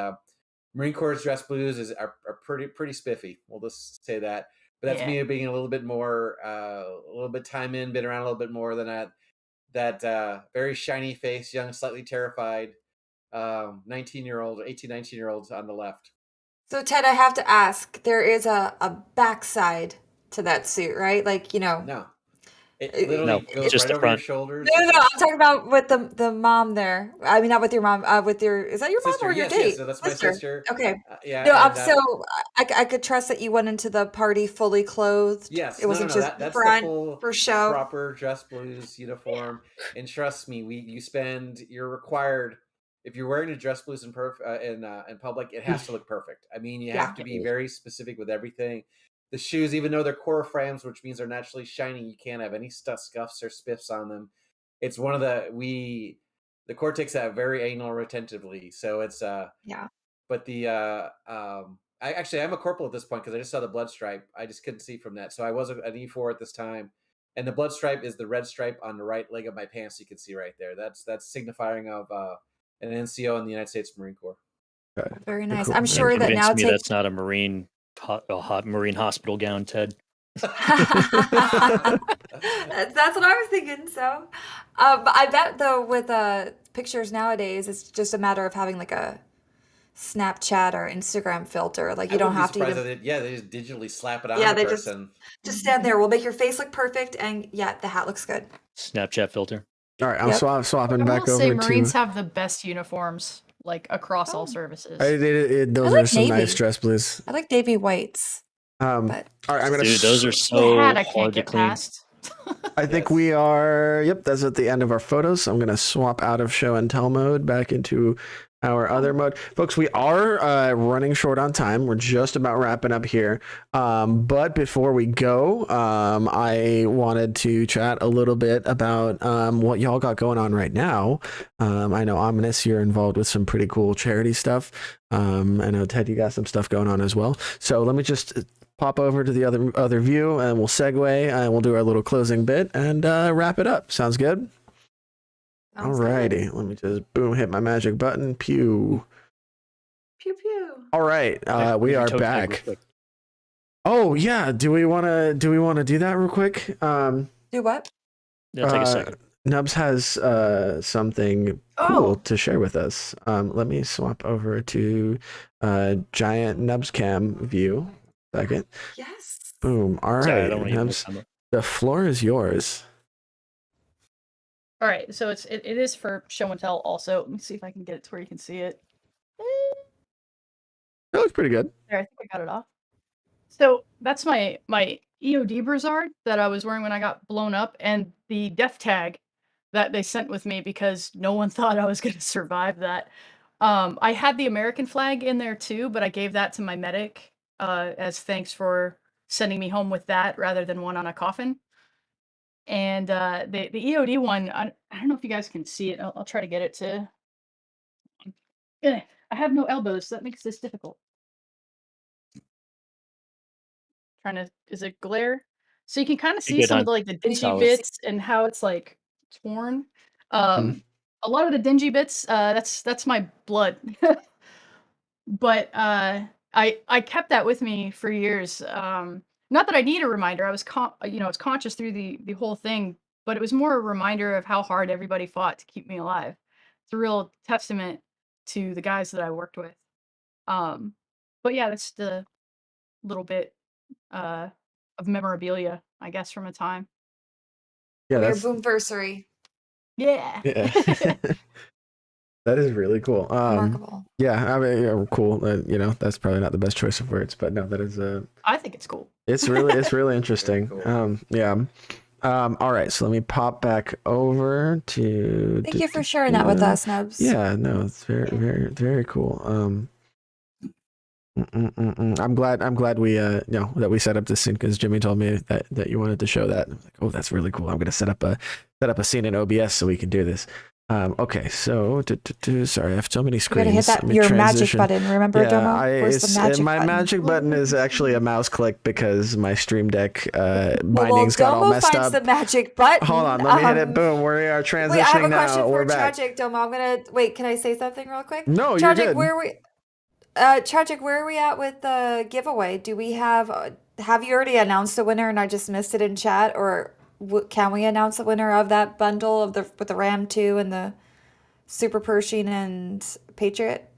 Marine Corps dress blues are pretty spiffy. We'll just say that. But that's me being a little bit more, a little bit time in, been around a little bit more than that very shiny face, young, slightly terrified 19-year-old, 18, 19-year-olds on the left. So Ted, I have to ask, there is a backside to that suit, right? Like, No. It literally No, goes just right the over your front. shoulders. No, no, no. I'm talking about with the mom there. I mean, not with your mom. With your is that your mom Sister, or your yes, date? yes. So that's my sister. Okay. Yeah, No, and so I could trust that you went into the party fully clothed. yes, It no, no, wasn't no. just That's the front full for show. proper dress blues uniform. And trust me, you're required if you're wearing a dress blues in public, it has to look perfect. I mean, you have to be very specific with everything. The shoes, even though they're core frames, which means they're naturally shiny, you can't have any scuffs or spiffs on them. It's one of the core takes that very anal retentively. So it's Yeah. but I'm a corporal at this point because I just saw the blood stripe. I just couldn't see from that. So I was an E4 at this time. And the blood stripe is the red stripe on the right leg of my pants. You can see right there. That's signifying of an NCO in the United States Marine Corps. Okay. Very nice. Cool. I'm sure that Convince now me that's not a Marine hospital gown, Ted. That's what I was thinking. So, but I bet though with pictures nowadays, it's just a matter of having like a Snapchat or Instagram filter. Like you don't have to surprised even. that they just digitally slap it on Yeah, a they person. just stand there. We'll make your face look perfect, and yeah, the hat looks good. Snapchat filter. All right, I'm Yep. swapping I back will say over Marines to. have the best uniforms, like across all services. Those I like are some nice navy. dress blues. I like navy whites, but All right, I'm gonna. Dude, those are the so hat I can't hard to get clean. past. I think Yes. we are. Yep, that's at the end of our photos. I'm gonna swap out of show and tell mode back into our other mode, folks. We are running short on time. We're just about wrapping up here. But before we go, I wanted to chat a little bit about what y'all got going on right now. I know Ominous, you're involved with some pretty cool charity stuff. I know Ted, you got some stuff going on as well. So let me just pop over to the other view and we'll segue and we'll do our little closing bit and wrap it up. Sounds good? sounds good. Alrighty, let me just boom, hit my magic button. Pew. Pew pew. All right, we are back. Oh yeah, do we want to do that real quick? Do what? It'll take a second. Nubs has something cool to share with us. Let me swap over to giant Nubs cam view. Second. Yes. Boom. All Sorry, I right, don't want to Nubs, the floor is yours. All right, so it is for show and tell also. Let me see if I can get it to where you can see it. That looks pretty good. There, I think I got it off. So that's my EOD Brizard that I was wearing when I got blown up, and the death tag that they sent with me because no one thought I was going to survive that. I had the American flag in there too, but I gave that to my medic as thanks for sending me home with that rather than one on a coffin. And the EOD one, I don't know if you guys can see it. I'll try to get it to. I have no elbows, so that makes this difficult. Is it glare? So you can kind of see good, some hon. of the, like the dingy Solid. bits and how it's like torn. A lot of the dingy bits, that's my blood. But I kept that with me for years. Not that I need a reminder. I was was conscious through the whole thing, but it was more a reminder of how hard everybody fought to keep me alive. It's a real testament to the guys that I worked with. But yeah, that's the little bit of memorabilia, I guess, from a time. Yeah, Your that's boomversary. Yeah. that is really cool. Remarkable. Yeah, I mean, yeah, cool. That's probably not the best choice of words, but no, that is I think it's cool. it's really interesting. Cool. Yeah. All right, so let me pop back over to. Thank you for sharing that with us, Nubs. Yeah, no, it's very cool. I'm glad we that we set up this scene because Jimmy told me that you wanted to show that. I was like, oh, that's really cool. I'm gonna set up a scene in OBS so we can do this. Okay, so sorry, I have so many You screens. gotta hit that Let me your transition. magic button. Remember, Domo? Where's the magic my button? magic button is actually a mouse click because my Stream Deck Well, bindings got all Domo messed finds up. the magic button. Hold on, let me hit it. Boom, we are transitioning Wait, I have a now. question We're for back. Tragic, Domo. I'm gonna wait. Can I say something real quick? No, you're Tragic, good. where we? Tragic, where are we at with the giveaway? Do we have you already announced the winner and I just missed it in chat, or can we announce the winner of that bundle with the Ram 2 and the Super Pershing and Patriot?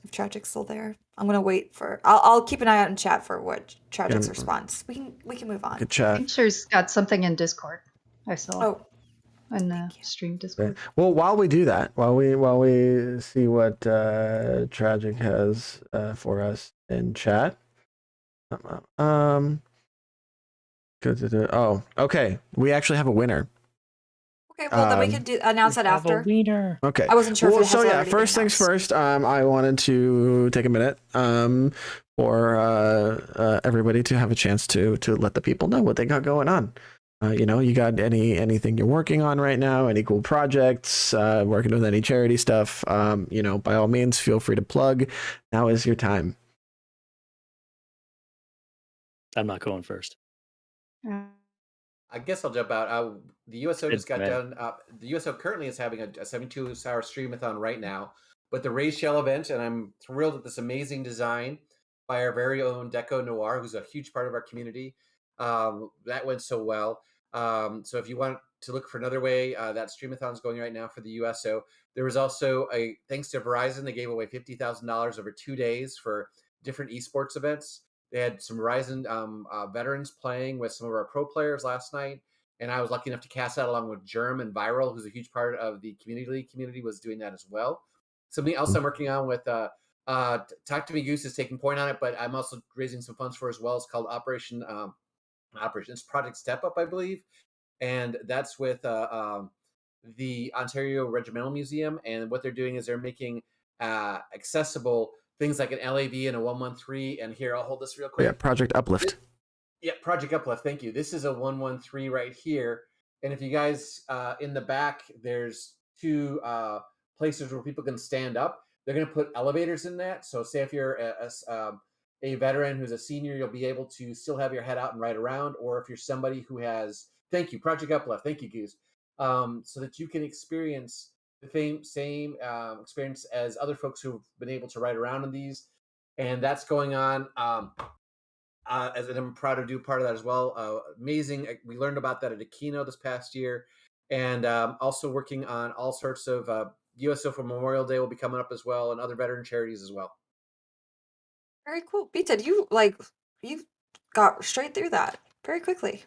If Tragic's still there, I'm gonna wait for. I'll keep an eye out in chat for what Tragic's Yeah. response. We can move on. Good chat. Tincture's got something in Discord. I saw Oh, in thank you. stream Okay. Discord. Well, while we do that, while we see what Tragic has for us in chat. Oh, okay. We actually have a winner. Okay, well then we Um, can announce that after. wiener. Okay. I wasn't sure if it has so yeah, already been first things announced. first. I wanted to take a minute for everybody to have a chance to let the people know what they got going on. You got anything you're working on right now? Any cool projects? Working with any charity stuff? By all means, feel free to plug. Now is your time. I'm not going first. I guess I'll jump out. The USO just got Good, done. The USO currently is having a 72-hour streamathon right now, but the Raise Shell event, and I'm thrilled at this amazing design by our very own Deco Noir, who's a huge part of our community. That went so well. So if you want to look for another way, that streamathon is going right now for the USO. There was also thanks to Verizon, they gave away $50,000 over 2 days for different esports events. They had some Verizon veterans playing with some of our pro players last night, and I was lucky enough to cast that along with Germ and Viral, who's a huge part of the community league community, was doing that as well. Something else I'm working on with Talk to Me Goose is taking point on it, but I'm also raising some funds for as well. It's called Operations Project Step Up, I believe, and that's with the Ontario Regimental Museum. And what they're doing is they're making accessible things like an LAV and a 113. And here, I'll hold this real quick. Yeah, Project Uplift. Project Uplift. Thank you. This is a 113 right here. And if you guys in the back, there's two places where people can stand up. They're going to put elevators in that. So say if you're a veteran who's a senior, you'll be able to still have your head out and ride around. Or if you're somebody who has, thank you, Project Uplift. Thank you, Goose. So that you can experience the same experience as other folks who've been able to ride around in these. And that's going on. As I'm proud to do part of that as well. Amazing. We learned about that at Aquino this past year. And also working on all sorts of USO for Memorial Day will be coming up as well, and other veteran charities as well. Very cool. Beta, you got straight through that very quickly.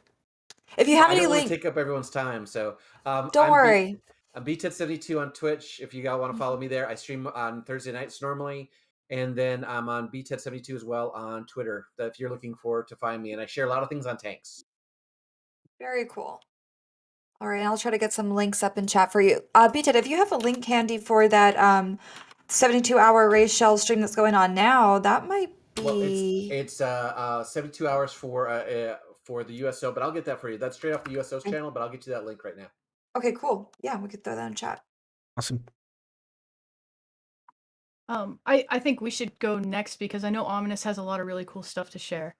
If you have I any don't want link, to take up everyone's time, so don't worry. I'm BTED72 on Twitch. If you guys want to follow me there, I stream on Thursday nights normally, and then I'm on BTED72 as well on Twitter. If you're looking for to find me, and I share a lot of things on tanks. Very cool. All right, I'll try to get some links up in chat for you. Beta, if you have a link handy for that 72-hour Raise Shell stream that's going on now, that might be. Well, it's 72 hours for the USO, but I'll get that for you. That's straight off the USO's channel, but I'll get you that link right now. Okay, cool. Yeah, we could throw that in chat. Awesome. I think we should go next because I know Ominous has a lot of really cool stuff to share.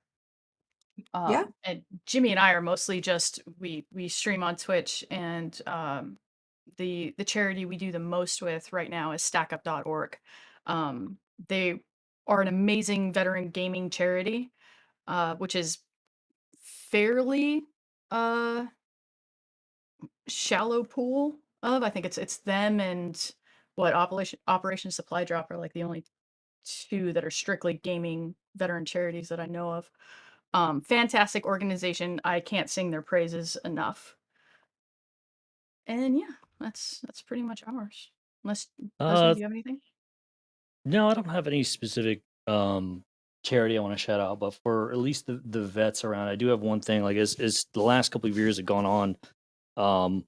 Yeah. And Jimmy and I are mostly just we stream on Twitch, and the charity we do the most with right now is stackup.org. They are an amazing veteran gaming charity, which is fairly shallow pool of. I think it's them and what Operation Supply Drop are like the only two that are strictly gaming veteran charities that I know of. Fantastic organization. I can't sing their praises enough. And yeah, that's pretty much ours. Unless Leslie, do you have anything? No, I don't have any specific charity I want to shout out, but for at least the vets around, I do have one thing. Like as the last couple of years have gone on,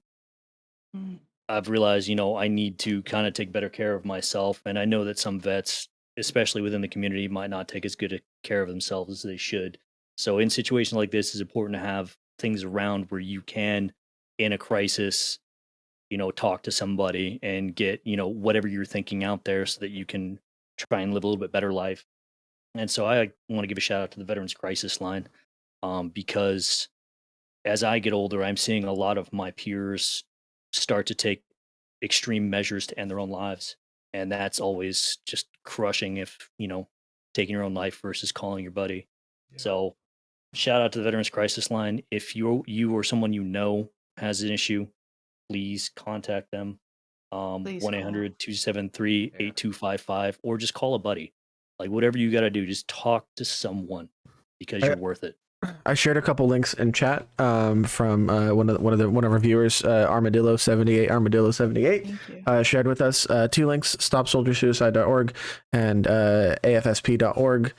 I've realized, I need to kind of take better care of myself. And I know that some vets, especially within the community, might not take as good a care of themselves as they should. So in situations like this, it's important to have things around where you can, in a crisis, talk to somebody and get, whatever you're thinking out there so that you can try and live a little bit better life. And so I want to give a shout out to the Veterans Crisis Line, because as I get older, I'm seeing a lot of my peers start to take extreme measures to end their own lives. And that's always just crushing if, taking your own life versus calling your buddy. Yeah. So shout out to the Veterans Crisis Line. If you or someone has an issue, please contact them. 1-800-273-8255, or just call a buddy. Like whatever you got to do, just talk to someone because you're worth it. I shared a couple links in chat from one of our viewers, Armadillo78 Thank you. shared with us 2 links: stopsoldiersuicide.org and afsp.org,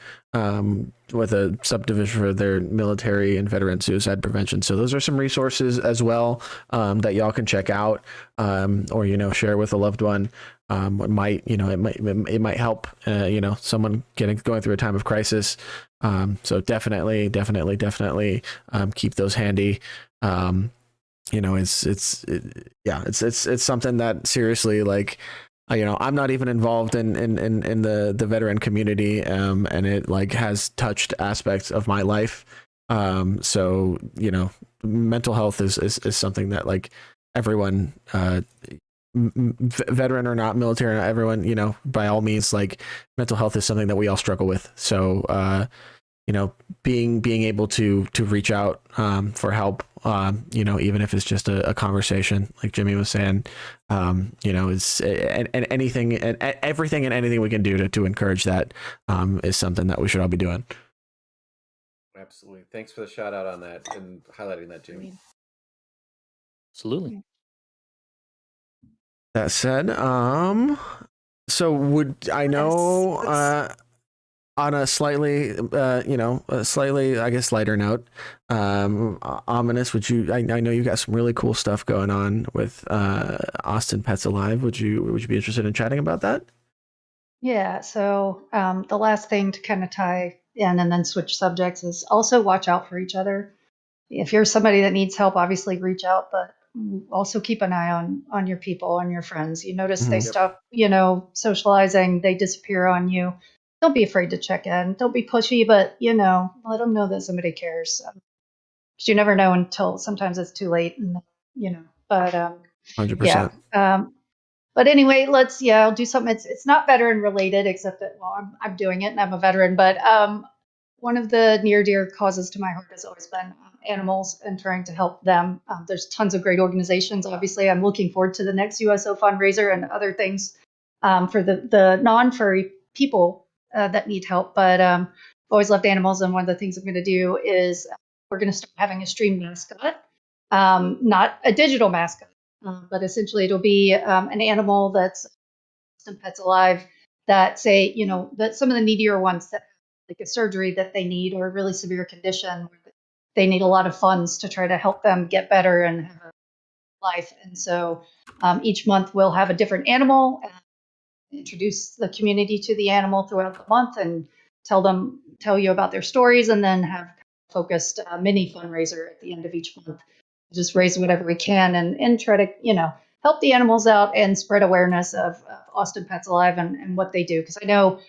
with a subdivision for their military and veteran suicide prevention. So those are some resources as well that y'all can check out, or share with a loved one. It might help someone going through a time of crisis. So definitely keep those handy. It's something that seriously, like, I'm not even involved in the veteran community, and it like has touched aspects of my life. So mental health is something that, like, everyone, veteran or not, military or not, everyone, by all means, like, mental health is something that we all struggle with. So being able to reach out for help, even if it's just a conversation, like Jimmy was saying, is and anything and everything and anything we can do to encourage that is something that we should all be doing. Absolutely. Thanks for the shout out on that and highlighting that, Jimmy. Absolutely. That said, so would I know on a slightly I guess lighter note, Ominous, would you? I know you got some really cool stuff going on with Austin Pets Alive. Would you be interested in chatting about that? Yeah, so the last thing to kind of tie in and then switch subjects is also watch out for each other. If you're somebody that needs help, obviously reach out, but also keep an eye on your people, on your friends. You notice they stop, socializing, they disappear on you. Don't be afraid to check in. Don't be pushy, but, let them know that somebody cares. Because you never know until sometimes it's too late, and, but 100%. yeah. But anyway, I'll do something. It's not veteran related, except that, I'm doing it and I'm a veteran. But one of the near dear causes to my heart has always been animals and trying to help them. There's tons of great organizations. Obviously, I'm looking forward to the next USO fundraiser and other things for the non-furry people that need help. But I've always loved animals, and one of the things I'm going to do is we're going to start having a stream mascot, not a digital mascot. But essentially, it'll be an animal that's some Pets Alive that say, that some of the needier ones that like a surgery that they need or a really severe condition, they need a lot of funds to try to help them get better and have a life. And so each month we'll have a different animal, and introduce the community to the animal throughout the month, and tell you about their stories, and then have focused mini fundraiser at the end of each month. Just raise whatever we can and try to, help the animals out and spread awareness of Austin Pets Alive and what they do. Because I know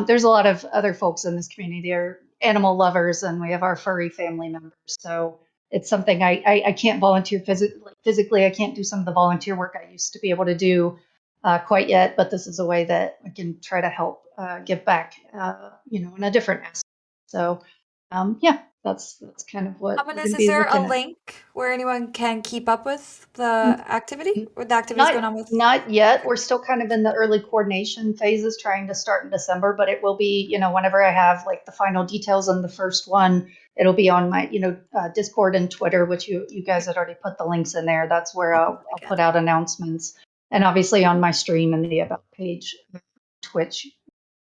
there's a lot of other folks in this community. They're animal lovers, and we have our furry family members. So it's something I can't volunteer physically. I can't do some of the volunteer work I used to be able to do quite yet. But this is a way that I can try to help give back, in a different aspect. So, that's kind of what. Ominous, is there a link where anyone can keep up with the activity or the activities going on with? Not yet. We're still kind of in the early coordination phases, trying to start in December, but it will be, whenever I have like the final details on the first one, it'll be on my, Discord and Twitter, which you guys had already put the links in there. That's where I'll put out announcements, and obviously on my stream and the About page, Twitch.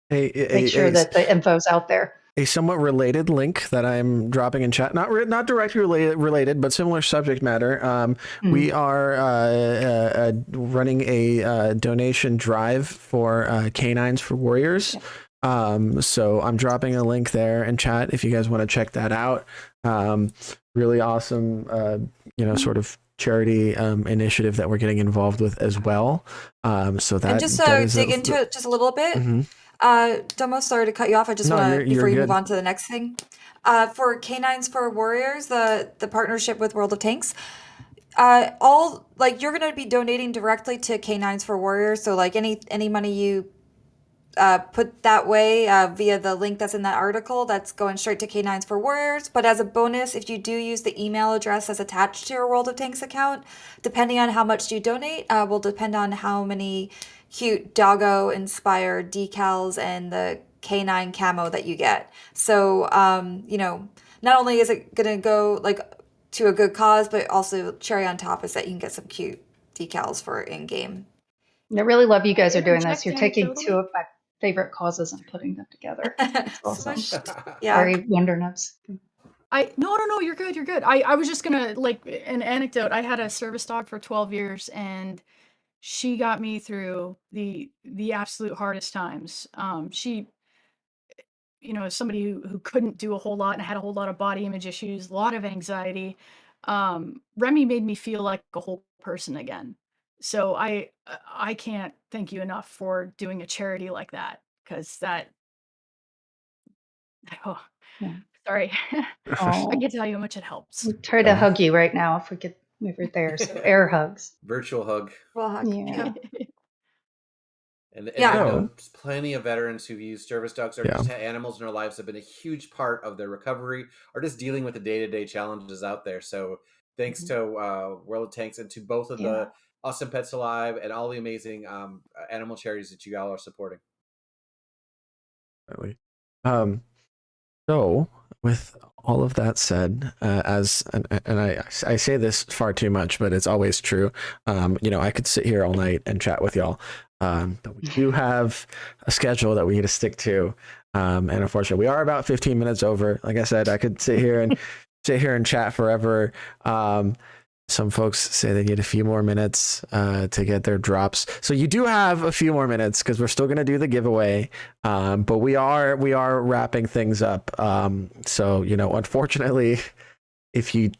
Make sure that the info's out there. A somewhat related link that I'm dropping in chat, not directly related, but similar subject matter. We are running a donation drive for Canines for Warriors. So I'm dropping a link there in chat if you guys want to check that out. Really awesome, sort of charity initiative that we're getting involved with as well. So that, and just to dig into it just a little bit. Mm-hmm. Domo, sorry to cut you off. I just want to, before you move on to the next thing, for Canines for Warriors, the partnership with World of Tanks, you're going to be donating directly to Canines for Warriors. So like any money you put that way via the link that's in that article, that's going straight to Canines for Warriors. But as a bonus, if you do use the email address that's attached to your World of Tanks account, depending on how much you donate, will depend on how many cute doggo inspired decals and the K9 camo that you get. So, you know, not only is it going to go like to a good cause, but also cherry on top is that you can get some cute decals for in-game. And I really love you guys are doing interject this. You're taking anecdotally? two of my favorite causes and putting them together. It's awesome. Smushed. Yeah. Sorry, Wondernuts. No, you're good, you're good. I was just gonna, like, an anecdote. I had a service dog for 12 years, and she got me through the absolute hardest times. She, you know, as somebody who couldn't do a whole lot and had a whole lot of body image issues, a lot of anxiety. Remy made me feel like a whole person again. So I can't thank you enough for doing a charity like that, because that, oh, Yeah. sorry. I Oh, can't tell you how much it helps. we try to hug you right now if we could move it there. So air hugs. Virtual hug. Well, heck, Yeah. And Yeah. I So- know plenty of veterans who've used service dogs or Yeah. just had animals in their lives have been a huge part of their recovery or just dealing with the day-to-day challenges out there. So thanks to World of Tanks and to both of Yeah. the Awesome Pets Alive and all the amazing animal charities that you all are supporting. Definitely. So with all of that said, I say this far too much, but it's always true. You know, I could sit here all night and chat with y'all. But we do have a schedule that we need to stick to. And unfortunately, we are about 15 minutes over. Like I said, I could sit here and chat forever. Some folks say they need a few more minutes to get their drops. So you do have a few more minutes because we're still going to do the giveaway. But we are wrapping things up. So, you know, unfortunately, if you're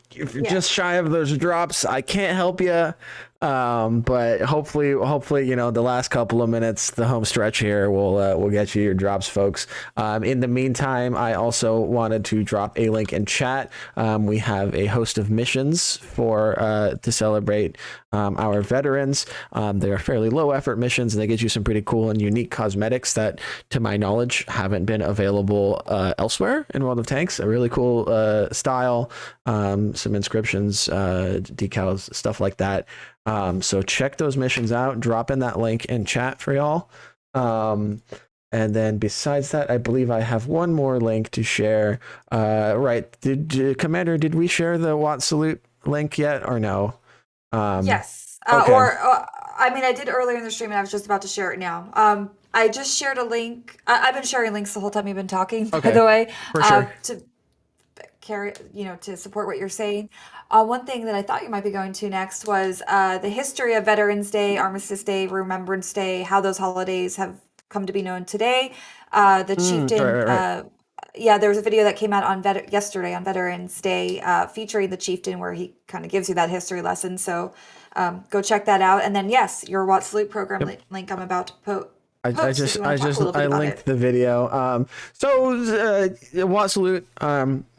just shy of those drops, I can't help you. But hopefully, you know, the last couple of minutes, the home stretch here will get you your drops, folks. In the meantime, I also wanted to drop a link in chat. We have a host of missions to celebrate our veterans. They are fairly low effort missions, and they get you some pretty cool and unique cosmetics that, to my knowledge, haven't been available elsewhere in World of Tanks. A really cool style, some inscriptions, decals, stuff like that. So check those missions out. Drop in that link in chat for y'all. And then besides that, I believe I have one more link to share. Right. Commander, did we share the Watt Salute link yet or no? Yes. Okay. I mean, I did earlier in the stream and I was just about to share it now. I just shared a link. I've been sharing links the whole time you've been talking, by Okay, the way. for sure. To carry, you know, to support what you're saying. One thing that I thought you might be going to next was the history of Veterans Day, Armistice Day, Remembrance Day, how those holidays have come to be known today. The chieftain, right. yeah, there was a video that came out on yesterday on Veterans Day featuring the chieftain where he kind of gives you that history lesson. So go check that out. And then, yes, your Watt Salute program link I'm about to post. I linked the video. So Watt Salute, you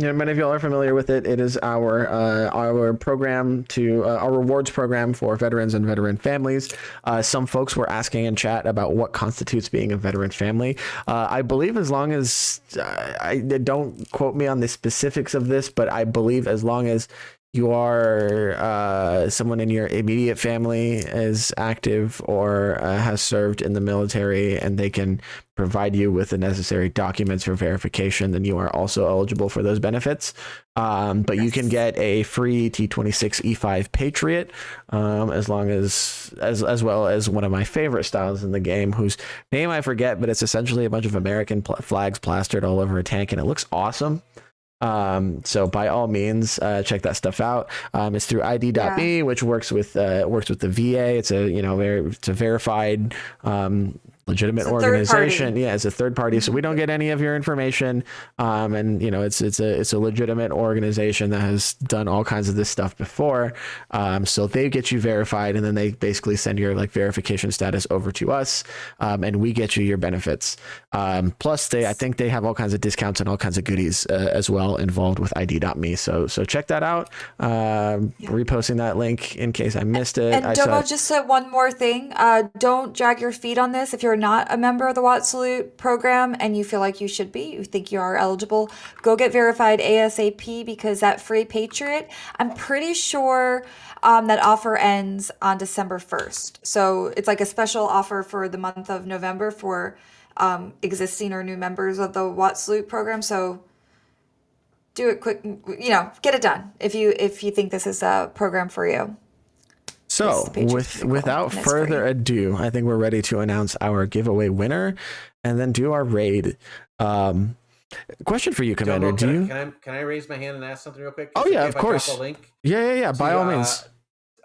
know, many of y'all are familiar with it. It is our program our rewards program for veterans and veteran families. Some folks were asking in chat about what constitutes being a veteran family. I believe as long as I don't quote me on the specifics of this, but I believe as long as you are someone in your immediate family is active or has served in the military and they can provide you with the necessary documents for verification, then you are also eligible for those benefits. But you can get a free T26 E5 Patriot as long as well as one of my favorite styles in the game, whose name I forget, but it's essentially a bunch of American flags plastered all over a tank, and it looks awesome. So by all means, check that stuff out. It's through ID.me, which works with the VA. It's a verified, legitimate organization. Yeah, it's a third party, so we don't get any of your information. And you know, it's a legitimate organization that has done all kinds of this stuff before. So they get you verified, and then they basically send your like verification status over to us, and we get you your benefits. Plus, I think they have all kinds of discounts and all kinds of goodies as well involved with ID.me. So check that out. Reposting that link in case I missed it. And Domo, just said one more thing. Don't drag your feet on this. If you're not a member of the Watt Salute program and you feel like you should be, you think you are eligible, go get verified ASAP, because that free Patriot, I'm pretty sure that offer ends on December 1st. So it's like a special offer for the month of November for existing or new members of the Watts Loot program. So do it quick, get it done if you think this is a program for you. So This page is pretty cool, without and it's further free. ado, I think we're ready to announce our giveaway winner and then do our raid. Question for you, Commander. Domo, can I raise my hand and ask something real quick? Oh, It's yeah, okay of if I drop course. a link Yeah. By to, all means.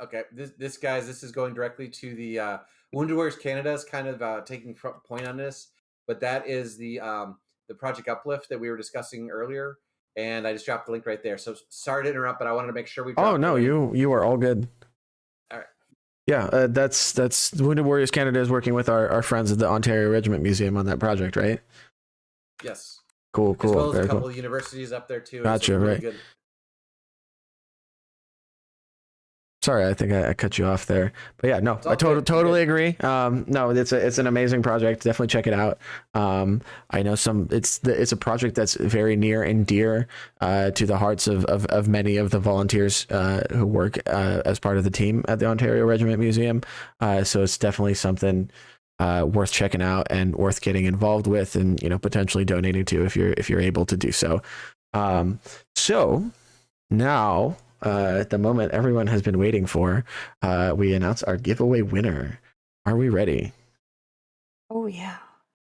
Okay, this is going directly to the Wounded Warriors Canada is kind of taking front point on this, but that is the Project Uplift that we were discussing earlier, and I just dropped the link right there. So sorry to interrupt, but I wanted to make sure we. Oh no, you are all good. All right. Yeah, that's Wounded Warriors Canada is working with our friends at the Ontario Regiment Museum on that project, right? Yes. Cool. As well as Very a couple cool. of universities up there too. Gotcha, right. Good. Sorry, I think I cut you off there, but yeah, no, I totally agree. No, it's an amazing project. Definitely check it out. I know it's a project that's very near and dear to the hearts of many of the volunteers who work as part of the team at the Ontario Regiment Museum. So it's definitely something worth checking out and worth getting involved with, and potentially donating to if you're able to do so. So now. At the moment everyone has been waiting for, we announce our giveaway winner. Are we ready? Oh yeah.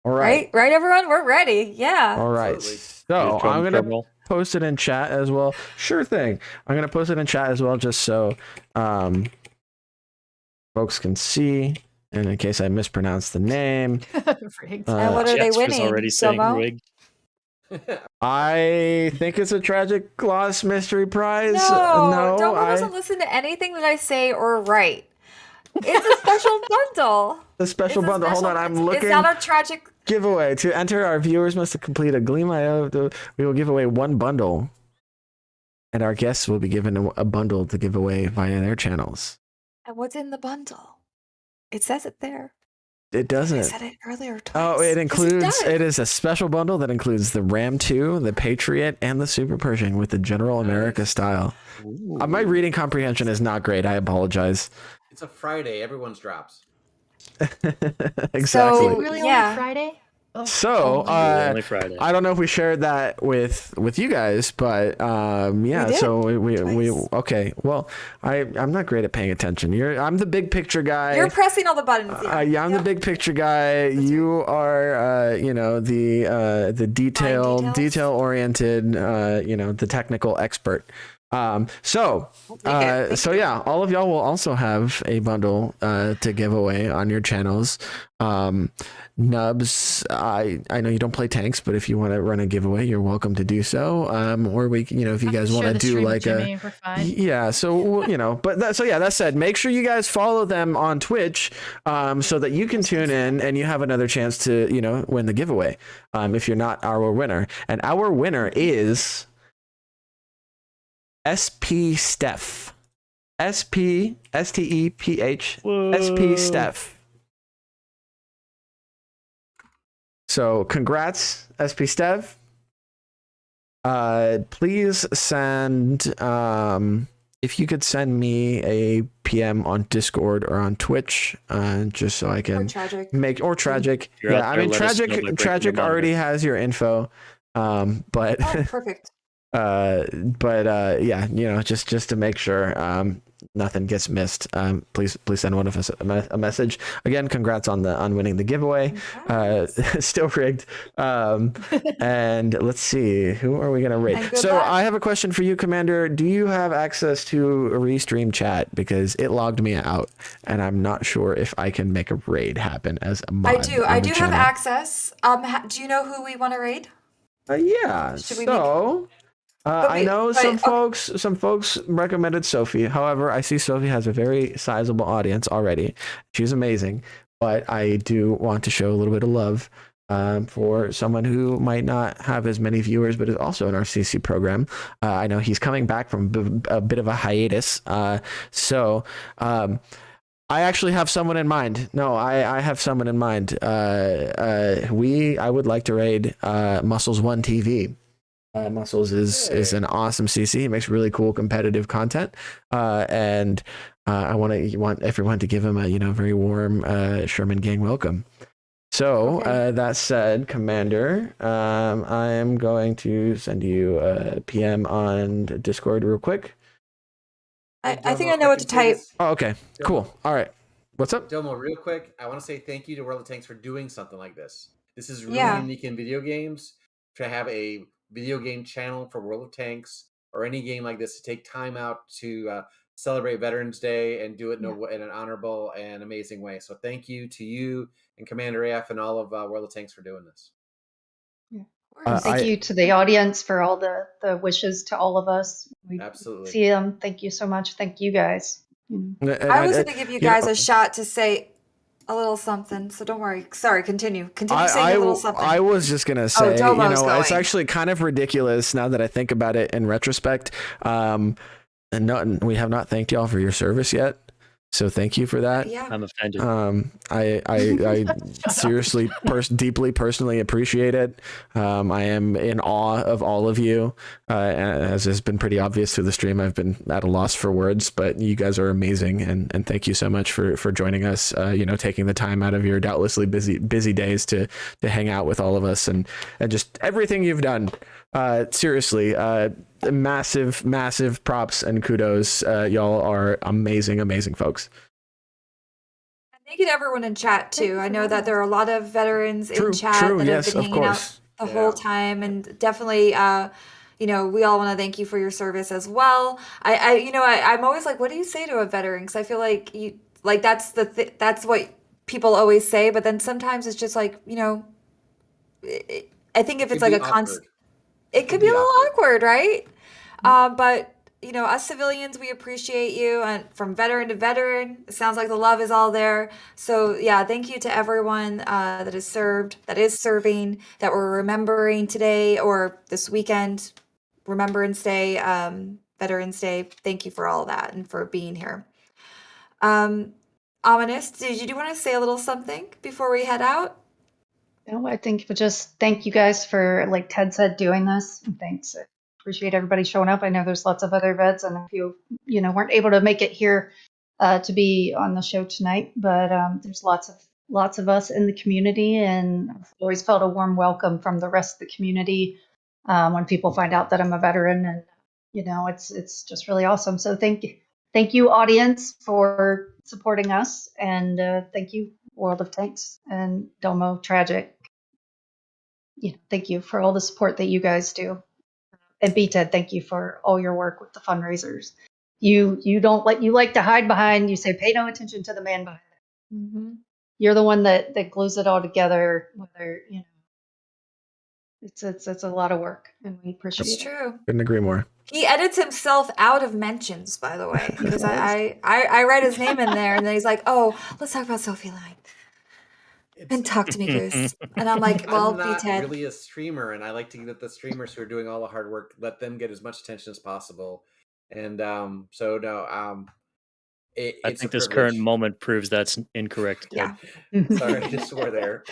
All right. Right, everyone? We're ready. Yeah. All right. Absolutely. So I'm going to roll. post it in chat as well. Sure thing. I'm going to post it in chat as well, just so folks can see. And in case I mispronounce the name. Rigged. And what are they Jets was winning? already saying Domo? rigged. I think it's a Tragic Lost Mystery Prize. No, Domo doesn't listen to anything that I say or write. It's a special bundle. The special It's a bundle. Hold on, special- I'm it's looking. not a tragic. Giveaway. To enter, our viewers must complete a Gleam.io. We will give away one bundle, and our guests will be given a bundle to give away via their channels. And what's in the bundle? It says it there. It I doesn't. said it earlier twice. Oh, it Yes, includes. does. It is a special bundle that includes the Ram 2, the Patriot, and the Super Pershing with the General America style. My reading comprehension is not great. I apologize. It's a Friday. Everyone's drops. Exactly. So, Really yeah. only Friday? Oh, So, Only Friday. I don't know if we shared that with you guys, but yeah. We did. So we Twice. okay. Well, I'm not great at paying attention. I'm the big picture guy. You're pressing all the buttons. Yeah, I'm the big picture guy. You are, the details. detail oriented, the technical expert. So yeah, all of y'all will also have a bundle to give away on your channels. Nubs, I know you don't play tanks, but if you want to run a giveaway, you're welcome to do so. Or we, if you guys want to do like yeah, so but that said, make sure you guys follow them on Twitch, so that you can tune in and you have another chance to win the giveaway. If you're not our winner, and our winner is SP Steph. SPSTEPH. SP Steph. So congrats, SP Steph. Please send if you could send me a PM on Discord or on Twitch, just so I can tragic. tragic. You're Yeah, out I there, mean let us know by breaking the tragic already monitor. has your info. But Oh, perfect. yeah, just to make sure nothing gets missed, please send one of us a message. Again, congrats on winning the giveaway. Still rigged. And let's see, who are we gonna rate? And good So luck. I have a question for you, Commander. Do you have access to a restream chat, because it logged me out and I'm not sure if I can make a raid happen as a mod? I do. on I the do have channel? access. Do you know who we want to raid? Yeah. Should we So I know okay. some folks recommended Sophie. However, I see Sophie has a very sizable audience already. She's amazing, but I do want to show a little bit of love for someone who might not have as many viewers, but is also in our CC program. I know he's coming back from a bit of a hiatus. So I actually have someone in mind. No, I have someone in mind. I would like to raid Muscles 1 TV. Muscles is an awesome CC. He makes really cool competitive content, and I want everyone to give him a very warm Sherman Gang welcome. So Okay. that said, Commander, I am going to send you a PM on Discord real quick. I think Domo, I know if what can to say type. this- Oh, okay, Domo, cool. All right, what's up? Domo, real quick, I want to say thank you to World of Tanks for doing something like this. This is really Yeah. unique in video games to have a video game channel for World of Tanks or any game like this to take time out to celebrate Veterans Day and do it in an honorable and amazing way. So thank you to you and Commander AF and all of World of Tanks for doing this. And thank you to the audience for all the wishes to all of us. We Absolutely. see them. Thank you so much. Thank you guys. I was going to give you guys a shot to say a little something, so don't worry. Sorry, continue. Continue saying a little something. I was just gonna say, Domo's it's going. actually kind of ridiculous now that I think about it in retrospect. And we have not thanked y'all for your service yet. So thank you for that. Yeah. I'm offended. I seriously, deeply personally appreciate it. I am in awe of all of you. As has been pretty obvious through the stream, I've been at a loss for words, but you guys are amazing, and thank you so much for joining us. Taking the time out of your doubtlessly busy days to hang out with all of us, and just everything you've done. Seriously, massive props and kudos. Y'all are amazing folks. Thank you to everyone in chat too. I know that there are a lot of veterans in chat that yes, have been of hanging out course. the whole time, and definitely, we all want to thank you for your service as well. I'm always like, what do you say to a veteran? Because I feel like that's that's what people always say, but then sometimes it's just like, I think if it's like a constant. It could be a little awkward, right? But us civilians, we appreciate you, and from veteran to veteran, it sounds like the love is all there. So yeah, thank you to everyone that is serving, that we're remembering today or this weekend, Remembrance Day, Veterans Day. Thank you for all that and for being here. Ominous, did you want to say a little something before we head out? No, I think just thank you guys for, like Ted said, doing this. And thanks. I appreciate everybody showing up. I know there's lots of other vets, and if you weren't able to make it here to be on the show tonight, but there's lots of us in the community, and I've always felt a warm welcome from the rest of the community when people find out that I'm a veteran, and it's just really awesome. So thank you, audience, for supporting us, and thank you, World of Tanks and Domo Tragic. Thank you for all the support that you guys do. And BTED, thank you for all your work with the fundraisers. You like to hide behind, you say, pay no attention to the man behind it. Mm-hmm. You're the one that glues it all together, whether, it's a lot of work, and we appreciate it. It's true. Couldn't agree more. He edits himself out of mentions, by the way, because I write his name in there, and then he's like, "Oh, let's talk about Sophie Line." And talk to me, Goose. And I'm like, well, I'm not BTED. really a streamer, and I like to let the streamers who are doing all the hard work, let them get as much attention as possible. And I it's think a this privilege. current moment proves that's incorrect. Yeah. Sorry, I just swore there.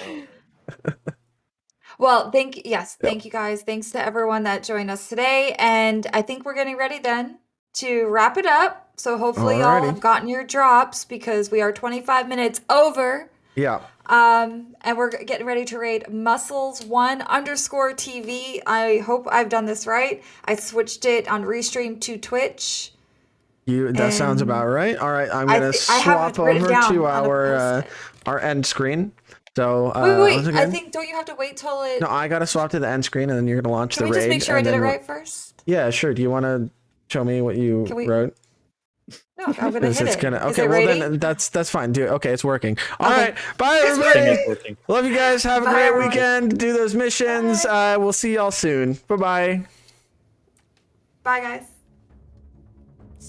Well, thank you guys. Thanks to everyone that joined us today. And I think we're getting ready then to wrap it up. So hopefully y'all have gotten your drops, because we are 25 minutes over. Yeah. And we're getting ready to raid Muscles1_TV. I hope I've done this right. I switched it on Restream to Twitch. That sounds about right. All right, I'm gonna swap over to our end screen. So wait. I think, don't you have to wait till it? No, I gotta swap to the end screen, and then you're gonna launch the raid. Can we just make sure I did it right first? Yeah, sure. Do you want to show me what you wrote? No, I'm gonna hit it. Okay, well then that's fine. Do it. Okay, it's working. All right, bye everybody. Love you guys. Have a great weekend. Do those missions. We'll see y'all soon. Bye. Bye, guys.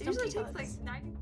It usually takes like 90.